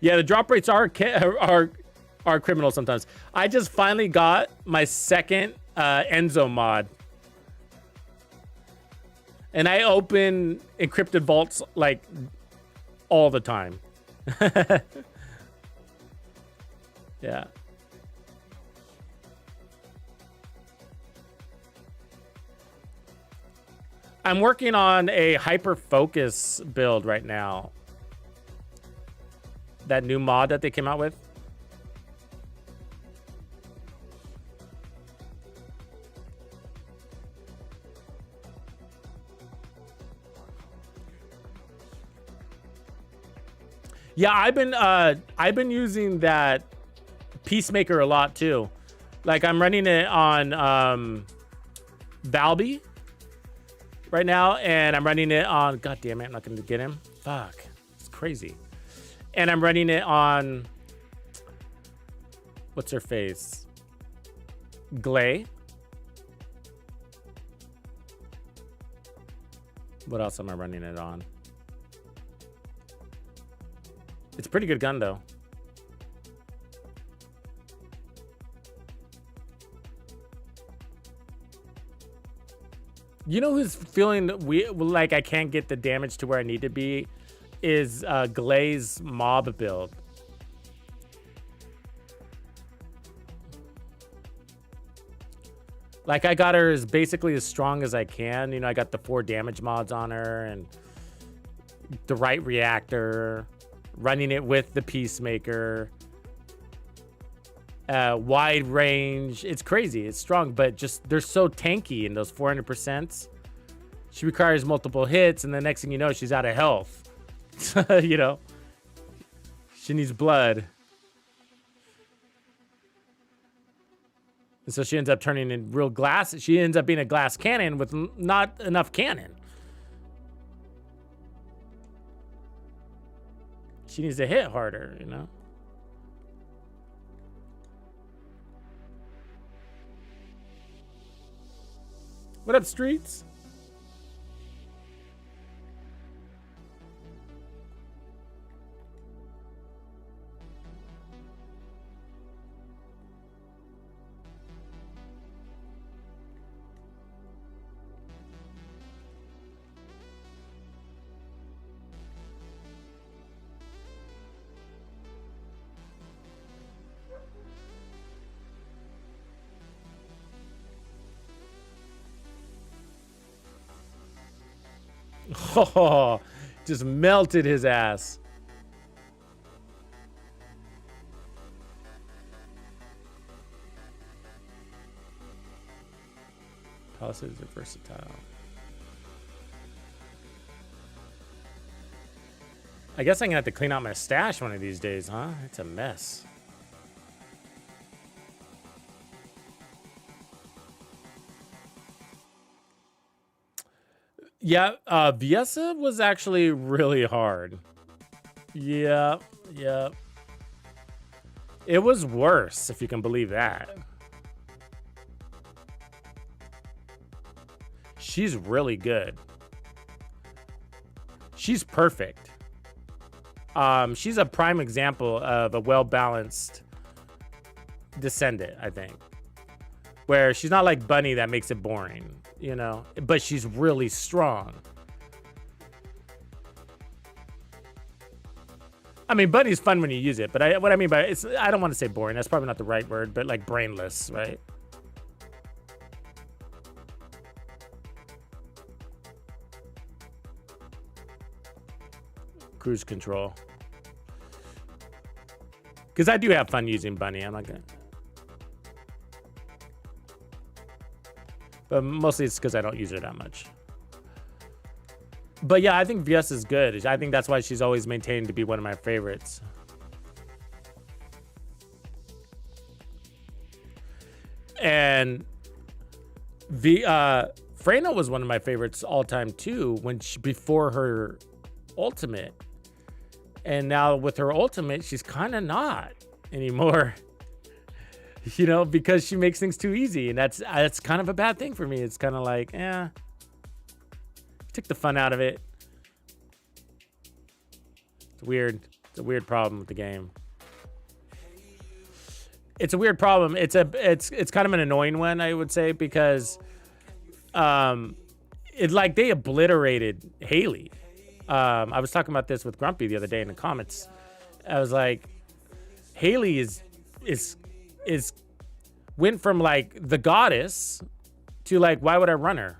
Yeah, the drop rates are criminal sometimes. I just finally got my second Enzo mod. And I open encrypted vaults like all the time. Yeah. I'm working on a hyper focus build right now. That new mod that they came out with. Yeah, I've been using that Peacemaker a lot too. Like I'm running it on Valby right now, and I'm running it on, god damn it, I'm not gonna get him. Fuck, it's crazy. And I'm running it on, what's her face? Glay. What else am I running it on? It's a pretty good gun though. You know who's feeling like I can't get the damage to where I need to be is Glay's mob build. Like I got her as basically as strong as I can. You know, I got the 4 damage mods on her and the right reactor, running it with the Peacemaker, wide range. It's crazy. It's strong, but just they're so tanky in those 400%. She requires multiple hits, and the next thing you know, she's out of health. You know, she needs blood. And so she ends up turning in real glass. She ends up being a glass cannon with not enough cannon. She needs to hit harder, you know? What up, Streets? Oh, just melted his ass. Palisades are versatile. I guess I'm gonna have to clean out my stash one of these days, huh? It's a mess. Yeah, Viesa was actually really hard. Yeah, yeah. It was worse, if you can believe that. She's really good. She's perfect. She's a prime example of a well-balanced descendant, I think. Where she's not like Bunny that makes it boring, you know? But she's really strong. I mean, Bunny's fun when you use it, but what I mean by it's, I don't want to say boring. That's probably not the right word, but like brainless, right? Cruise control. Because I do have fun using Bunny. I'm not gonna. But mostly it's because I don't use her that much. But yeah, I think VS is good. I think that's why she's always maintained to be one of my favorites. And Freyna was one of my favorites all time too, when before her ultimate. And now with her ultimate, she's kind of not anymore. You know, because she makes things too easy, and that's kind of a bad thing for me. It's kind of like, took the fun out of it. It's weird. It's a weird problem with the game. It's a weird problem. It's kind of an annoying one, I would say, because it like they obliterated Haley. I was talking about this with Grumpy the other day in the comments. I was like, Haley is went from like the goddess to like, why would I run her?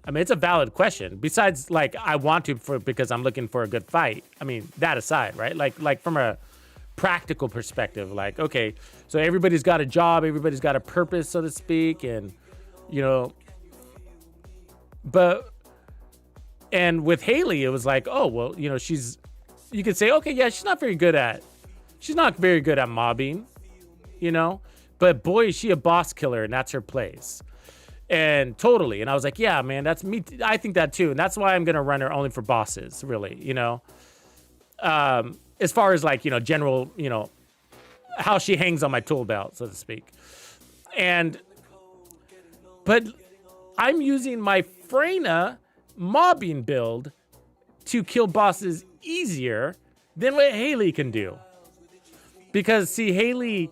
I mean, it's a valid question. Besides, like, I want to because I'm looking for a good fight. I mean, that aside, right? Like from a practical perspective, like, okay, so everybody's got a job, everybody's got a purpose, so to speak, and you know, and with Haley, it was like, oh well, you know, you could say, okay, yeah, she's not very good at mobbing, you know, but boy, is she a boss killer, and that's her place. And totally. And I was like, yeah, man, that's me. I think that too. And that's why I'm going to run her only for bosses, really, you know, as far as like, you know, general, you know, how she hangs on my tool belt, so to speak. But I'm using my Freyna mobbing build to kill bosses easier than what Haley can do. Because see, Haley,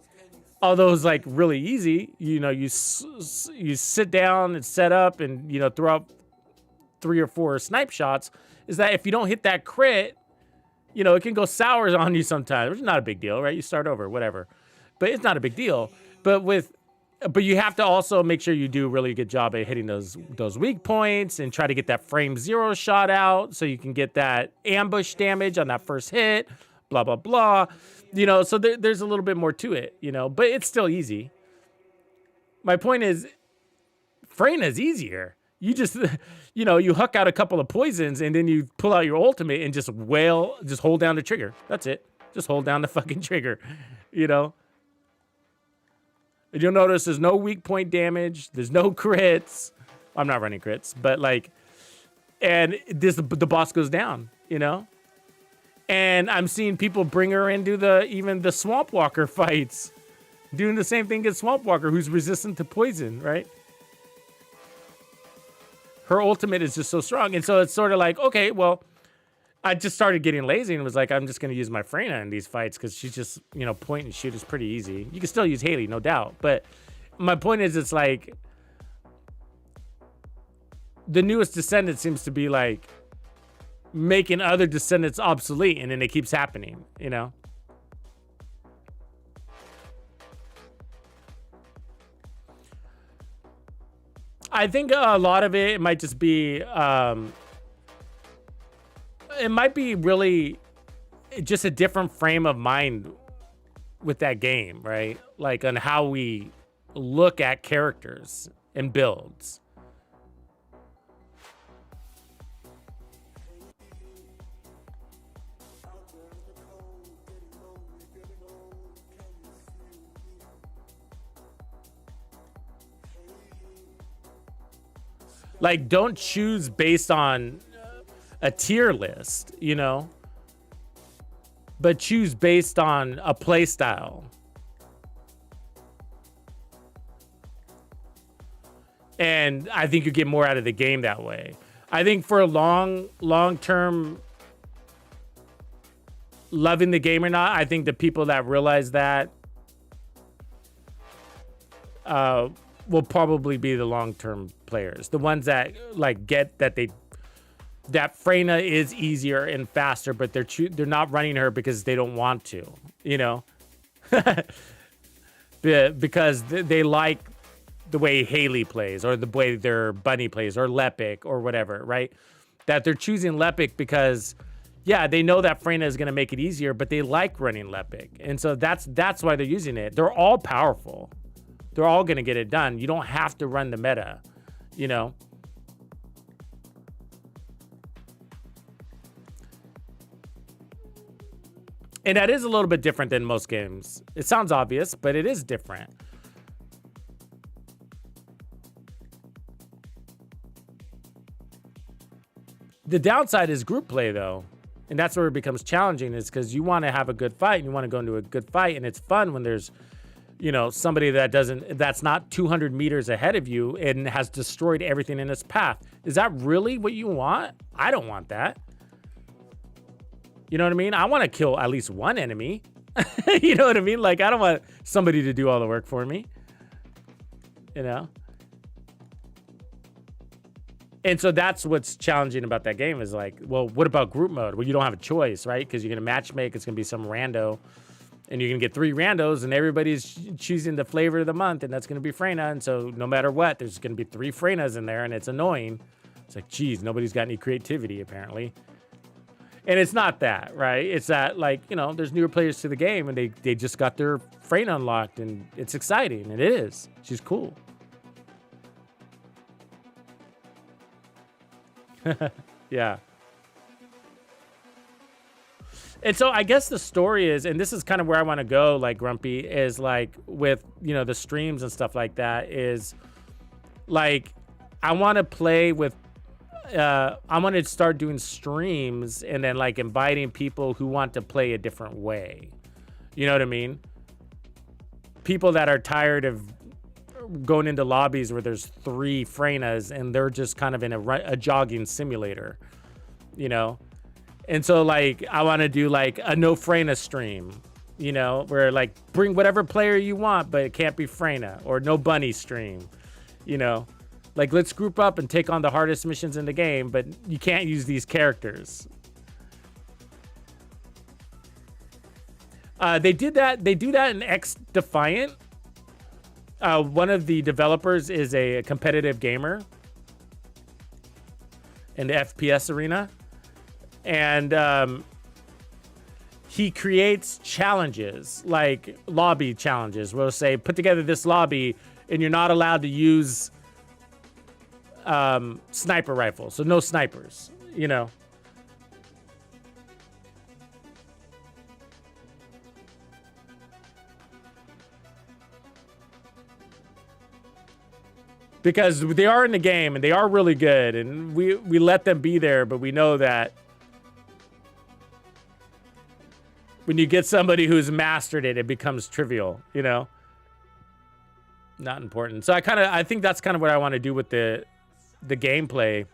although it's like really easy, you know, you sit down and set up and, you know, throw up 3 or 4 snipe shots, is that if you don't hit that crit, you know, it can go sour on you sometimes, which is not a big deal, right? You start over, whatever. But it's not a big deal. But you have to also make sure you do a really good job at hitting those weak points and try to get that frame 0 shot out so you can get that ambush damage on that first hit, blah, blah, blah. You know, so there's a little bit more to it, you know, but it's still easy. My point is, Freyna's easier. You just, you know, you huck out a couple of poisons and then you pull out your ultimate and just hold down the trigger. That's it. Just hold down the fucking trigger, you know. And you'll notice there's no weak point damage. There's no crits. I'm not running crits, but like, and the boss goes down, you know. And I'm seeing people bring her into even the Swamp Walker fights, doing the same thing as Swamp Walker, who's resistant to poison, right? Her ultimate is just so strong. And so it's sort of like, okay, well, I just started getting lazy and was like, I'm just going to use my Freyna in these fights because she's just, you know, point and shoot is pretty easy. You can still use Haley, no doubt. But my point is, it's like the newest descendant seems to be like making other descendants obsolete, and then it keeps happening, you know. I think a lot of it might just be it might be really just a different frame of mind with that game, right? Like on how we look at characters and builds. Like, don't choose based on a tier list, you know? but choose based on a play style. And I think you get more out of the game that way. I think for a long-term loving the game or not, I think the people that realize that will probably be the long-term players. The ones that like get that that Freyna is easier and faster, but they're not running her because they don't want to, you know, because they like the way Haley plays or the way their Bunny plays or Lepic or whatever, right? That they're choosing Lepic because, yeah, they know that Freyna is going to make it easier, but they like running Lepic. And so that's why they're using it. They're all powerful. They're all going to get it done. You don't have to run the meta, you know? And that is a little bit different than most games. It sounds obvious, but it is different. The downside is group play, though. And that's where it becomes challenging, is because you want to have a good fight and you want to go into a good fight. And it's fun when there's, you know, somebody that's not 200 meters ahead of you and has destroyed everything in its path. Is that really what you want? I don't want that. You know what I mean? I want to kill at least one enemy. You know what I mean? Like, I don't want somebody to do all the work for me. You know? And so that's what's challenging about that game is like, well, what about group mode? Well, you don't have a choice, right? Because you're going to matchmake. It's going to be some rando. And you're going to get 3 randos, and everybody's choosing the flavor of the month, and that's going to be Freyna. And so no matter what, there's going to be 3 Freynas in there, and it's annoying. It's like, geez, nobody's got any creativity, apparently. And it's not that, right? It's that, like, you know, there's newer players to the game, and they just got their Freyna unlocked, and it's exciting. It is. She's cool. Yeah. And so I guess the story is, and this is kind of where I want to go, like Grumpy, is like with, you know, the streams and stuff like that, is like, I want to play with, I want to start doing streams and then like inviting people who want to play a different way. You know what I mean? People that are tired of going into lobbies where there's 3 Freynas and they're just kind of in a jogging simulator, you know? And so like, I want to do like a no Freyna stream, you know, where like bring whatever player you want, but it can't be Freyna, or no bunny stream, you know, like let's group up and take on the hardest missions in the game, but you can't use these characters. They do that in X Defiant. One of the developers is a competitive gamer in the FPS arena. And he creates challenges, like lobby challenges. We'll say, put together this lobby, and you're not allowed to use sniper rifles. So no snipers, you know. Because they are in the game, and they are really good, and we let them be there, but we know that when you get somebody who's mastered it, it becomes trivial, you know? Not important. So I think that's kind of what I want to do with the gameplay.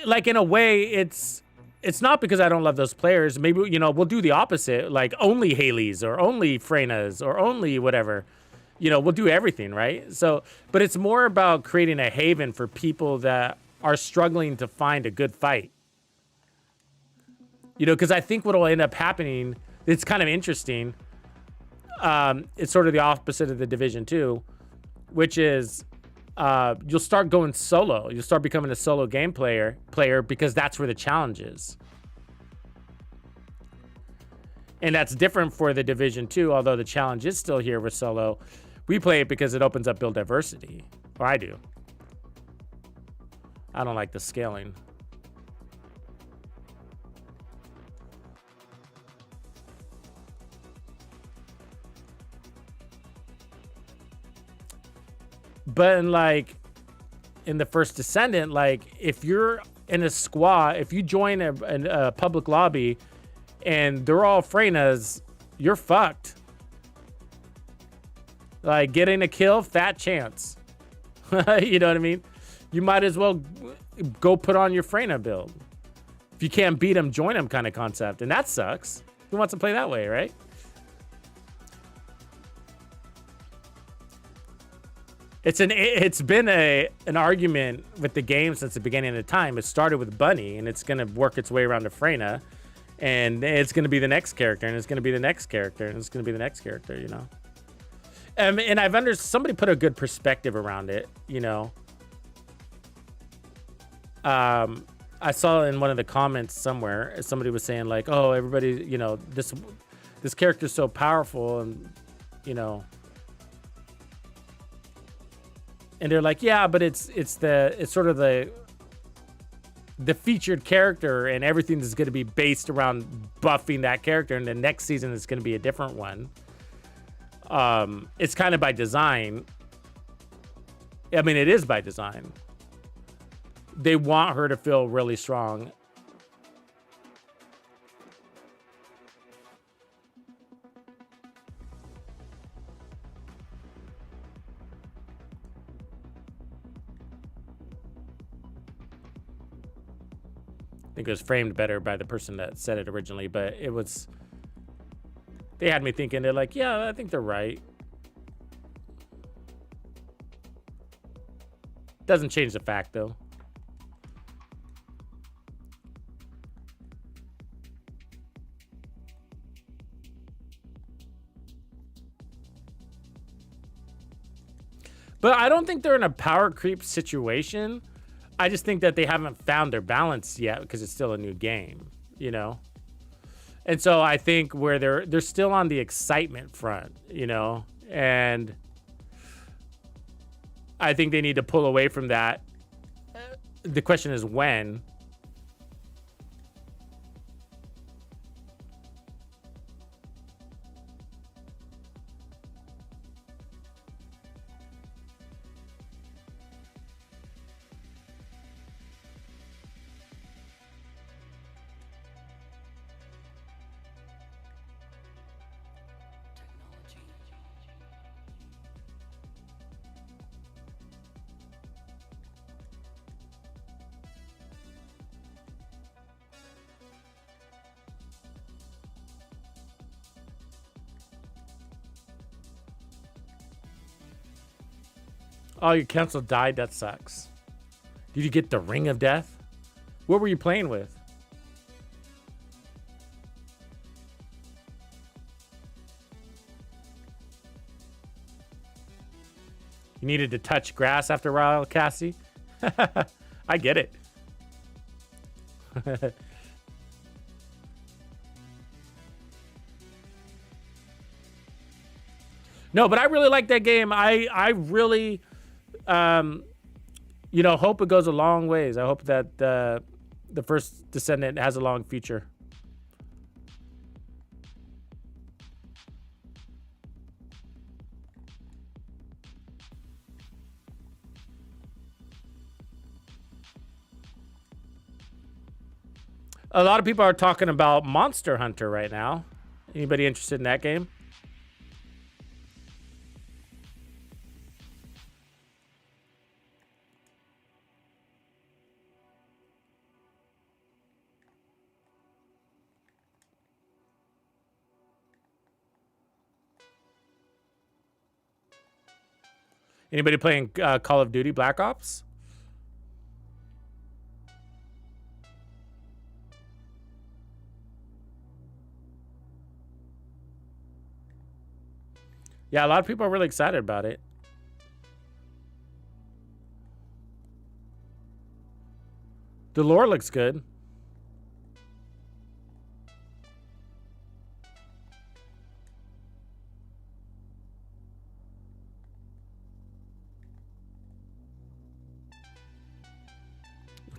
Like in a way, it's not because I don't love those players. Maybe, you know, we'll do the opposite, like only Haley's or only Freyna's or only whatever. You know, we'll do everything, right? So, but it's more about creating a haven for people that are struggling to find a good fight. You know, because I think what will end up happening, it's kind of interesting. It's sort of the opposite of the Division 2, which is you'll start going solo. You'll start becoming a solo game player because that's where the challenge is. And that's different for the Division 2, although the challenge is still here with solo. We play it because it opens up build diversity. Or I do. I don't like the scaling. But in like, in the first Descendant, like if you're in a squad, if you join a public lobby and they're all Freynas, you're fucked. Like getting a kill, fat chance. You know what I mean? You might as well go put on your Freyna build. If you can't beat them, join them kind of concept. And that sucks. Who wants to play that way, right? It's been an argument with the game since the beginning of the time. It started with Bunny, and it's gonna work its way around to Freyna, and it's gonna be the next character, and it's gonna be the next character, and it's gonna be the next character, you know. And somebody put a good perspective around it, you know. I saw in one of the comments somewhere, somebody was saying like, "Oh, everybody, you know, this character's so powerful," and you know. And they're like, yeah, but it's sort of the featured character, and everything is going to be based around buffing that character, and the next season is going to be a different one. It's kind of by design. I mean, it is by design. They want her to feel really strong. I think it was framed better by the person that said it originally, but it was, they had me thinking, they're like, yeah, I think they're right. Doesn't change the fact though. But I don't think they're in a power creep situation. I just think that they haven't found their balance yet because it's still a new game, you know? And so I think where they're still on the excitement front, you know? And I think they need to pull away from that. The question is when. Oh, your council died? That sucks. Did you get the Ring of Death? What were you playing with? You needed to touch grass after a while, Cassie? I get it. No, but I really like that game. I really... you know, hope it goes a long ways. I hope that the first Descendant has a long future. A lot of people are talking about Monster Hunter right now. Anybody interested in that game? Anybody playing Call of Duty Black Ops? Yeah, a lot of people are really excited about it. The lore looks good.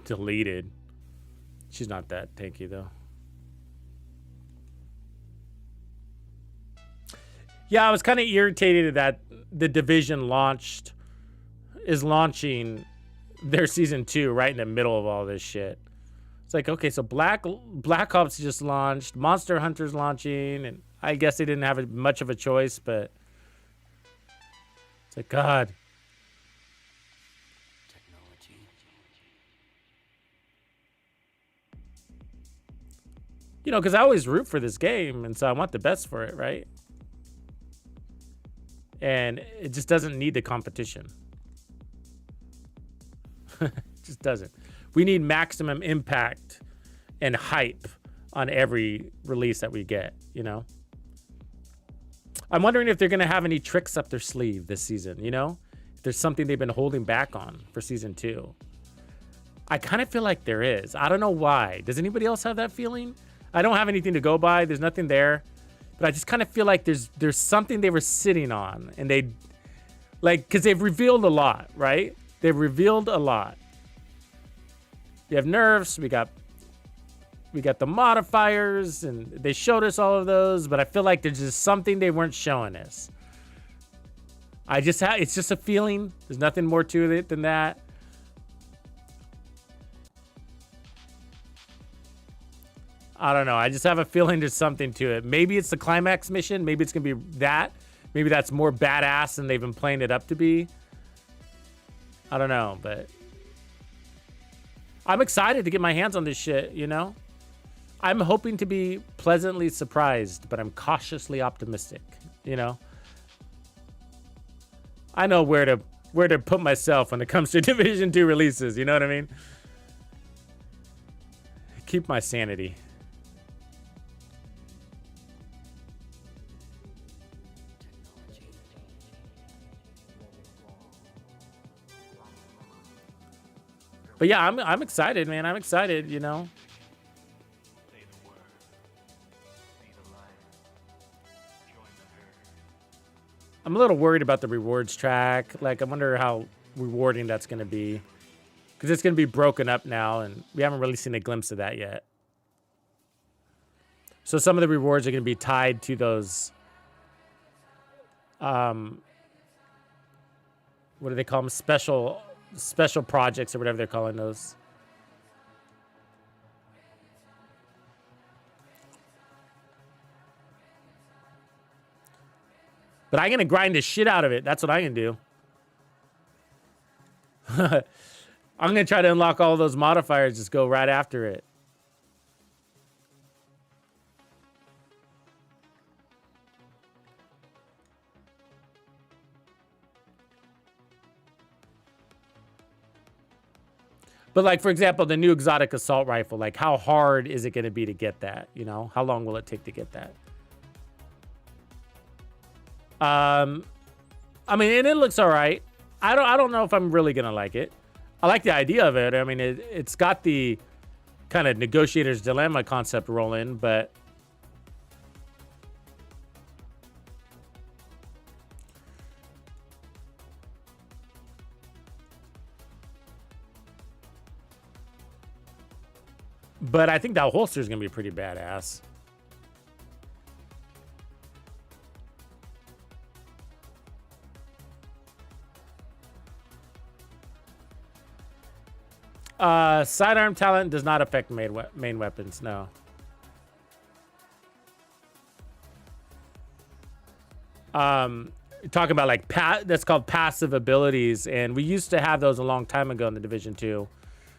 Deleted. She's not that tanky though. Yeah, I was kind of irritated that the Division is launching their season 2 right in the middle of all this shit. It's like, okay, so Black Ops just launched, Monster Hunter's launching, and I guess they didn't have much of a choice, but it's like, God. You know, because I always root for this game, and so I want the best for it, right? And it just doesn't need the competition. It just doesn't. We need maximum impact and hype on every release that we get, you know? I'm wondering if they're going to have any tricks up their sleeve this season, you know? If there's something they've been holding back on for season 2. I kind of feel like there is. I don't know why. Does anybody else have that feeling? I don't have anything to go by. There's nothing there. But I just kind of feel like there's something they were sitting on. And they, like, because they've revealed a lot, right? They've revealed a lot. We have nerfs. We got the modifiers. And they showed us all of those. But I feel like there's just something they weren't showing us. It's just a feeling. There's nothing more to it than that. I don't know. I just have a feeling there's something to it. Maybe it's the climax mission. Maybe it's going to be that. Maybe that's more badass than they've been playing it up to be. I don't know, but I'm excited to get my hands on this shit, you know? I'm hoping to be pleasantly surprised, but I'm cautiously optimistic, you know? I know where to put myself when it comes to Division 2 releases, you know what I mean? Keep my sanity. But yeah, I'm excited, man. I'm excited, you know. I'm a little worried about the rewards track. Like, I wonder how rewarding that's going to be. Because it's going to be broken up now, and we haven't really seen a glimpse of that yet. So some of the rewards are going to be tied to those... what do they call them? Special projects or whatever they're calling those. But I'm going to grind the shit out of it. That's what I'm going to do. I'm going to try to unlock all those modifiers. Just go right after it. But like, for example, the new exotic assault rifle, like how hard is it going to be to get that? You know, how long will it take to get that? I mean, and it looks all right. I don't know if I'm really going to like it. I like the idea of it. I mean, it's got the kind of negotiator's dilemma concept rolling, but I think that holster is going to be pretty badass. Sidearm talent does not affect main weapons, no. Talking about like that's called passive abilities, and we used to have those a long time ago in the Division 2,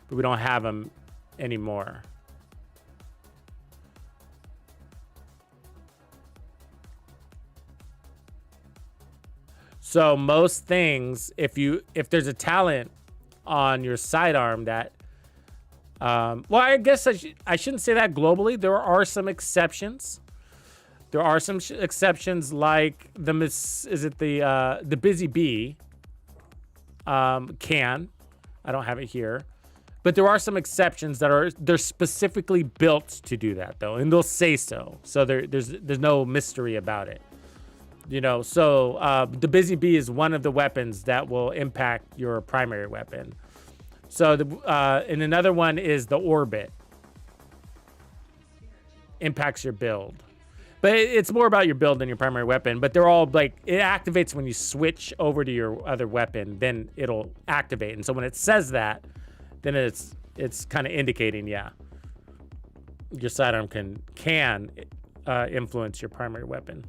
but we don't have them anymore. So most things, if there's a talent on your sidearm that, well, I guess I shouldn't say that globally. There are some exceptions. There are some exceptions, like the Busy Bee can. I don't have it here, but there are some exceptions they're specifically built to do that though, and they'll say so. So there's no mystery about it. You know, so the Busy Bee is one of the weapons that will impact your primary weapon. So and another one is the Orbit. Impacts your build. But it's more about your build than your primary weapon. But they're all like, it activates when you switch over to your other weapon, then it'll activate. And so when it says that, then it's kind of indicating, yeah, your sidearm can influence your primary weapon.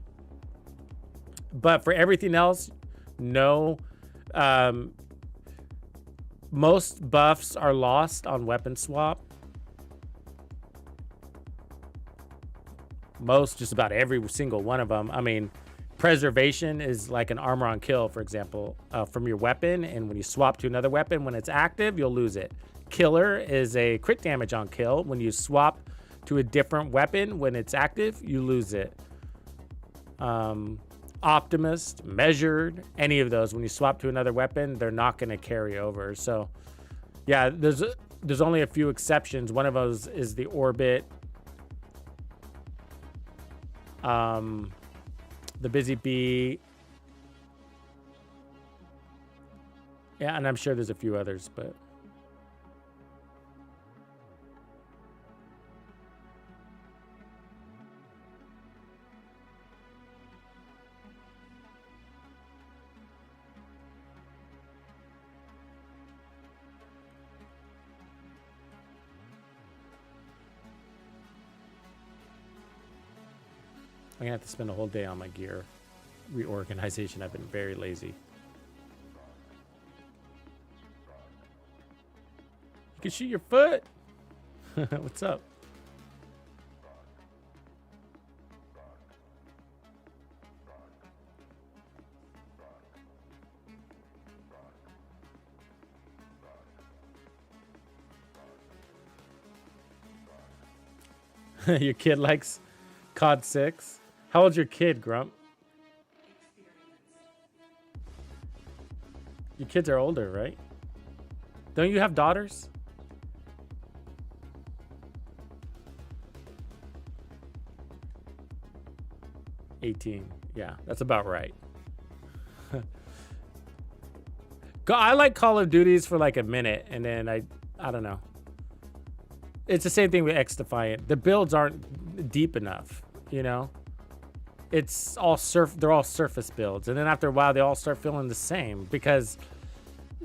But for everything else, no. Most buffs are lost on weapon swap. Just about every single one of them. I mean, preservation is like an armor on kill, for example, from your weapon. And when you swap to another weapon, when it's active, you'll lose it. Killer is a crit damage on kill. When you swap to a different weapon, when it's active, you lose it. Optimist, measured, any of those, when you swap to another weapon, they're not going to carry over. So yeah, there's only a few exceptions. One of those is the orbit, the busy bee, yeah, and I'm sure there's a few others, but I'm gonna have to spend a whole day on my gear reorganization. I've been very lazy. You can shoot your foot. What's up? Your kid likes COD 6. How old's your kid, Grump? Your kids are older, right? Don't you have daughters? $18. Yeah, that's about right. I like Call of Duties for like a minute, and then I don't know. It's the same thing with X Defiant. The builds aren't deep enough, you know? It's all they're all surface builds, and then after a while they all start feeling the same because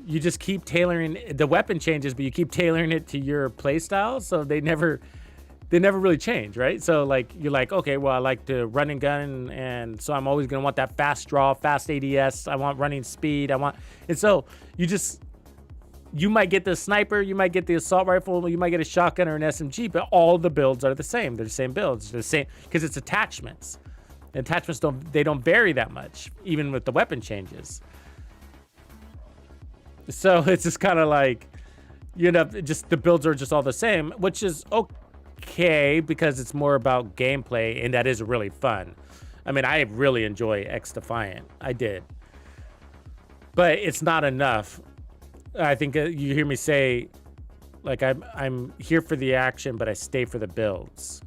you just keep tailoring the weapon changes, but you keep tailoring it to your play style, so they never really change, right? So like you're like, okay, well I like to run and gun, and so I'm always gonna want that fast draw, fast ADS. I want running speed. And so you might get the sniper, you might get the assault rifle, you might get a shotgun or an SMG, but all the builds are the same. They're the same builds. They're the same because it's attachments. Attachments don't vary that much, even with the weapon changes. So it's just kind of like, you know, just the builds are just all the same, which is okay because it's more about gameplay, and that is really fun. I mean, I really enjoy X Defiant. I did. But it's not enough. I think you hear me say, like, I'm here for the action, but I stay for the builds.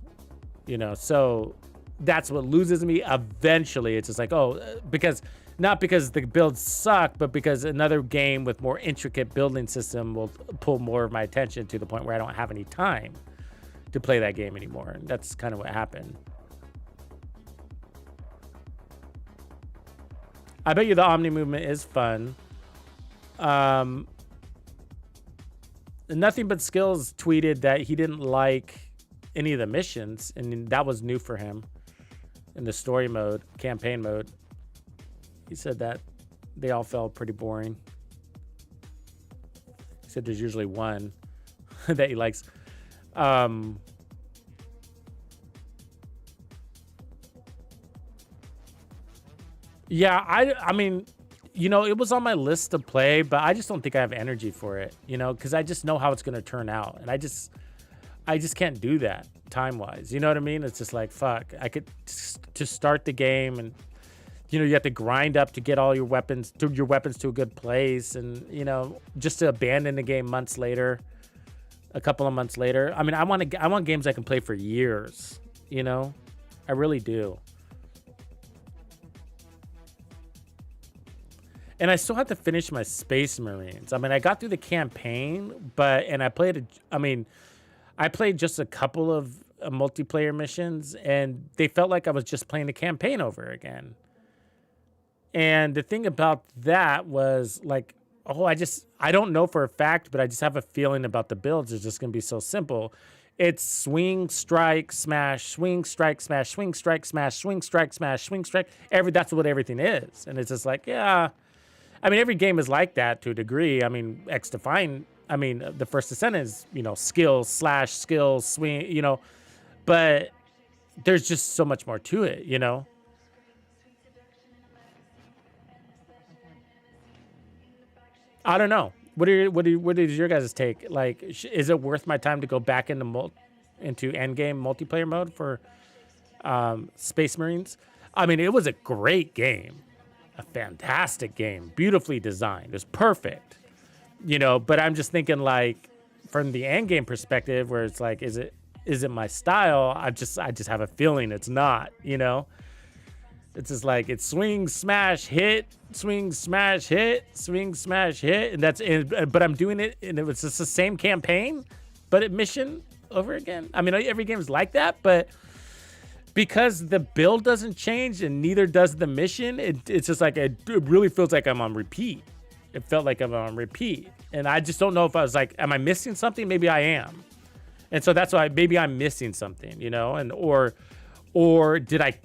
You know, so that's what loses me. Eventually, it's just like, not because the builds suck, but because another game with more intricate building system will pull more of my attention to the point where I don't have any time to play that game anymore. And that's kind of what happened. I bet you the Omni movement is fun. Nothing But Skills tweeted that he didn't like any of the missions, and that was new for him in the story mode, campaign mode. He said that they all felt pretty boring. He said there's usually one that he likes. Yeah, I mean, you know, it was on my list to play, but I just don't think I have energy for it, you know, because I just know how it's going to turn out. And I just can't do that time-wise. You know what I mean? It's just like, fuck. I could to start the game, and, you know, you have to grind up to get all your weapons to a good place. And, you know, just to abandon the game months later, a couple of months later. I mean, I want games I can play for years, you know? I really do. And I still have to finish my Space Marines. I mean, I got through the campaign, I played just a couple of multiplayer missions, and they felt like I was just playing the campaign over again. And the thing about that was like, oh, I don't know for a fact, but I just have a feeling about the builds is just going to be so simple. It's swing, strike, smash, swing, strike, smash, swing, strike, smash, swing, strike, smash, swing, strike. That's what everything is. And it's just like, yeah. I mean, every game is like that to a degree. I mean, the First Ascent is, skill, slash, skill, swing, but there's just so much more to it, I don't know. What is your guys' take? Like, is it worth my time to go back into endgame multiplayer mode for Space Marines? I mean, it was a great game, a fantastic game, beautifully designed. It was perfect, But I'm just thinking, like, from the endgame perspective, where it's like, is it my style? I just have a feeling it's not, It's just like it's swing, smash, hit, swing, smash, hit, swing, smash, hit, and that's it. But I'm doing it, and it was just the same campaign, but mission over again. I mean, every game is like that, but because the build doesn't change and neither does the mission, it's just like it really feels like I'm on repeat. It felt like I'm on repeat, and I just don't know if I was like, am I missing something? Maybe I am, and so that's why maybe I'm missing something, and or did I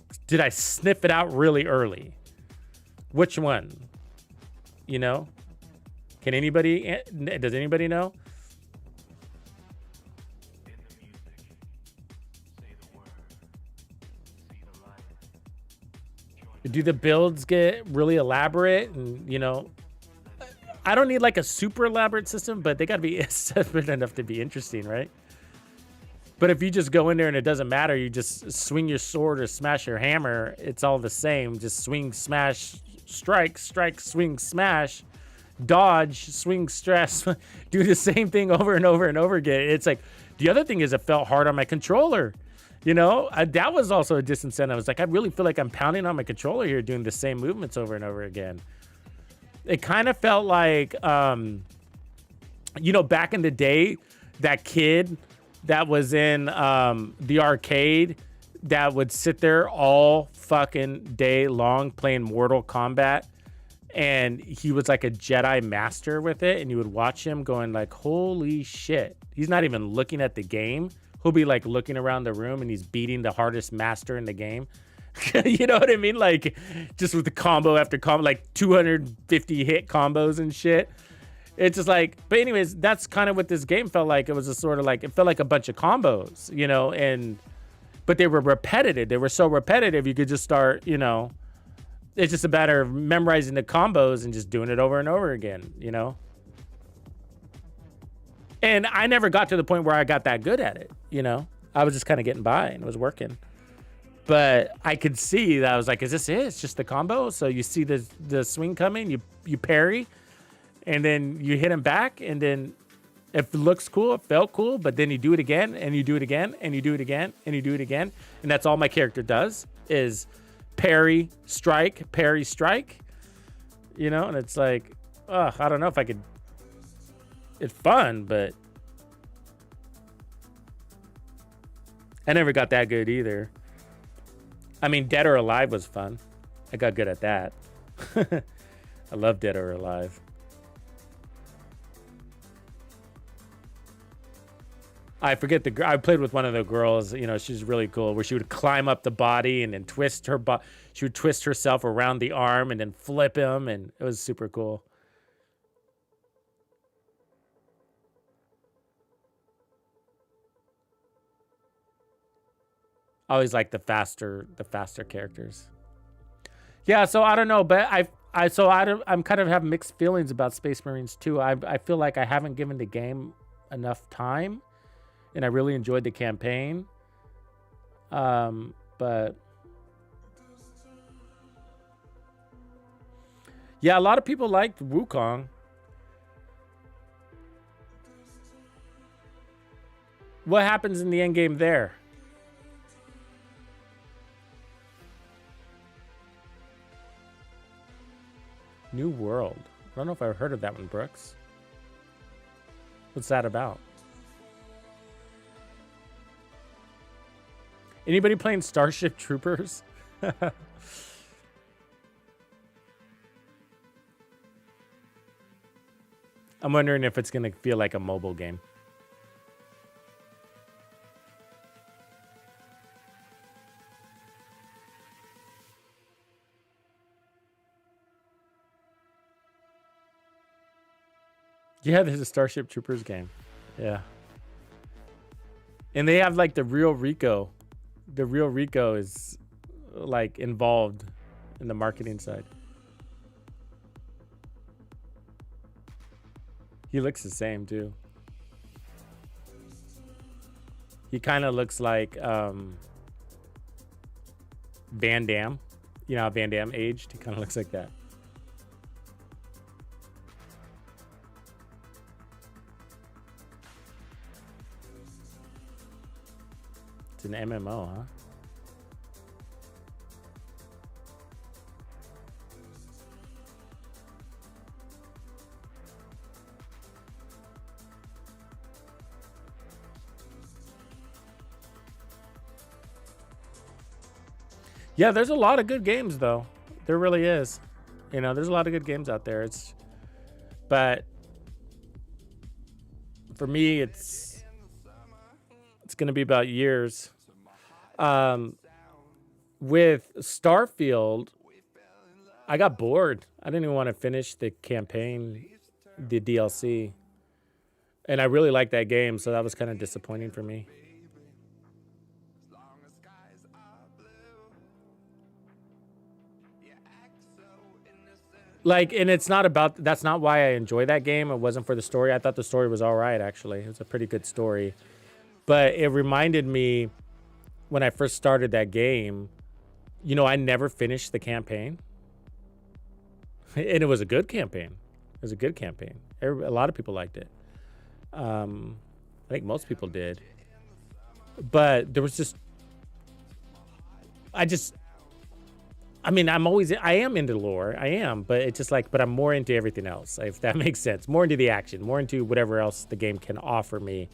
sniff it out really early? Which one? Does anybody know? Do the builds get really elaborate? And, I don't need like a super elaborate system, but they got to be separate enough to be interesting, right? But if you just go in there and it doesn't matter, you just swing your sword or smash your hammer, it's all the same. Just swing, smash, strike, swing, smash, dodge, swing, stress, do the same thing over and over and over again. It's like, the other thing is it felt hard on my controller. That was also a disincentive. I was like, I really feel like I'm pounding on my controller here doing the same movements over and over again. It kind of felt like, back in the day, that kid that was in the arcade that would sit there all fucking day long playing Mortal Kombat, and he was like a Jedi master with it, and you would watch him going like, holy shit, he's not even looking at the game. He'll be like looking around the room and he's beating the hardest master in the game. You know what I mean? Like, just with the combo after combo, like 250 hit combos and shit. It's just like, but anyways, that's kind of what this game felt like. It was a sort of like, it felt like a bunch of combos, but they were repetitive. They were so repetitive, you could just start, it's just a matter of memorizing the combos and just doing it over and over again, And I never got to the point where I got that good at it, I was just kind of getting by and it was working. But I could see that I was like, is this it? It's just the combo? So you see the swing coming, you parry, and then you hit him back, and then if it looks cool, it felt cool, but then you do it again, and you do it again, and you do it again, and you do it again. And that's all my character does is parry, strike, and it's like, I don't know if I could. It's fun, but I never got that good either. I mean, Dead or Alive was fun. I got good at that. I love Dead or Alive. I forget I played with one of the girls, she's really cool, where she would climb up the body and then she would twist herself around the arm and then flip him, and it was super cool. I always like the faster characters. Yeah, so I don't know, but I'm kind of have mixed feelings about Space Marines too. I feel like I haven't given the game enough time, and I really enjoyed the campaign. But yeah, a lot of people liked Wukong. What happens in the end game there? New World. I don't know if I've heard of that one, Brooks. What's that about? Anybody playing Starship Troopers? I'm wondering if it's gonna feel like a mobile game. Yeah, there's a Starship Troopers game. Yeah. And they have like the real Rico. The real Rico is like involved in the marketing side. He looks the same too. He kind of looks like Van Damme. You know how Van Damme aged? He kind of looks like that. It's an MMO, huh? Yeah, there's a lot of good games though. There really is. You know, there's a lot of good games out there. But for me, it's going to be about years. With Starfield, I got bored. I didn't even want to finish the campaign, the DLC. And I really liked that game, so that was kind of disappointing for me. Like, and it's not about, that's not why I enjoy that game. It wasn't for the story. I thought the story was all right, actually. It was a pretty good story. But it reminded me when I first started that game, you know, I never finished the campaign. And it was a good campaign. It was a good campaign. A lot of people liked it. I think most people did. But there was just, I mean, I am into lore. I am, but it's just like, but I'm more into everything else, if that makes sense. More into the action, more into whatever else the game can offer me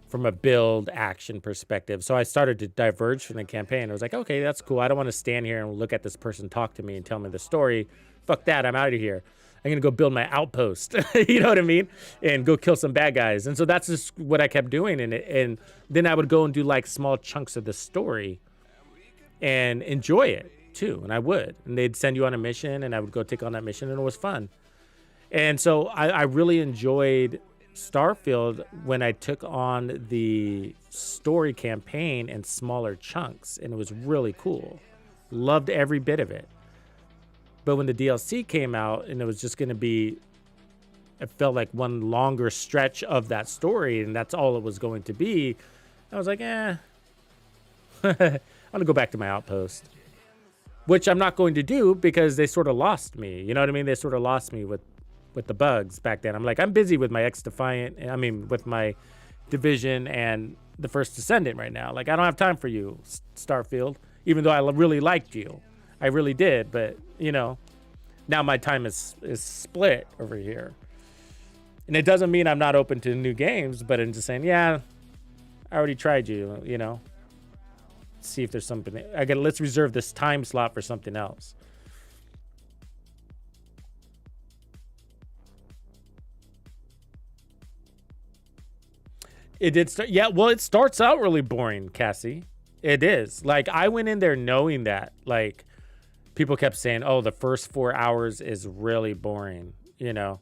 from a build action perspective. So I started to diverge from the campaign. I was like, okay, that's cool. I don't want to stand here and look at this person talk to me and tell me the story. Fuck that. I'm out of here. I'm going to go build my outpost. You know what I mean? And go kill some bad guys. And so that's just what I kept doing. And then I would go and do like small chunks of the story and enjoy it too. And I would. And they'd send you on a mission and I would go take on that mission and it was fun. And so I really enjoyed Starfield when I took on the story campaign in smaller chunks, and it was really cool. Loved every bit of it. But when the DLC came out and it was just going to be, it felt like one longer stretch of that story and that's all it was going to be, I was like, I'm going to go back to my outpost, which I'm not going to do because they sort of lost me. You know what I mean? They sort of lost me with the bugs back then. I'm like, I'm busy with my with my Division and the First Descendant right now. Like, I don't have time for you, Starfield, even though I really liked you. I really did, but, you know, now my time is split over here. And it doesn't mean I'm not open to new games, but I'm just saying, yeah, I already tried you, you know. See if there's something. Let's reserve this time slot for something else. It did start. Yeah, well, it starts out really boring, Cassie. It is. Like, I went in there knowing that. Like, people kept saying, oh, the first 4 hours is really boring. You know,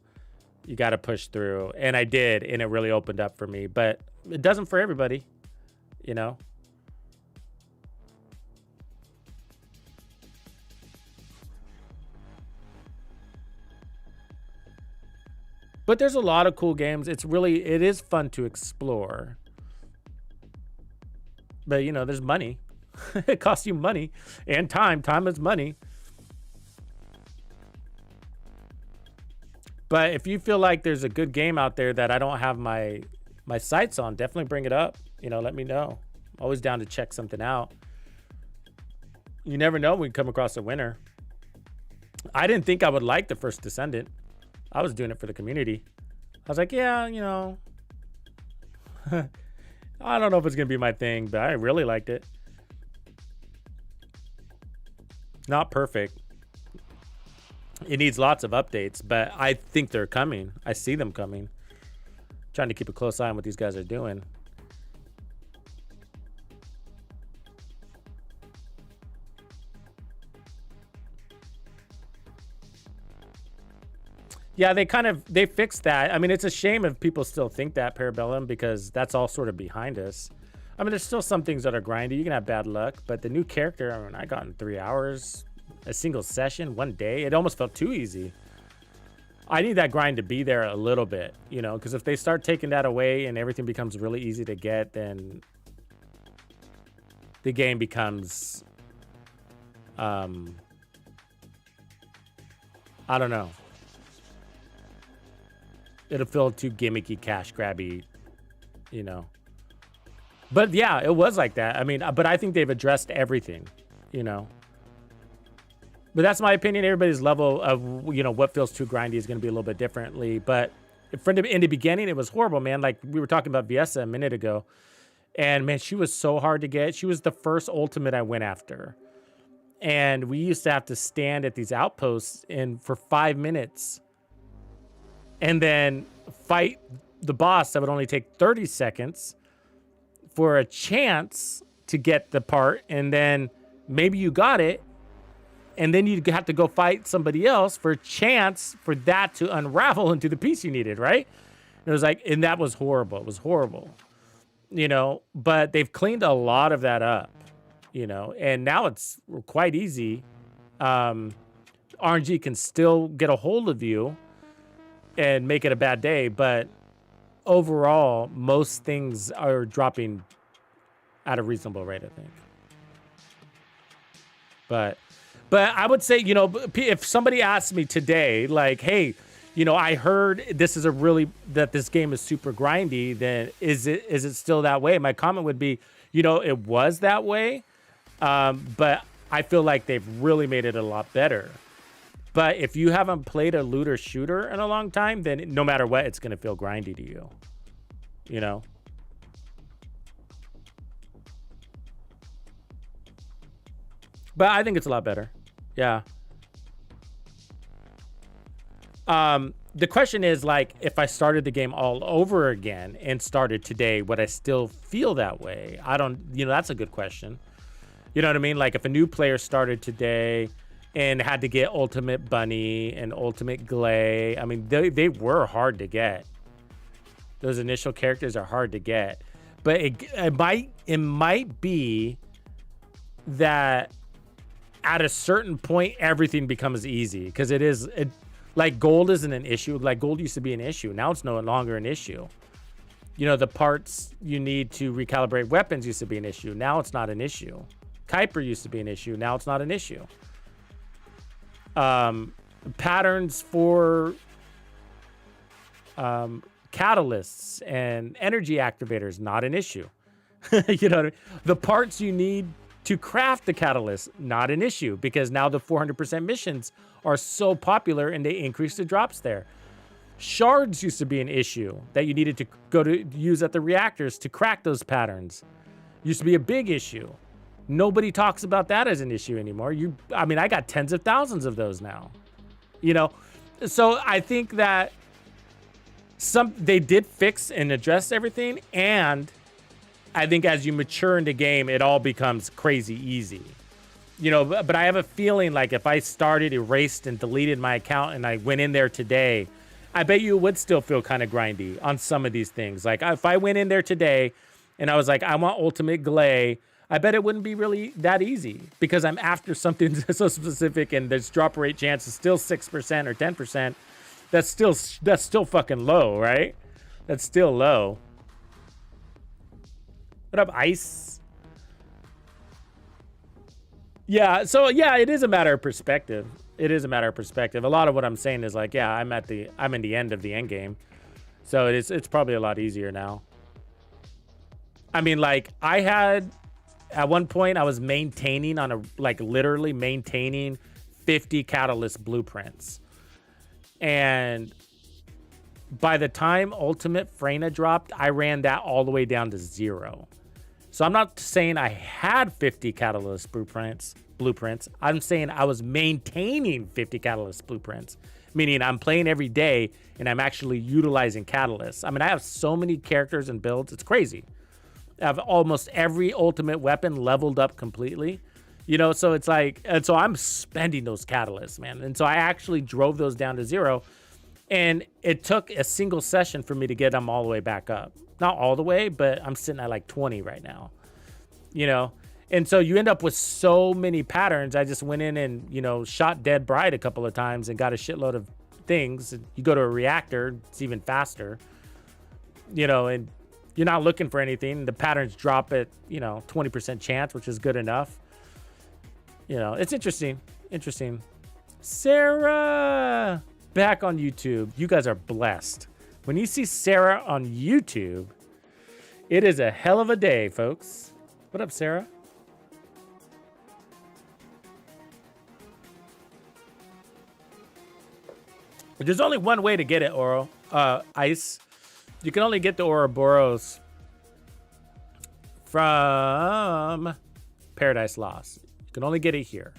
you got to push through. And I did, and it really opened up for me. But it doesn't for everybody, you know. But there's a lot of cool games. It is fun to explore. But, you know, there's money. It costs you money and time. Time is money. But if you feel like there's a good game out there that I don't have my sights on, definitely bring it up. You know, let me know. I'm always down to check something out. You never know when we come across a winner. I didn't think I would like the First Descendant. I was doing it for the community. I was like, yeah, you know, I don't know if it's gonna be my thing, but I really liked it. Not perfect. It needs lots of updates, but I think they're coming. I see them coming. Trying to keep a close eye on what these guys are doing. Yeah, they fixed that. I mean, it's a shame if people still think that, Parabellum, because that's all sort of behind us. I mean, there's still some things that are grindy. You can have bad luck, but the new character, I mean, I got in 3 hours, a single session, 1 day. It almost felt too easy. I need that grind to be there a little bit, you know, because if they start taking that away and everything becomes really easy to get, then the game becomes, I don't know. It'll feel too gimmicky, cash grabby, you know. But yeah, it was like that. I mean, but I think they've addressed everything, you know. But that's my opinion. Everybody's level of, you know, what feels too grindy is going to be a little bit differently. But in the beginning, it was horrible, man. Like we were talking about Viessa a minute ago. And man, she was so hard to get. She was the first ultimate I went after. And we used to have to stand at these outposts for 5 minutes. And then fight the boss that would only take 30 seconds for a chance to get the part. And then maybe you got it. And then you'd have to go fight somebody else for a chance for that to unravel into the piece you needed, right? And it was like, and that was horrible. It was horrible, you know, but they've cleaned a lot of that up, you know, and now it's quite easy. RNG can still get a hold of you and make it a bad day, but overall, most things are dropping at a reasonable rate, I think. But I would say, you know, if somebody asked me today, like, hey, you know, I heard that this game is super grindy, then is it still that way? My comment would be, you know, it was that way, but I feel like they've really made it a lot better. But if you haven't played a looter shooter in a long time, then no matter what, it's going to feel grindy to you, you know? But I think it's a lot better. Yeah. The question is, like, if I started the game all over again and started today, would I still feel that way? You know, that's a good question. You know what I mean? Like, if a new player started today and had to get Ultimate Bunny and Ultimate Glay, I mean, they were hard to get. Those initial characters are hard to get. But it might be that at a certain point, everything becomes easy, because like gold isn't an issue. Like gold used to be an issue. Now it's no longer an issue. You know, the parts you need to recalibrate weapons used to be an issue. Now it's not an issue. Kuiper used to be an issue. Now it's not an issue. Patterns for catalysts and energy activators, not an issue. You know what I mean? The parts you need to craft the catalyst, not an issue, because now the 400% missions are so popular and they increase the drops there. Shards used to be an issue that you needed to go to use at the reactors to crack those patterns. Used to be a big issue. Nobody talks about that as an issue anymore. I mean, I got tens of thousands of those now, you know? So I think that they did fix and address everything, and I think as you mature in the game, it all becomes crazy easy. You know, but I have a feeling like if I started, erased, and deleted my account and I went in there today, I bet you it would still feel kind of grindy on some of these things. Like if I went in there today and I was like, I want Ultimate Glay, I bet it wouldn't be really that easy, because I'm after something so specific and there's drop rate chance is still 6% or 10%. That's still fucking low, right? That's still low. What up, Ice? Yeah, so yeah, it is a matter of perspective. It is a matter of perspective. A lot of what I'm saying is like, yeah, I'm in the end of the end game. So it's probably a lot easier now. I mean, like at one point I was maintaining literally maintaining 50 catalyst blueprints. And by the time Ultimate Freyna dropped, I ran that all the way down to 0. So I'm not saying I had 50 Catalyst blueprints. I'm saying I was maintaining 50 Catalyst blueprints, meaning I'm playing every day and I'm actually utilizing Catalysts. I mean, I have so many characters and builds. It's crazy. I have almost every ultimate weapon leveled up completely, you know, so it's like, and so I'm spending those Catalysts, man. And so I actually drove those down to 0, and it took a single session for me to get them all the way back up. Not all the way, but I'm sitting at like 20 right now, you know? And so you end up with so many patterns. I just went in and, you know, shot Dead Bride a couple of times and got a shitload of things. You go to a reactor, it's even faster, you know, and you're not looking for anything. The patterns drop at, you know, 20% chance, which is good enough. You know, it's interesting. Interesting. Sarah, back on YouTube. You guys are blessed. When you see Sarah on YouTube, it is a hell of a day, folks. What up, Sarah? There's only one way to get it, Oro. Ice. You can only get the Ouroboros from Paradise Lost. You can only get it here.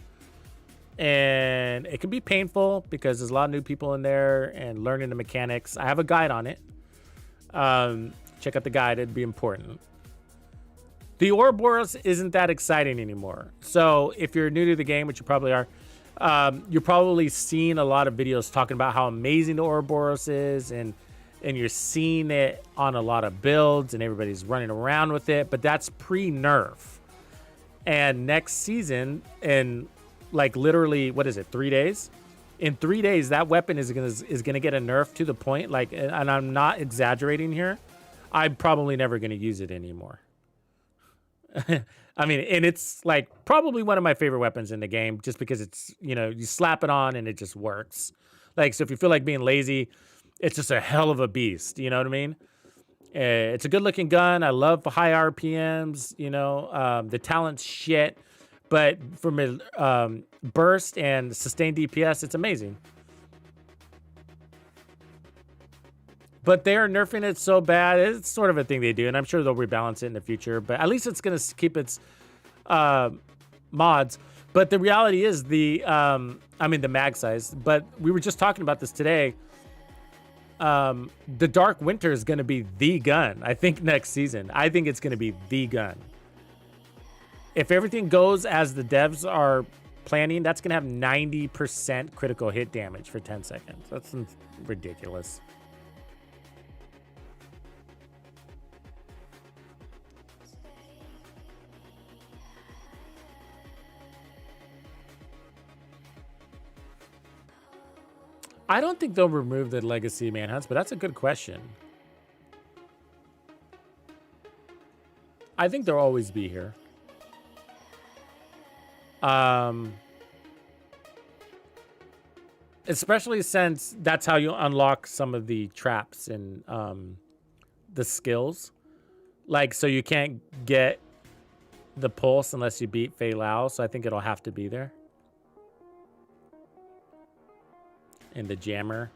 And it can be painful because there's a lot of new people in there and learning the mechanics. I have a guide on it. Check out the guide. It'd be important. The Ouroboros isn't that exciting anymore. So if you're new to the game, which you probably are, you're probably seeing a lot of videos talking about how amazing the Ouroboros is, and you're seeing it on a lot of builds and everybody's running around with it, but that's pre-nerf. And next season, in like literally, what is it, 3 days? In 3 days, that weapon is gonna get a nerf to the point, like, and I'm not exaggerating here, I'm probably never gonna use it anymore. I mean, and it's like probably one of my favorite weapons in the game, just because it's, you know, you slap it on and it just works. Like, so if you feel like being lazy, it's just a hell of a beast. You know what I mean? It's a good looking gun. I love high RPMs, you know, the talent's shit, but from a burst and sustained DPS, it's amazing. But they're nerfing it so bad. It's sort of a thing they do, and I'm sure they'll rebalance it in the future. But at least it's going to keep its mods. But the reality is the mag size. But we were just talking about this today. The Dark Winter is going to be the gun, I think, next season. I think it's going to be the gun. If everything goes as the devs are planning, that's going to have 90% critical hit damage for 10 seconds. That's ridiculous. I don't think they'll remove the legacy manhunts, but that's a good question. I think they'll always be here. Especially since that's how you unlock some of the traps and the skills. Like, so you can't get the pulse unless you beat Fei Lao, so I think it'll have to be there. And the jammer.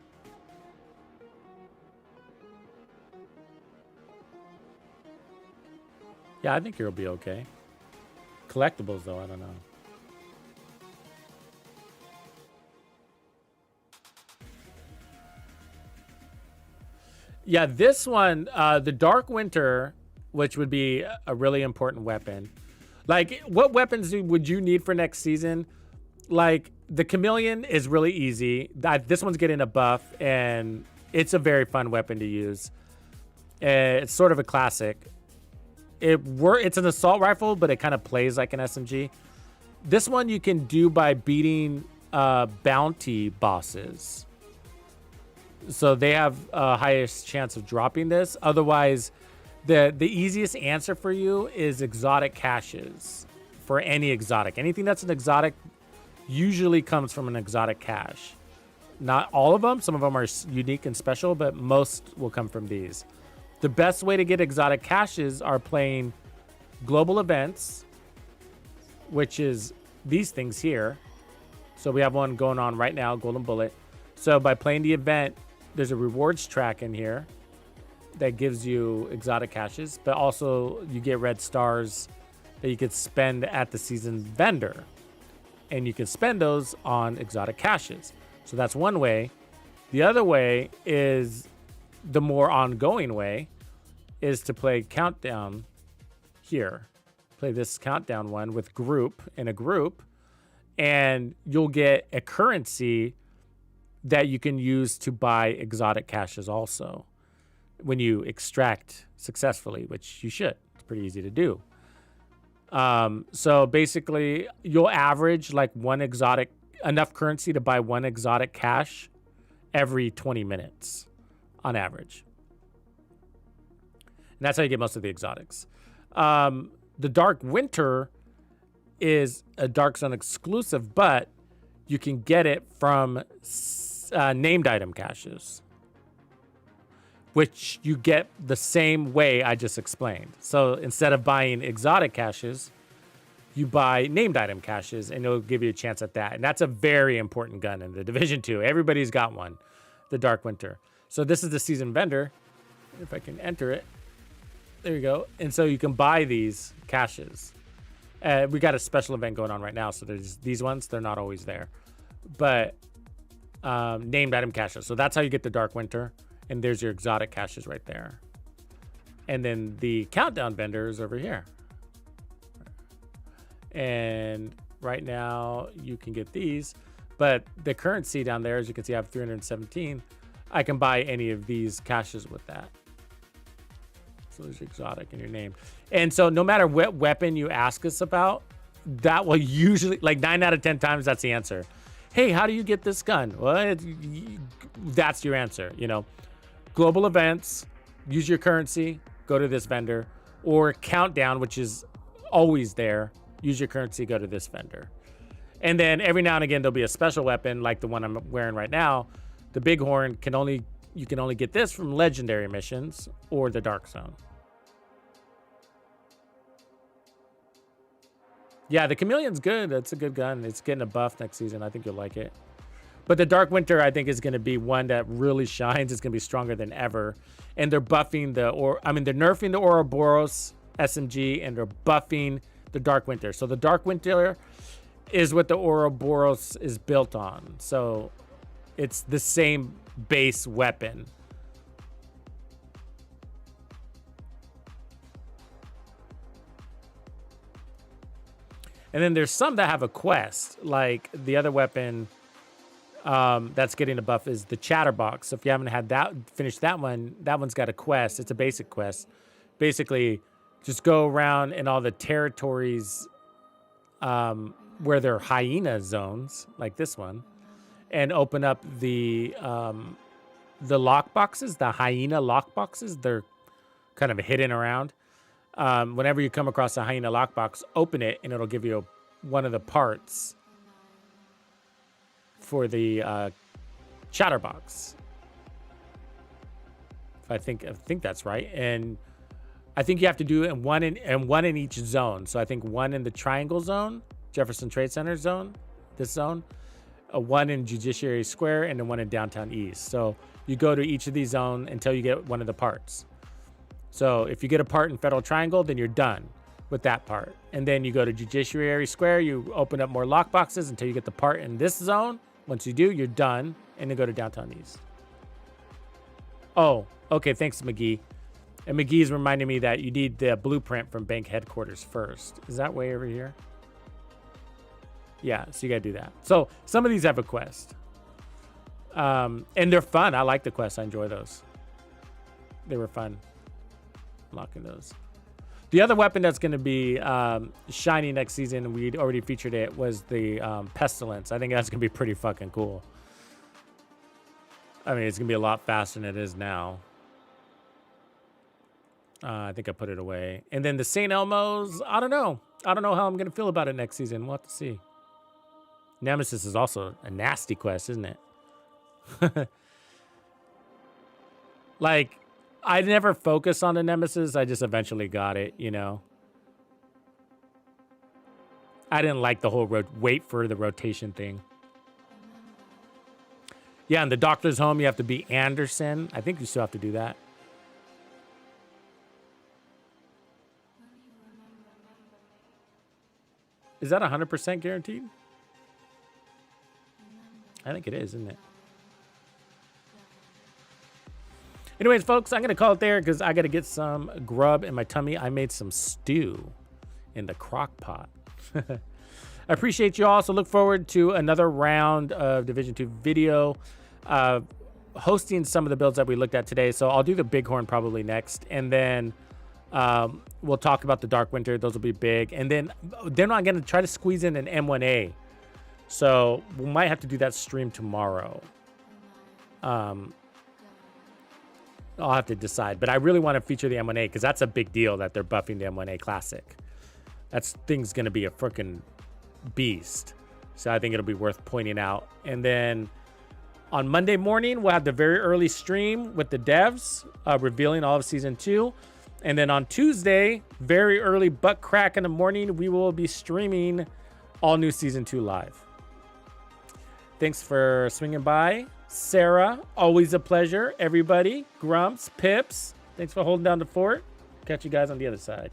Yeah, I think you'll be okay. Collectibles, though, I don't know. Yeah, this one, the Dark Winter, which would be a really important weapon. Like, what weapons would you need for next season? Like, the Chameleon is really easy. This one's getting a buff, and it's a very fun weapon to use. It's sort of a classic. It's an assault rifle, but it kind of plays like an SMG. This one you can do by beating bounty bosses. So they have a highest chance of dropping this. Otherwise, the easiest answer for you is exotic caches for any exotic. Anything that's an exotic usually comes from an exotic cache. Not all of them. Some of them are unique and special, but most will come from these. The best way to get exotic caches are playing global events, which is these things here. So we have one going on right now, Golden Bullet. So by playing the event, there's a rewards track in here that gives you exotic caches, but also you get red stars that you could spend at the season vendor. And you can spend those on exotic caches. So that's one way. The other way is the more ongoing way is to play countdown here. Play this countdown one with group in a group, and you'll get a currency that you can use to buy exotic caches also when you extract successfully, which you should. It's pretty easy to do. So basically you'll average like enough currency to buy one exotic cache every 20 minutes on average. And that's how you get most of the exotics. The Dark Winter is a Dark Zone exclusive, but you can get it from named item caches, which you get the same way I just explained. So instead of buying exotic caches, you buy named item caches, and it'll give you a chance at that. And that's a very important gun in the Division 2. Everybody's got one, the Dark Winter. So this is the season vendor. If I can enter it. There you go. And so you can buy these caches. We got a special event going on right now, so there's these ones. They're not always there. But named item caches. So that's how you get the Dark Winter. And there's your exotic caches right there. And then the countdown vendor is over here. And right now you can get these. But the currency down there, as you can see, I have 317. I can buy any of these caches with that. So there's your exotic and your name. And so no matter what weapon you ask us about, that will usually, like 9 out of 10 times, that's the answer. Hey, how do you get this gun? Well, that's your answer, you know. Global events, use your currency, go to this vendor, or countdown, which is always there. Use your currency, go to this vendor. And then every now and again, there'll be a special weapon like the one I'm wearing right now. The Bighorn you can only get this from legendary missions or the Dark Zone. Yeah, the Chameleon's good. It's a good gun. It's getting a buff next season. I think you'll like it. But the Dark Winter, I think, is going to be one that really shines. It's going to be stronger than ever. And they're buffing they're nerfing the Ouroboros SMG, and they're buffing the Dark Winter. So the Dark Winter is what the Ouroboros is built on. So it's the same base weapon. And then there's some that have a quest, like the other weapon that's getting a buff is the Chatterbox. So if you haven't finished that one, that one's got a quest. It's a basic quest. Basically, just go around in all the territories where there are hyena zones, like this one, and open up the lock boxes, the hyena lock boxes. They're kind of hidden around. Whenever you come across a hyena lockbox, open it, and it'll give you one of the parts for the Chatterbox. I think that's right, and I think you have to do it one in each zone. So I think one in the Triangle Zone, Jefferson Trade Center zone, this zone, one in Judiciary Square, and then one in Downtown East. So you go to each of these zones until you get one of the parts. So if you get a part in Federal Triangle, then you're done with that part. And then you go to Judiciary Square, you open up more lockboxes until you get the part in this zone. Once you do, you're done, and then go to Downtown East. Oh, okay, thanks, McGee. And McGee's reminding me that you need the blueprint from bank headquarters first. Is that way over here? Yeah, so you gotta do that. So some of these have a quest. And they're fun. I like the quests. I enjoy those. They were fun. Unlocking those. The other weapon that's going to be shiny next season, we'd already featured it, was the Pestilence. I think that's going to be pretty fucking cool. I mean, it's going to be a lot faster than it is now. I think I put it away. And then the St. Elmo's, I don't know. I don't know how I'm going to feel about it next season. We'll have to see. Nemesis is also a nasty quest, isn't it? Like, I never focused on the Nemesis. I just eventually got it, you know. I didn't like the whole wait for the rotation thing. Yeah, in the doctor's home, you have to be Anderson. I think you still have to do that. Is that 100% guaranteed? I think it is, isn't it? Anyways, folks, I'm going to call it there because I got to get some grub in my tummy. I made some stew in the crock pot. I appreciate you all. So look forward to another round of Division 2 video, hosting some of the builds that we looked at today. So I'll do the Bighorn probably next. And then we'll talk about the Dark Winter. Those will be big. And then I'm going to try to squeeze in an M1A. So we might have to do that stream tomorrow. I'll have to decide, but I really want to feature the M1A because that's a big deal that they're buffing the M1A Classic. That's thing's going to be a freaking beast. So I think it'll be worth pointing out. And then on Monday morning, we'll have the very early stream with the devs revealing all of Season 2. And then on Tuesday, very early butt crack in the morning, we will be streaming all new Season 2 live. Thanks for swinging by. Sarah, always a pleasure. Everybody, Grumps, Pips, thanks for holding down the fort. Catch you guys on the other side.